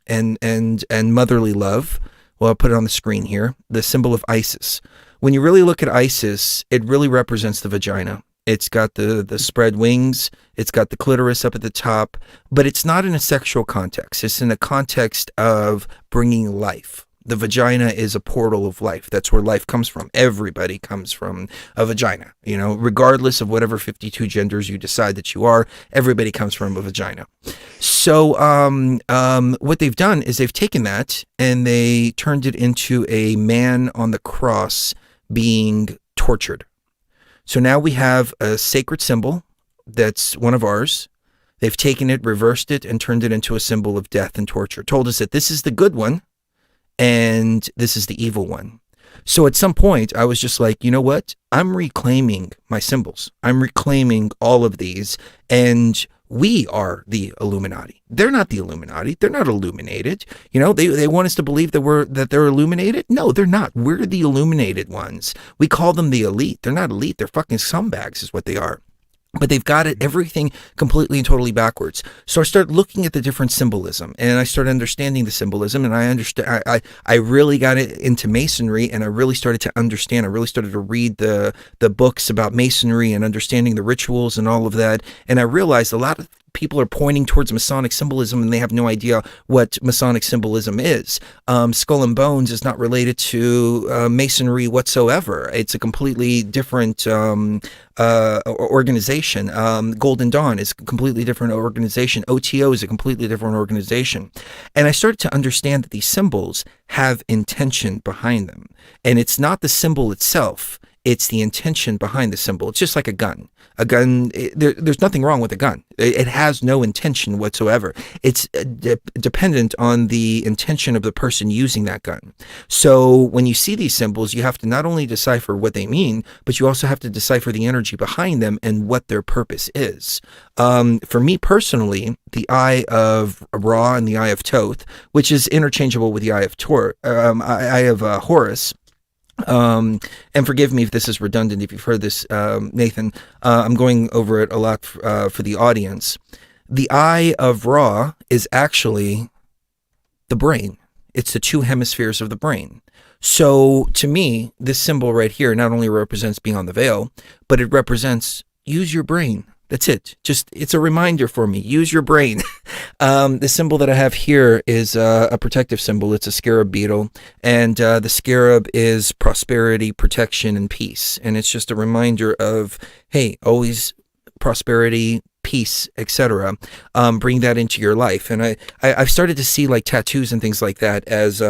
Speaker 1: love. Well, I'll put it on the screen here. The symbol of Isis. When you really look at Isis, it really represents the vagina. It's got the spread wings. It's got the clitoris up at the top. But it's not in a sexual context. It's in a context of bringing life. The vagina is a portal of life. That's where life comes from. Everybody comes from a vagina. You know, regardless of whatever 52 genders you decide that you are, everybody comes from a vagina. So what they've done is they've taken that and they turned it into a man on the cross being tortured. So now we have a sacred symbol that's one of ours. They've taken it, reversed it, and turned it into a symbol of death and torture. Told us that this is the good one and this is the evil one. So at some point, I was just like, you know what? I'm reclaiming my symbols. I'm reclaiming all of these. And We are the Illuminati. They're not the Illuminati. They're not illuminated. They want us to believe that they're illuminated. No, they're not. We're the illuminated ones. We call them the elite. They're not elite. They're fucking scumbags is what they are. But they've got everything completely and totally backwards. So I started looking at the different symbolism, and I started understanding the symbolism, and I really got into Masonry, and I really started to understand. I really started to read the books about Masonry and understanding the rituals and all of that. And I realized a lot of people are pointing towards Masonic symbolism, and they have no idea what Masonic symbolism is. Skull and Bones is not related to Masonry whatsoever. It's a completely different organization. Golden Dawn is a completely different organization. OTO is a completely different organization. And I started to understand that these symbols have intention behind them. And it's not the symbol itself. It's the intention behind the symbol. It's just like a gun. A gun, there's nothing wrong with a gun. It has no intention whatsoever. It's dependent on the intention of the person using that gun. So when you see these symbols, you have to not only decipher what they mean, but you also have to decipher the energy behind them and what their purpose is. For me personally, the Eye of Ra and the Eye of Thoth, which is interchangeable with the Eye of Horus. And forgive me if this is redundant, if you've heard this, Nathan. I'm going over it a lot for the audience. The Eye of Ra is actually the brain. It's the two hemispheres of the brain. So to me, this symbol right here not only represents beyond the veil, but it represents use your brain. That's it. It's a reminder for me. Use your brain. The symbol that I have here is a protective symbol. It's a scarab beetle. And the scarab is prosperity, protection, and peace. And it's just a reminder of, hey, always prosperity, peace, etc. Bring that into your life. And I've started to see like tattoos and things like that as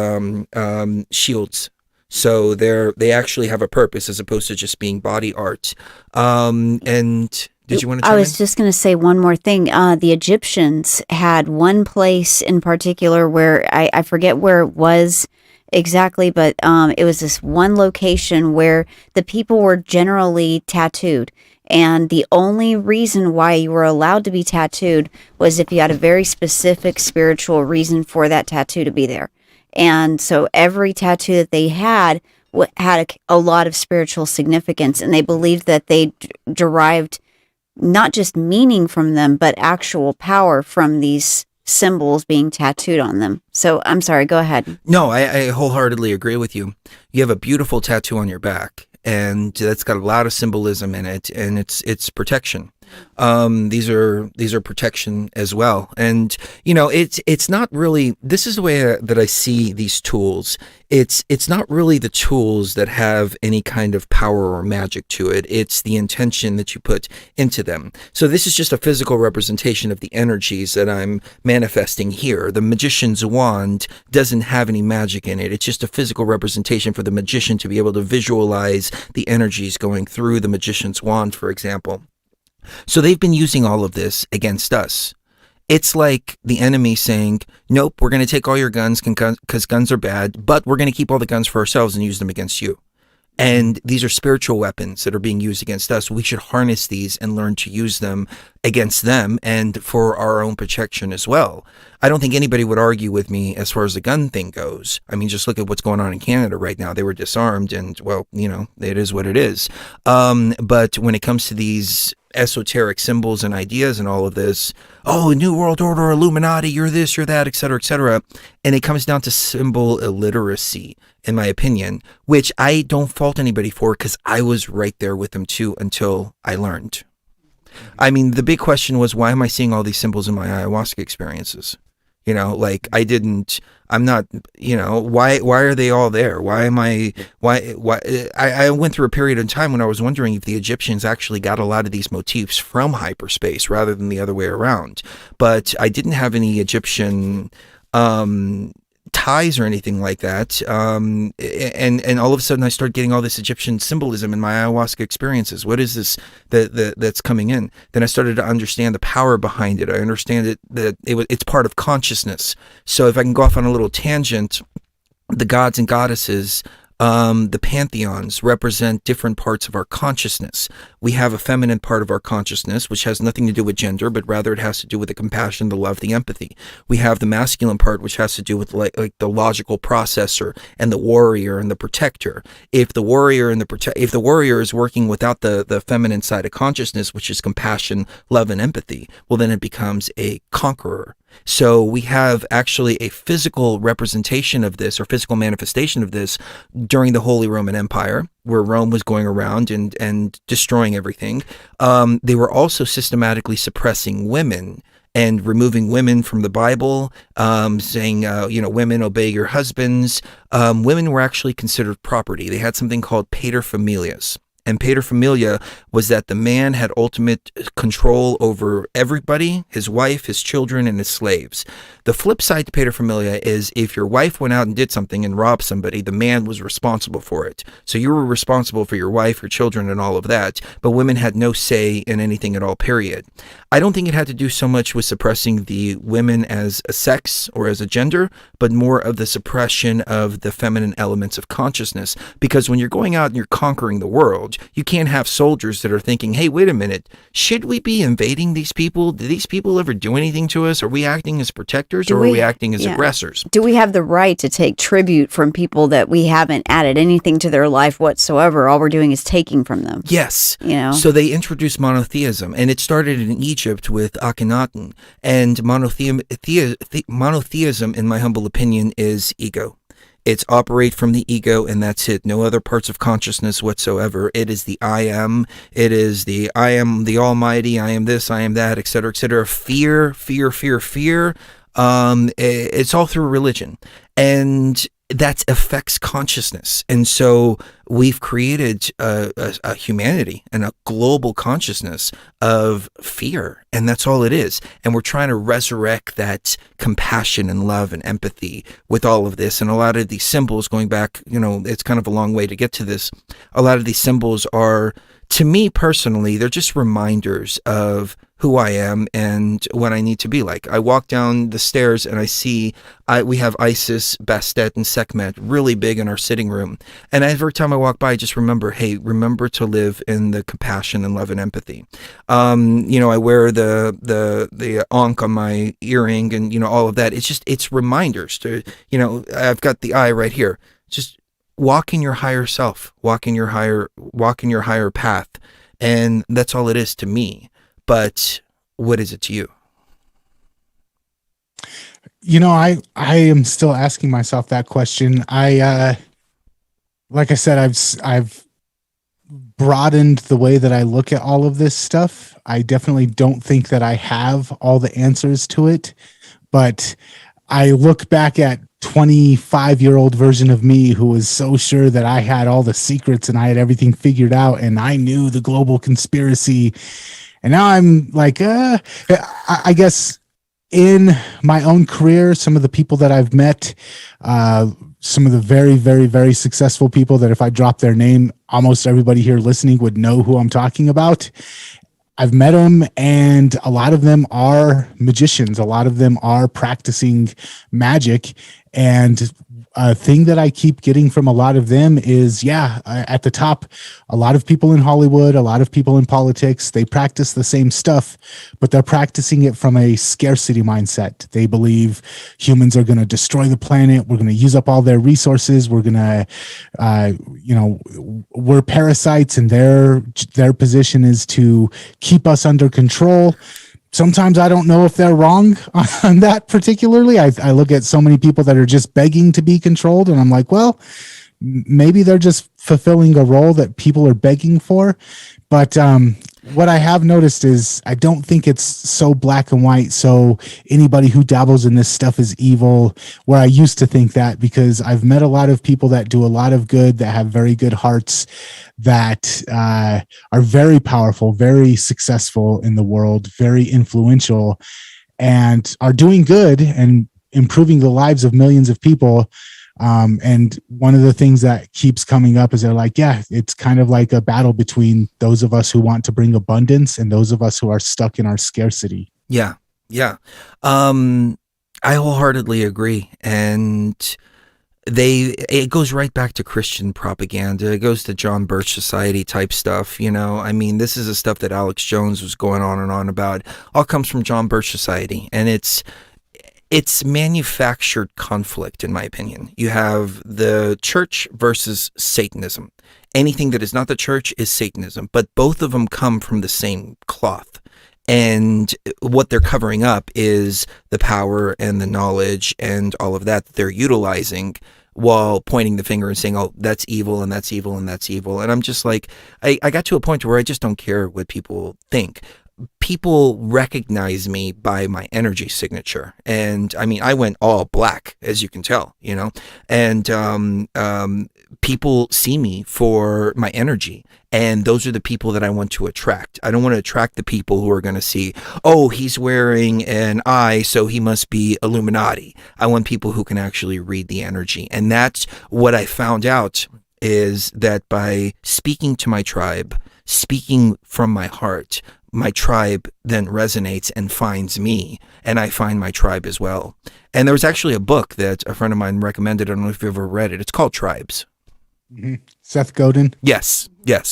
Speaker 1: shields. So they actually have a purpose as opposed to just being body art. And did you want to chime
Speaker 2: I was just going to say one more thing. The Egyptians had one place in particular where I forget where it was exactly, but it was this one location where the people were generally tattooed. And the only reason why you were allowed to be tattooed was if you had a very specific spiritual reason for that tattoo to be there. And so every tattoo that they had a lot of spiritual significance, and they believed that they derived not just meaning from them, but actual power from these symbols being tattooed on them. So I'm sorry, go ahead.
Speaker 1: No, I wholeheartedly agree with you. You have a beautiful tattoo on your back, and that's got a lot of symbolism in it, and it's protection. These are protection as well. And it's not really, this is the way that I see these tools. It's not really the tools that have any kind of power or magic to it. It's the intention that you put into them. So this is just a physical representation of the energies that I'm manifesting here. The magician's wand doesn't have any magic in it. It's just a physical representation for the magician to be able to visualize the energies going through the magician's wand, for example. So they've been using all of this against us. It's like the enemy saying, nope, we're going to take all your guns because guns are bad, but we're going to keep all the guns for ourselves and use them against you. And these are spiritual weapons that are being used against us. We should harness these and learn to use them against them and for our own protection as well. I don't think anybody would argue with me as far as the gun thing goes. I mean, just look at what's going on in Canada right now. They were disarmed and, well, it is what it is. But when it comes to these esoteric symbols and ideas and all of this, New World Order, Illuminati, you're this, you're that, etc., and it comes down to symbol illiteracy, in my opinion, which I don't fault anybody for because I was right there with them too until I learned. I mean, the big question was, why am I seeing all these symbols in my ayahuasca experiences? Why are they all there? I went through a period of time when I was wondering if the Egyptians actually got a lot of these motifs from hyperspace rather than the other way around. But I didn't have any Egyptian ties or anything like that. And all of a sudden I started getting all this Egyptian symbolism in my ayahuasca experiences. What is this that's coming in? Then I started to understand the power behind it. I understand it's part of consciousness. So if I can go off on a little tangent, the gods and goddesses The pantheons represent different parts of our consciousness. We have a feminine part of our consciousness, which has nothing to do with gender, but rather it has to do with the compassion, the love, the empathy. We have the masculine part, which has to do with like the logical processor and the warrior and the protector. If the warrior if the warrior is working without the feminine side of consciousness, which is compassion, love, and empathy, well, then it becomes a conqueror. So we have actually a physical representation of this, or physical manifestation of this, during the Holy Roman Empire, where Rome was going around and destroying everything. They were also systematically suppressing women and removing women from the Bible, saying, women, obey your husbands. Women were actually considered property. They had something called paterfamilias. And paterfamilia was that the man had ultimate control over everybody, his wife, his children, and his slaves. The flip side to paterfamilia is if your wife went out and did something and robbed somebody, the man was responsible for it. So you were responsible for your wife, your children, and all of that, but women had no say in anything at all, period. I don't think it had to do so much with suppressing the women as a sex or as a gender, but more of the suppression of the feminine elements of consciousness. Because when you're going out and you're conquering the world, you can't have soldiers that are thinking, hey, wait a minute, should we be invading these people? Did these people ever do anything to us? Are we acting as protectors, or are we acting as aggressors?
Speaker 2: Do we have the right to take tribute from people that we haven't added anything to their life whatsoever? All we're doing is taking from them.
Speaker 1: Yes. So they introduced monotheism, and it started in Egypt with Akhenaten. And monotheism, in my humble opinion, is ego. It's operate from the ego, and that's it. No other parts of consciousness whatsoever. It is the I am. It is the I am the Almighty. I am this. I am that, etc., etc. Fear, fear, fear, fear. It's all through religion, and that affects consciousness. And so we've created a humanity and a global consciousness of fear, and that's all it is. And we're trying to resurrect that compassion and love and empathy with all of this. And a lot of these symbols, going back, it's kind of a long way to get to this. A lot of these symbols are, to me personally, they're just reminders of who I am and what I need to be like. I walk down the stairs and I see we have Isis, Bastet, and Sekhmet really big in our sitting room. And every time I walk by, I just remember, hey, remember to live in the compassion and love and empathy. I wear the ankh on my earring and, all of that. It's reminders to, I've got the eye right here. Just walk in your higher self, walk in your higher path. And that's all it is to me. But what is it to you?
Speaker 8: I am still asking myself that question. Like I said, I've broadened the way that I look at all of this stuff. I definitely don't think that I have all the answers to it, but I look back at 25-year-old version of me who was so sure that I had all the secrets and I had everything figured out and I knew the global conspiracy. And now I'm like, I guess in my own career, some of the people that I've met, some of the very, very, very successful people that if I drop their name, almost everybody here listening would know who I'm talking about. I've met them, and a lot of them are magicians. A lot of them are practicing magic. And a thing that I keep getting from a lot of them is, at the top, a lot of people in Hollywood, a lot of people in politics, they practice the same stuff, but they're practicing it from a scarcity mindset. They believe humans are going to destroy the planet. We're going to use up all their resources. We're going to, we're parasites, and their position is to keep us under control. Sometimes I don't know if they're wrong on that particularly. I look at so many people that are just begging to be controlled, and I'm like, well, maybe they're just fulfilling a role that people are begging for. But what I have noticed is I don't think it's so black and white. So anybody who dabbles in this stuff is evil, where I used to think that, because I've met a lot of people that do a lot of good, that have very good hearts, that are very powerful, very successful in the world, very influential, and are doing good and improving the lives of millions of people. And one of the things that keeps coming up is they're like, it's kind of like a battle between those of us who want to bring abundance and those of us who are stuck in our scarcity.
Speaker 1: Yeah. I wholeheartedly agree. And it goes right back to Christian propaganda. It goes to John Birch Society type stuff. I mean, this is the stuff that Alex Jones was going on and on about. All comes from John Birch Society, and it's manufactured conflict, in my opinion. You have the church versus Satanism. Anything that is not the church is Satanism, but both of them come from the same cloth. And what they're covering up is the power and the knowledge and all of that they're utilizing while pointing the finger and saying, oh, that's evil and that's evil and that's evil. And I'm just like, I got to a point where I just don't care what people think. People recognize me by my energy signature. And I mean, I went all black, as you can tell, and people see me for my energy. And those are the people that I want to attract. I don't want to attract the people who are going to see, oh, he's wearing an eye, so he must be Illuminati. I want people who can actually read the energy. And that's what I found out, is that by speaking to my tribe, speaking from my heart, my tribe then resonates and finds me, and I find my tribe as well. And there was actually a book that a friend of mine recommended. I don't know if you've ever read it. It's called Tribes.
Speaker 8: Mm-hmm. Seth Godin.
Speaker 1: Yes.
Speaker 8: Yeah.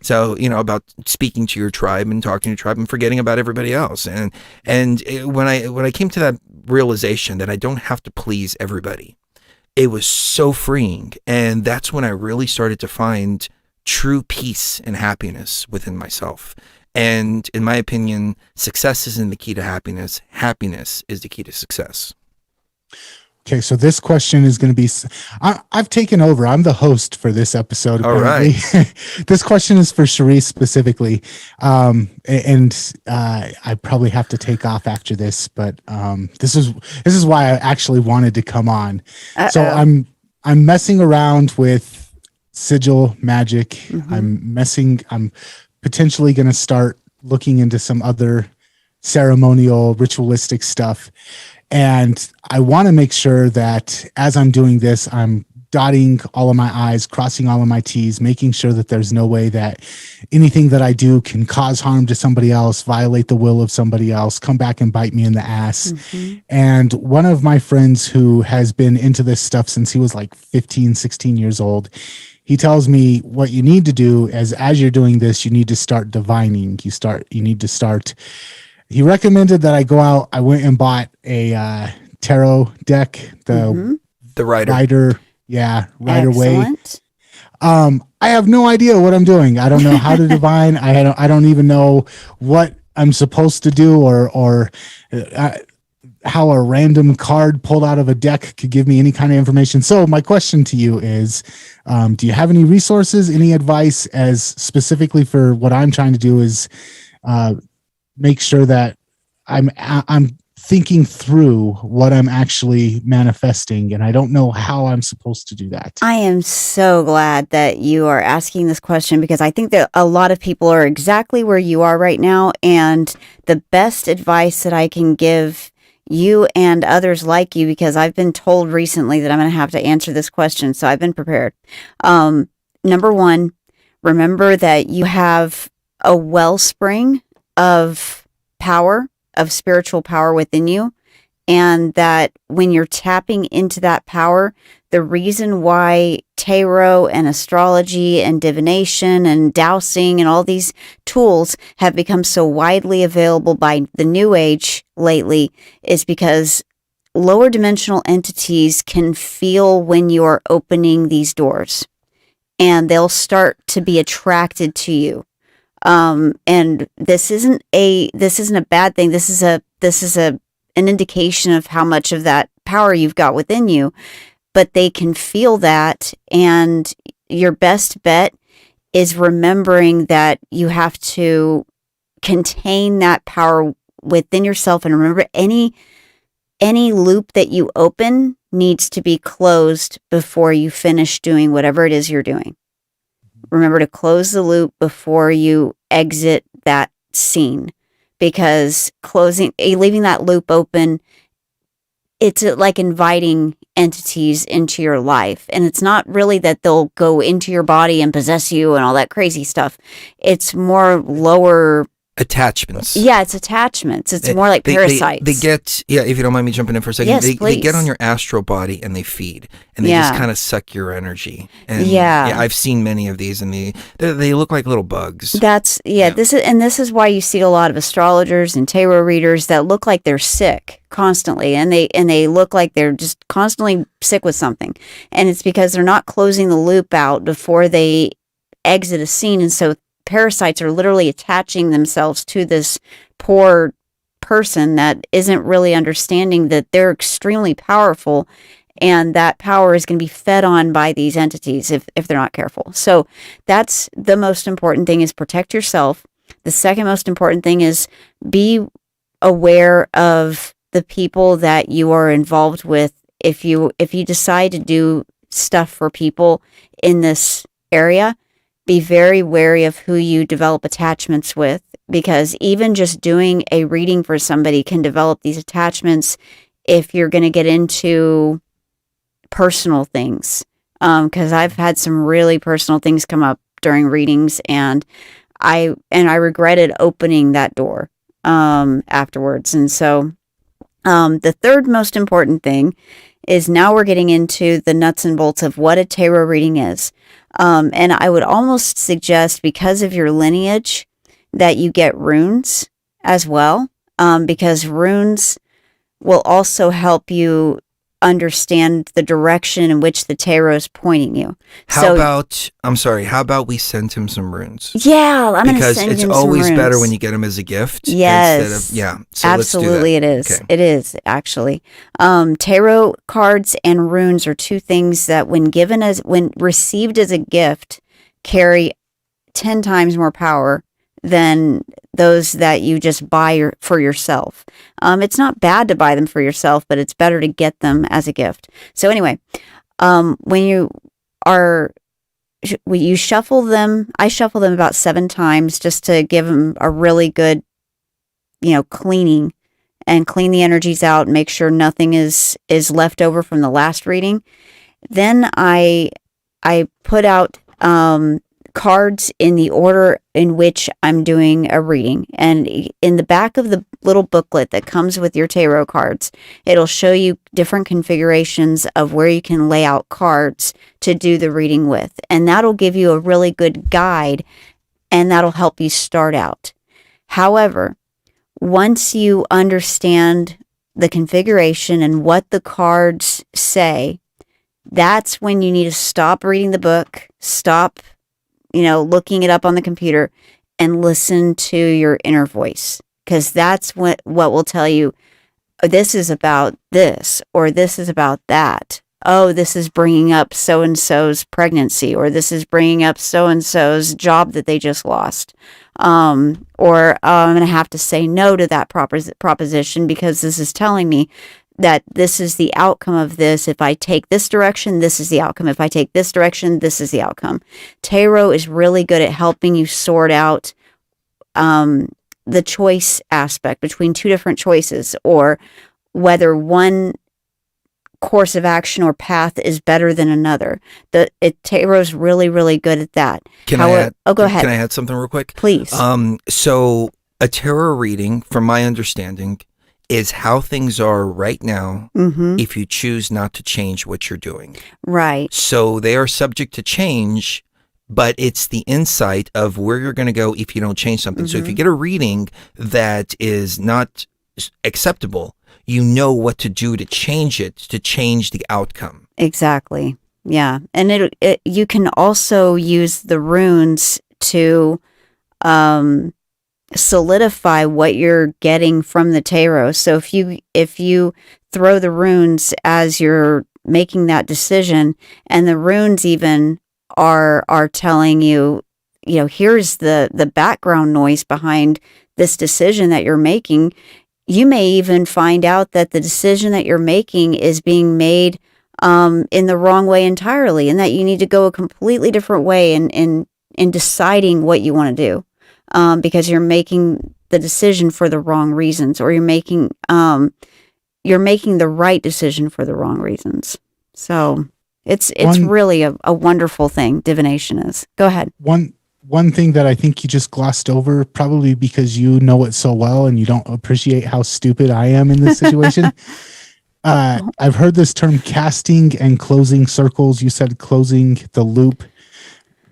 Speaker 1: So, about speaking to your tribe and talking to your tribe and forgetting about everybody else. And when I came to that realization that I don't have to please everybody, it was so freeing. And that's when I really started to find true peace and happiness within myself. And in my opinion, success isn't the key to happiness. Happiness is the key to success.
Speaker 8: Okay, so this question is going to be, I've taken over. I'm the host for this episode.
Speaker 1: All right.
Speaker 8: This question is for Cherise specifically. And I probably have to take off after this, but this is why I actually wanted to come on.
Speaker 2: Uh-oh.
Speaker 8: So I'm messing around with sigil magic.
Speaker 2: Mm-hmm.
Speaker 8: I'm potentially going to start looking into some other ceremonial ritualistic stuff. And I want to make sure that as I'm doing this, I'm dotting all of my I's, crossing all of my T's, making sure that there's no way that anything that I do can cause harm to somebody else, violate the will of somebody else, come back and bite me in the ass.
Speaker 2: Mm-hmm.
Speaker 8: And one of my friends who has been into this stuff since he was like 15, 16 years old, he tells me what you need to do is, as you're doing this, you need to start divining. He recommended that I go out. I went and bought a tarot deck, the Rider Way. I have no idea what I'm doing. I don't know how to divine. I don't even know what I'm supposed to do, or how a random card pulled out of a deck could give me any kind of information. So my question to you is, do you have any resources, any advice, as specifically for what I'm trying to do is make sure that I'm thinking through what I'm actually manifesting, and I don't know how I'm supposed to do that.
Speaker 2: I am so glad that you are asking this question, because I think that a lot of people are exactly where you are right now. And the best advice that I can give you and others like you, because I've been told recently that I'm going to have to answer this question, so I've been prepared. Number one, remember that you have a wellspring of power, of spiritual power within you, and that when you're tapping into that power, the reason why tarot and astrology and divination and dowsing and all these tools have become so widely available by the new age lately is because lower dimensional entities can feel when you're opening these doors, and they'll start to be attracted to you. And this isn't a bad thing. This is an indication of how much of that power you've got within you, but they can feel that. And your best bet is remembering that you have to contain that power within yourself. And remember, any loop that you open needs to be closed before you finish doing whatever it is you're doing. Remember to close the loop before you exit that scene, because leaving that loop open, it's like inviting entities into your life. And it's not really that they'll go into your body and possess you and all that crazy stuff. It's more lower
Speaker 1: Attachments.
Speaker 2: Yeah, it's attachments. It's more like
Speaker 1: They-
Speaker 2: parasites.
Speaker 1: They get, yeah, if you don't mind me jumping in for a second,
Speaker 2: Yes,
Speaker 1: they
Speaker 2: please.
Speaker 1: get on your astral body and they feed, and they just
Speaker 2: Yeah.
Speaker 1: kind of suck your energy. And
Speaker 2: Yeah.
Speaker 1: I've seen many of these, and they look like little bugs.
Speaker 2: This is why you see a lot of astrologers and tarot readers that look like they're sick constantly, and they look like they're just constantly sick with something, and it's because they're not closing the loop out before they exit a scene, and so parasites are literally attaching themselves to this poor person that isn't really understanding that they're extremely powerful, and that power is going to be fed on by these entities if they're not careful. So that's the most important thing, is protect yourself. The second most important thing is be aware of the people that you are involved with. If you decide to do stuff for people in this area, be very wary of who you develop attachments with, because even just doing a reading for somebody can develop these attachments if you're going to get into personal things. Because I've had some really personal things come up during readings, and I regretted opening that door afterwards. And so the third most important thing is, now we're getting into the nuts and bolts of what a tarot reading is. And I would almost suggest, because of your lineage, that you get runes as well, because runes will also help you understand the direction in which the tarot is pointing you.
Speaker 1: How about we send him some runes?
Speaker 2: Yeah, I'm going to
Speaker 1: Because
Speaker 2: send
Speaker 1: it's
Speaker 2: him some
Speaker 1: always
Speaker 2: runes.
Speaker 1: better when you get them as a gift.
Speaker 2: Yes.
Speaker 1: Instead of, yeah. So
Speaker 2: Absolutely, it
Speaker 1: let's do
Speaker 2: is.
Speaker 1: that. Okay.
Speaker 2: It is, actually. Tarot cards and runes are two things that, when received as a gift, carry 10 times more power than those that you just buy for yourself. It's not bad to buy them for yourself, but it's better to get them as a gift. So anyway, when you shuffle them, I shuffle them about 7 times just to give them a really good, cleaning, and clean the energies out and make sure nothing is left over from the last reading. Then I put out cards in the order in which I'm doing a reading. And in the back of the little booklet that comes with your tarot cards, it'll show you different configurations of where you can lay out cards to do the reading with. And that'll give you a really good guide, and that'll help you start out. However, once you understand the configuration and what the cards say, that's when you need to stop reading the book, stop looking it up on the computer, and listen to your inner voice, because that's what will tell you, oh, this is about this, or this is about that. Oh, this is bringing up so-and-so's pregnancy, or this is bringing up so-and-so's job that they just lost. Or I'm going to have to say no to that proposition, because this is telling me that this is the outcome of this. If I take this direction, this is the outcome. If I take this direction, this is the outcome. Tarot is really good at helping you sort out the choice aspect between two different choices, or whether one course of action or path is better than another. Tarot's really, really good at that.
Speaker 1: Go
Speaker 2: ahead.
Speaker 1: Can I add something real quick?
Speaker 2: Please.
Speaker 1: So a tarot reading, from my understanding, is how things are right now if you choose not to change what you're doing.
Speaker 2: Right.
Speaker 1: So they are subject to change, but it's the insight of where you're going to go if you don't change something. So if you get a reading that is not acceptable, you know what to do to change it, to change the outcome.
Speaker 2: Exactly. Yeah. And you can also use the runes to solidify what you're getting from the tarot. So if you throw the runes as you're making that decision, and the runes even are telling you, here's the background noise behind this decision that you're making, you may even find out that the decision that you're making is being made in the wrong way entirely, and that you need to go a completely different way in deciding what you want to do. Because you're making the decision for the wrong reasons, or you're making the right decision for the wrong reasons. So it's really a wonderful thing, divination is. Go ahead.
Speaker 8: One one thing that I think you just glossed over, probably because you know it so well and you don't appreciate how stupid I am in this situation. I've heard this term casting and closing circles. You said closing the loop.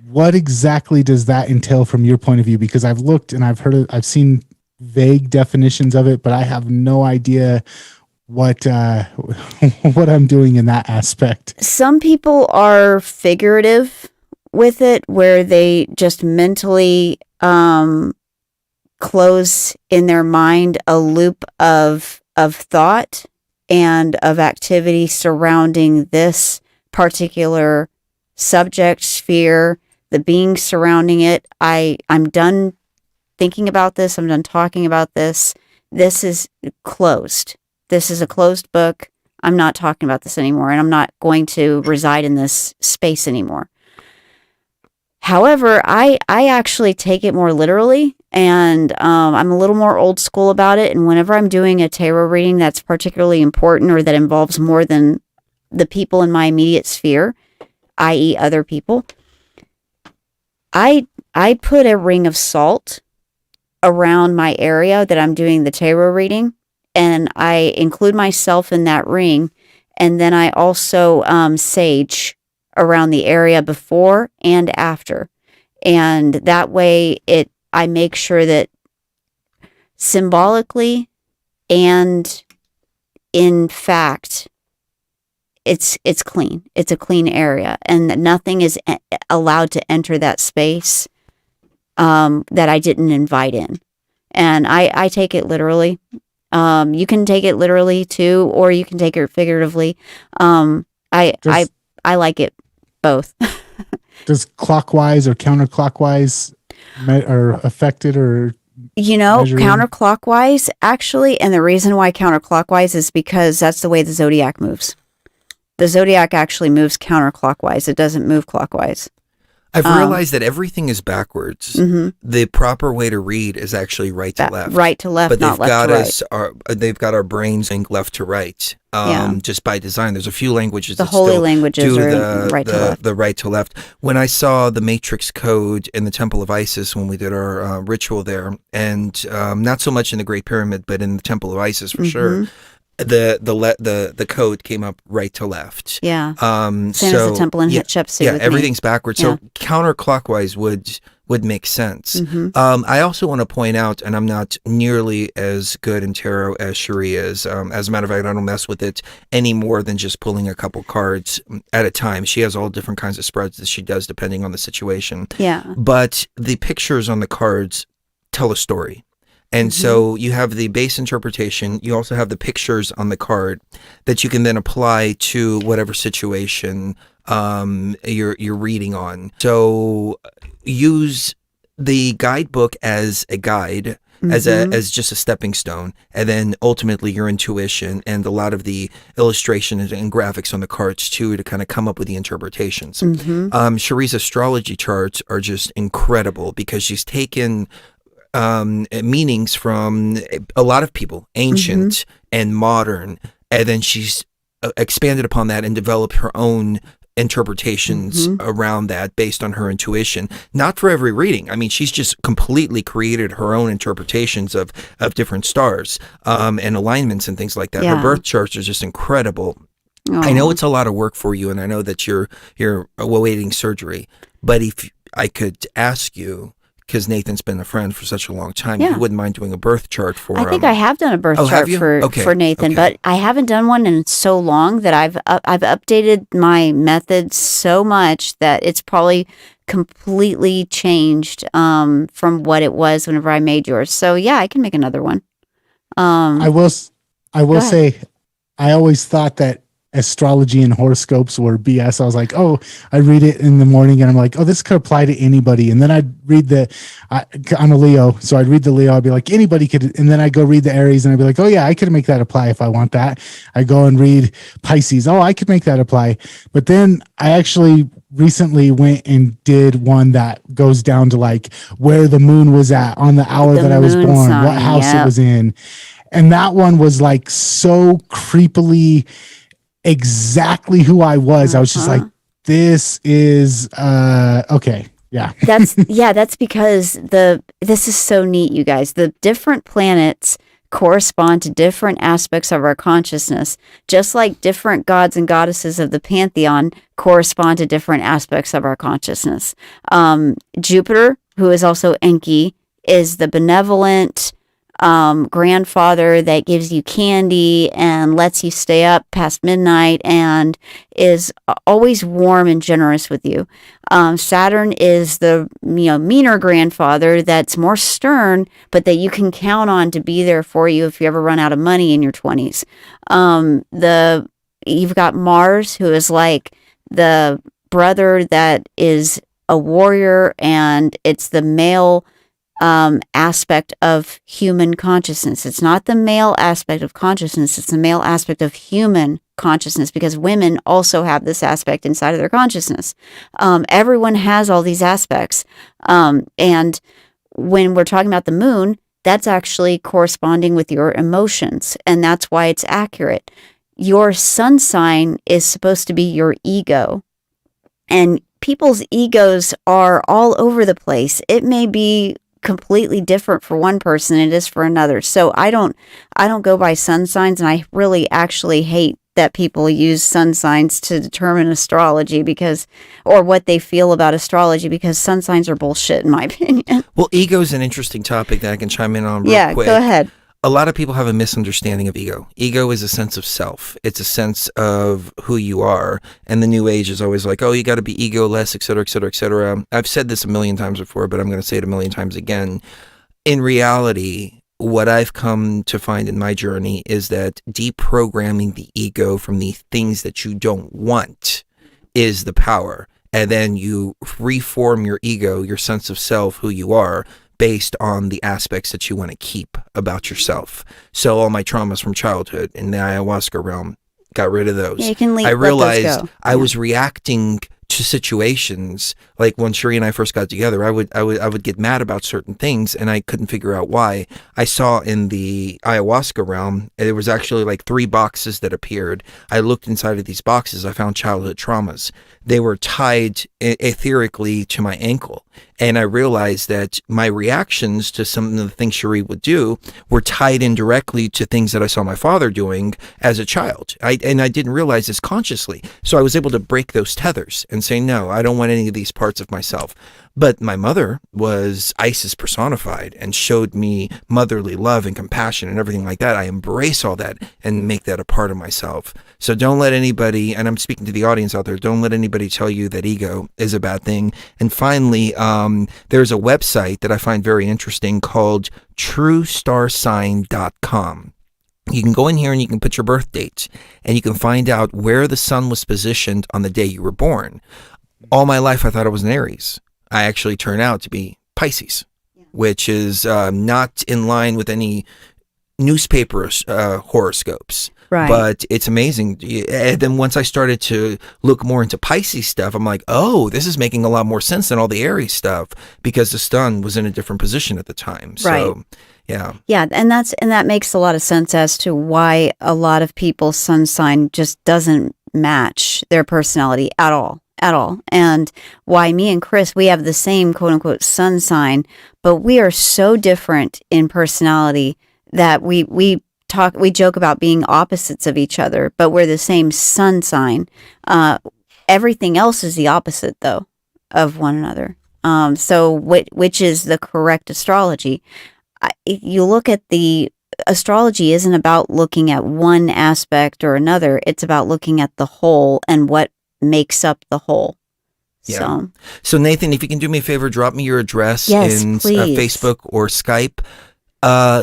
Speaker 8: What exactly does that entail from your point of view? Because I've looked and I've heard it, I've seen vague definitions of it, but I have no idea what what I'm doing in that aspect.
Speaker 2: Some people are figurative with it, where they just mentally close in their mind a loop of thought and of activity surrounding this particular subject sphere, the being surrounding it. I'm done thinking about this. I'm done talking about this. This is closed. This is a closed book. I'm not talking about this anymore, and I'm not going to reside in this space anymore. However, I actually take it more literally, and I'm a little more old school about it. And whenever I'm doing a tarot reading that's particularly important or that involves more than the people in my immediate sphere, i.e. other people, I put a ring of salt around my area that I'm doing the tarot reading, and I include myself in that ring, and then I also sage around the area before and after. And that way I make sure that symbolically and in fact it's clean. It's a clean area, and that nothing is allowed to enter that space that I didn't invite in. And I take it literally. You can take it literally too, or you can take it figuratively. I like it both.
Speaker 8: Does clockwise or counterclockwise are affected or measuring?
Speaker 2: Counterclockwise actually, and the reason why counterclockwise is because that's the way the zodiac moves. The zodiac actually moves counterclockwise. It doesn't move clockwise.
Speaker 1: I've realized that everything is backwards.
Speaker 2: Mm-hmm.
Speaker 1: The proper way to read is actually right to left.
Speaker 2: Right to left,
Speaker 1: but
Speaker 2: not left to right.
Speaker 1: They've got our brains going left to right. Just by design. There's a few languages
Speaker 2: the
Speaker 1: that
Speaker 2: holy
Speaker 1: still
Speaker 2: languages
Speaker 1: do
Speaker 2: are
Speaker 1: the,
Speaker 2: right to
Speaker 1: the,
Speaker 2: left.
Speaker 1: the right to left. When I saw the Matrix code in the Temple of Isis when we did our ritual there, and not so much in the Great Pyramid, but in the Temple of Isis for sure, the code came up right to left.
Speaker 2: Yeah. Same as the temple in Hatshepsut.
Speaker 1: Yeah,
Speaker 2: with
Speaker 1: everything's
Speaker 2: me.
Speaker 1: backwards. So counterclockwise would make sense.
Speaker 2: Mm-hmm.
Speaker 1: I also want to point out, and I'm not nearly as good in tarot as Cherie is. As a matter of fact, I don't mess with it any more than just pulling a couple cards at a time. She has all different kinds of spreads that she does depending on the situation.
Speaker 2: Yeah.
Speaker 1: But the pictures on the cards tell a story. And so you have the base interpretation. You also have the pictures on the card that you can then apply to whatever situation you're reading on. So use the guidebook as a guide, as just a stepping stone, and then ultimately your intuition and a lot of the illustrations and graphics on the cards too to kind of come up with the interpretations. Cherie's astrology charts are just incredible because she's taken meanings from a lot of people, ancient and modern, and then she's expanded upon that and developed her own interpretations around that based on her intuition. Not for every reading. I mean, she's just completely created her own interpretations of different stars and alignments and things like that.
Speaker 2: Yeah.
Speaker 1: Her birth charts are just incredible.
Speaker 2: Oh.
Speaker 1: I know it's a lot of work for you, and I know that you're awaiting surgery, but if I could ask you, because Nathan's been a friend for such a long time, you wouldn't mind doing a birth chart for him.
Speaker 2: I think I have done a birth chart for Nathan, but I haven't done one in so long that I've updated my methods so much that it's probably completely changed from what it was whenever I made yours. So yeah, I can make another one.
Speaker 8: I will say, I always thought that astrology and horoscopes were BS. I was like, oh, I read it in the morning and I'm like, oh, this could apply to anybody. And then I'd read I'm a Leo, so I'd read the Leo. I'd be like, anybody could. And then I go read the Aries and I'd be like, oh yeah, I could make that apply if I want that. I go and read Pisces. Oh, I could make that apply. But then I actually recently went and did one that goes down to like where the moon was at on the hour that I was born,
Speaker 2: sign,
Speaker 8: what house it was in. And that one was like so creepily exactly who I was. I was just like, this is okay. Yeah.
Speaker 2: That's because this is so neat, you guys. The different planets correspond to different aspects of our consciousness, just like different gods and goddesses of the pantheon correspond to different aspects of our consciousness. Jupiter, who is also Enki, is the benevolent grandfather that gives you candy and lets you stay up past midnight and is always warm and generous with you. Saturn is the meaner grandfather that's more stern, but that you can count on to be there for you if you ever run out of money in your 20s. You've got Mars, who is like the brother that is a warrior, and it's the male aspect of human consciousness. It's not the male aspect of consciousness, it's the male aspect of human consciousness, because women also have this aspect inside of their consciousness. Everyone has all these aspects. And when we're talking about the moon, that's actually corresponding with your emotions, and that's why it's accurate. Your sun sign is supposed to be your ego, and people's egos are all over the place. It may be completely different for one person than it is for another. So I don't go by sun signs, and I really actually hate that people use sun signs to determine astrology or what they feel about astrology, because sun signs are bullshit in my opinion.
Speaker 1: Well, ego is an interesting topic that I can chime in on real
Speaker 2: Yeah,
Speaker 1: quick.
Speaker 2: go ahead.
Speaker 1: A lot of people have a misunderstanding of ego. Ego is a sense of self. It's a sense of who you are. And the new age is always like, oh, you got to be egoless, et cetera, et cetera, et cetera. I've said this a million times before, but I'm going to say it a million times again. In reality, what I've come to find in my journey is that deprogramming the ego from the things that you don't want is the power. And then you reform your ego, your sense of self, who you are, based on the aspects that you want to keep about yourself. So all my traumas from childhood in the ayahuasca realm, got rid of those.
Speaker 2: Yeah, you can
Speaker 1: I realized
Speaker 2: let those go.
Speaker 1: I was reacting to situations like when Sheree and I first got together. I would get mad about certain things, and I couldn't figure out why. I saw in the ayahuasca realm, there was actually like 3 boxes that appeared. I looked inside of these boxes. I found childhood traumas. They were tied etherically to my ankle. And I realized that my reactions to some of the things Sheree would do were tied in directly to things that I saw my father doing as a child. I didn't realize this consciously. So I was able to break those tethers and say, no, I don't want any of these parts of myself. But my mother was Isis personified and showed me motherly love and compassion and everything like that. I embrace all that and make that a part of myself. So don't let anybody, and I'm speaking to the audience out there, don't let anybody tell you that ego is a bad thing. And finally, there's a website that I find very interesting called truestarsign.com. You can go in here and you can put your birth date, and you can find out where the sun was positioned on the day you were born. All my life, I thought I was an Aries. I actually turned out to be Pisces, which is not in line with any newspaper horoscopes.
Speaker 2: Right.
Speaker 1: But it's amazing. And then once I started to look more into Pisces stuff, I'm like, oh, this is making a lot more sense than all the Aries stuff, because the sun was in a different position at the time. So,
Speaker 2: Right.
Speaker 1: yeah.
Speaker 2: Yeah, and that makes a lot of sense as to why a lot of people's sun sign just doesn't match their personality at all. And why me and Chris, we have the same quote unquote sun sign, but we are so different in personality that we joke about being opposites of each other, but we're the same sun sign. Everything else is the opposite, though, of one another. So which is the correct astrology? You look at the astrology isn't about looking at one aspect or another. It's about looking at the whole and what makes up the whole.
Speaker 1: Yeah. So Nathan, if you can do me a favor, drop me your address
Speaker 2: Yes,
Speaker 1: in
Speaker 2: please.
Speaker 1: Facebook or Skype.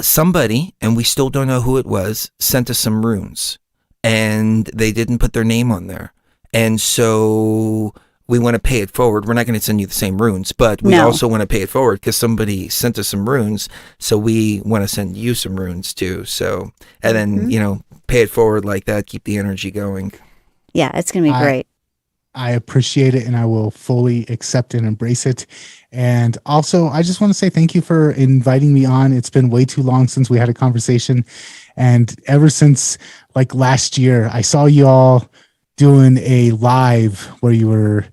Speaker 1: Somebody, and we still don't know who it was, sent us some runes, and they didn't put their name on there. And so we want to pay it forward. We're not going to send you the same runes, but we also want to pay it forward because somebody sent us some runes. So we want to send you some runes too. So, and then, pay it forward like that. Keep the energy going.
Speaker 2: Yeah, it's going to be great.
Speaker 8: I appreciate it, and I will fully accept and embrace it. And also, I just want to say thank you for inviting me on. It's been way too long since we had a conversation. And ever since like last year, I saw you all doing a live where you were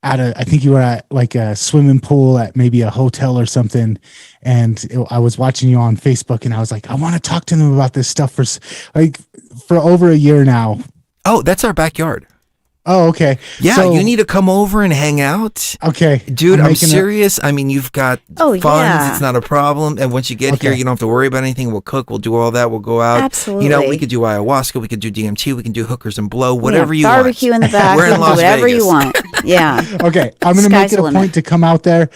Speaker 8: I think you were at like a swimming pool at maybe a hotel or something. And I was watching you on Facebook and I was like, I want to talk to them about this stuff for over a year now.
Speaker 1: Oh, that's our backyard.
Speaker 8: Oh, okay.
Speaker 1: Yeah,
Speaker 8: So-
Speaker 1: you need to come over and hang out.
Speaker 8: Okay.
Speaker 1: Dude, I'm
Speaker 8: making
Speaker 1: serious. I mean, you've got
Speaker 2: Oh,
Speaker 1: funds.
Speaker 2: yeah.
Speaker 1: It's not a problem. And once you get here,
Speaker 8: Okay.
Speaker 1: you don't have to worry about anything. We'll cook. We'll do all that. We'll go out.
Speaker 2: Absolutely.
Speaker 1: You know, we could do ayahuasca. We could do DMT. We can do hookers and blow. Whatever you
Speaker 2: barbecue
Speaker 1: want.
Speaker 2: in the back.
Speaker 1: We're in
Speaker 2: You can do
Speaker 1: Las
Speaker 2: whatever
Speaker 1: Vegas.
Speaker 2: you want. Yeah.
Speaker 8: Okay, I'm going to make
Speaker 2: Sky's
Speaker 8: it
Speaker 2: the
Speaker 8: a
Speaker 2: limit.
Speaker 8: point to come out there.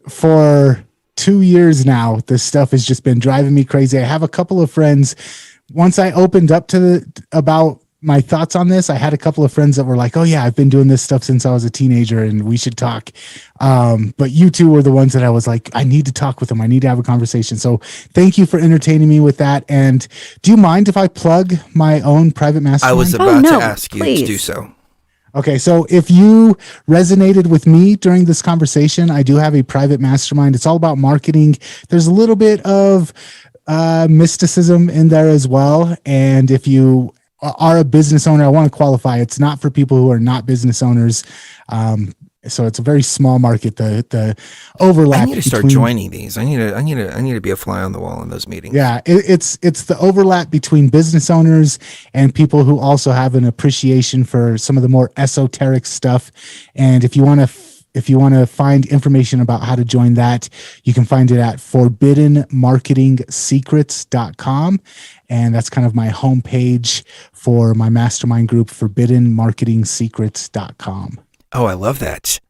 Speaker 8: For 2 years now, this stuff has just been driving me crazy. I have a couple of friends. Once I opened up about my thoughts on this, I had a couple of friends that were like, "Oh yeah, I've been doing this stuff since I was a teenager, and we should talk." But you two were the ones that I was like, "I need to talk with them. I need to have a conversation." So thank you for entertaining me with that. And do you mind if I plug my own private
Speaker 1: I
Speaker 8: mastermind?
Speaker 1: was about
Speaker 2: no,
Speaker 1: to ask you
Speaker 2: please.
Speaker 1: to do so.
Speaker 8: Okay, so if you resonated with me during this conversation, I do have a private mastermind. It's all about marketing. There's a little bit of mysticism in there as well. And if you are a business owner, I want to qualify. It's not for people who are not business owners. So it's a very small market. The overlap.
Speaker 1: I need to start
Speaker 8: between-
Speaker 1: joining these. I need to be a fly on the wall in those meetings.
Speaker 8: Yeah, it's the overlap between business owners and people who also have an appreciation for some of the more esoteric stuff. And if you want to find information about how to join that, you can find it at forbiddenmarketingsecrets.com. And that's kind of my homepage for my mastermind group, forbiddenmarketingsecrets.com.
Speaker 1: Oh, I love that.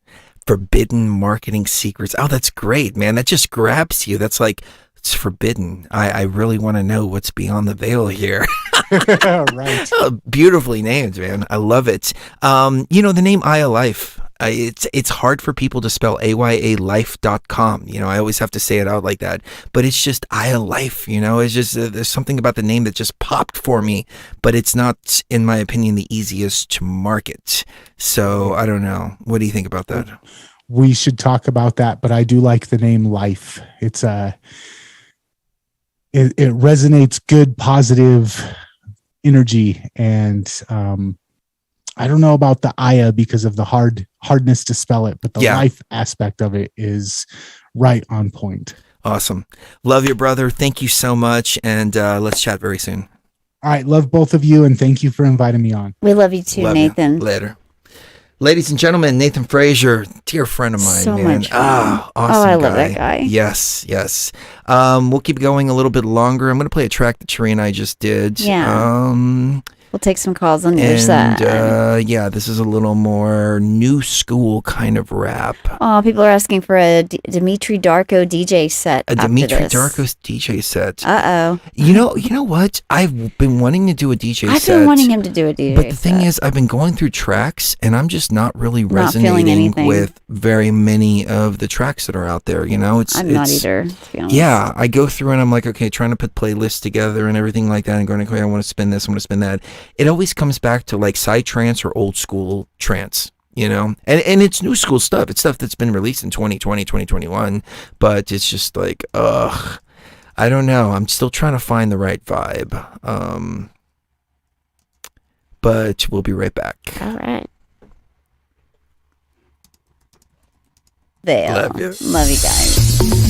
Speaker 1: Forbidden marketing secrets. Oh, that's great, man. That just grabs you. That's like, it's forbidden. I really want to know what's beyond the veil here.
Speaker 8: Right.
Speaker 1: Oh, beautifully named, man. I love it. The name Aya Life. It's hard for people to spell ayalife.com. I always have to say it out like that, but it's just Aya Life. It's just there's something about the name that just popped for me, but it's not, in my opinion, the easiest to market. So I don't know. What do you think about that?
Speaker 8: We should talk about that, but I do like the name Life. It's it resonates good, positive energy, and I don't know about the Aya because of the hardness to spell it, but the life aspect of it is right on point.
Speaker 1: Awesome. Love you, brother. Thank you so much, and let's chat very soon.
Speaker 8: All right, love both of you, and thank you for inviting me on.
Speaker 2: We love you too,
Speaker 1: Love you.
Speaker 2: Nathan.
Speaker 1: Later. Ladies and gentlemen, Nathan Fraser, dear friend of mine,
Speaker 2: So
Speaker 1: man.
Speaker 2: much fun.
Speaker 1: Awesome
Speaker 2: I love that guy.
Speaker 1: Yes. We'll keep going a little bit longer. I'm going to play a track that Sheree and I just did.
Speaker 2: Yeah. We'll take some calls on the other side.
Speaker 1: This is a little more new school kind of rap.
Speaker 2: Oh, people are asking for a Dimitri Darko DJ set.
Speaker 1: A Dimitri Darko's DJ set.
Speaker 2: Uh-oh.
Speaker 1: You know what? I've been wanting to do a DJ set.
Speaker 2: I've been wanting him to do a DJ
Speaker 1: But the thing
Speaker 2: set.
Speaker 1: is, I've been going through tracks, and I'm just not really
Speaker 2: Not feeling
Speaker 1: resonating
Speaker 2: anything.
Speaker 1: with very many of the tracks that are out there.
Speaker 2: I'm not either, to be honest.
Speaker 1: Yeah, I go through and I'm like, okay, trying to put playlists together and everything like that, and going, okay, I want to spin this, I want to spin that. It always comes back to like psytrance or old school trance, and it's new school stuff. It's stuff that's been released in 2020, 2021, but it's just like, I don't know. I'm still trying to find the right vibe. But we'll be right back.
Speaker 2: All right. There.
Speaker 1: Love you.
Speaker 2: Love you guys.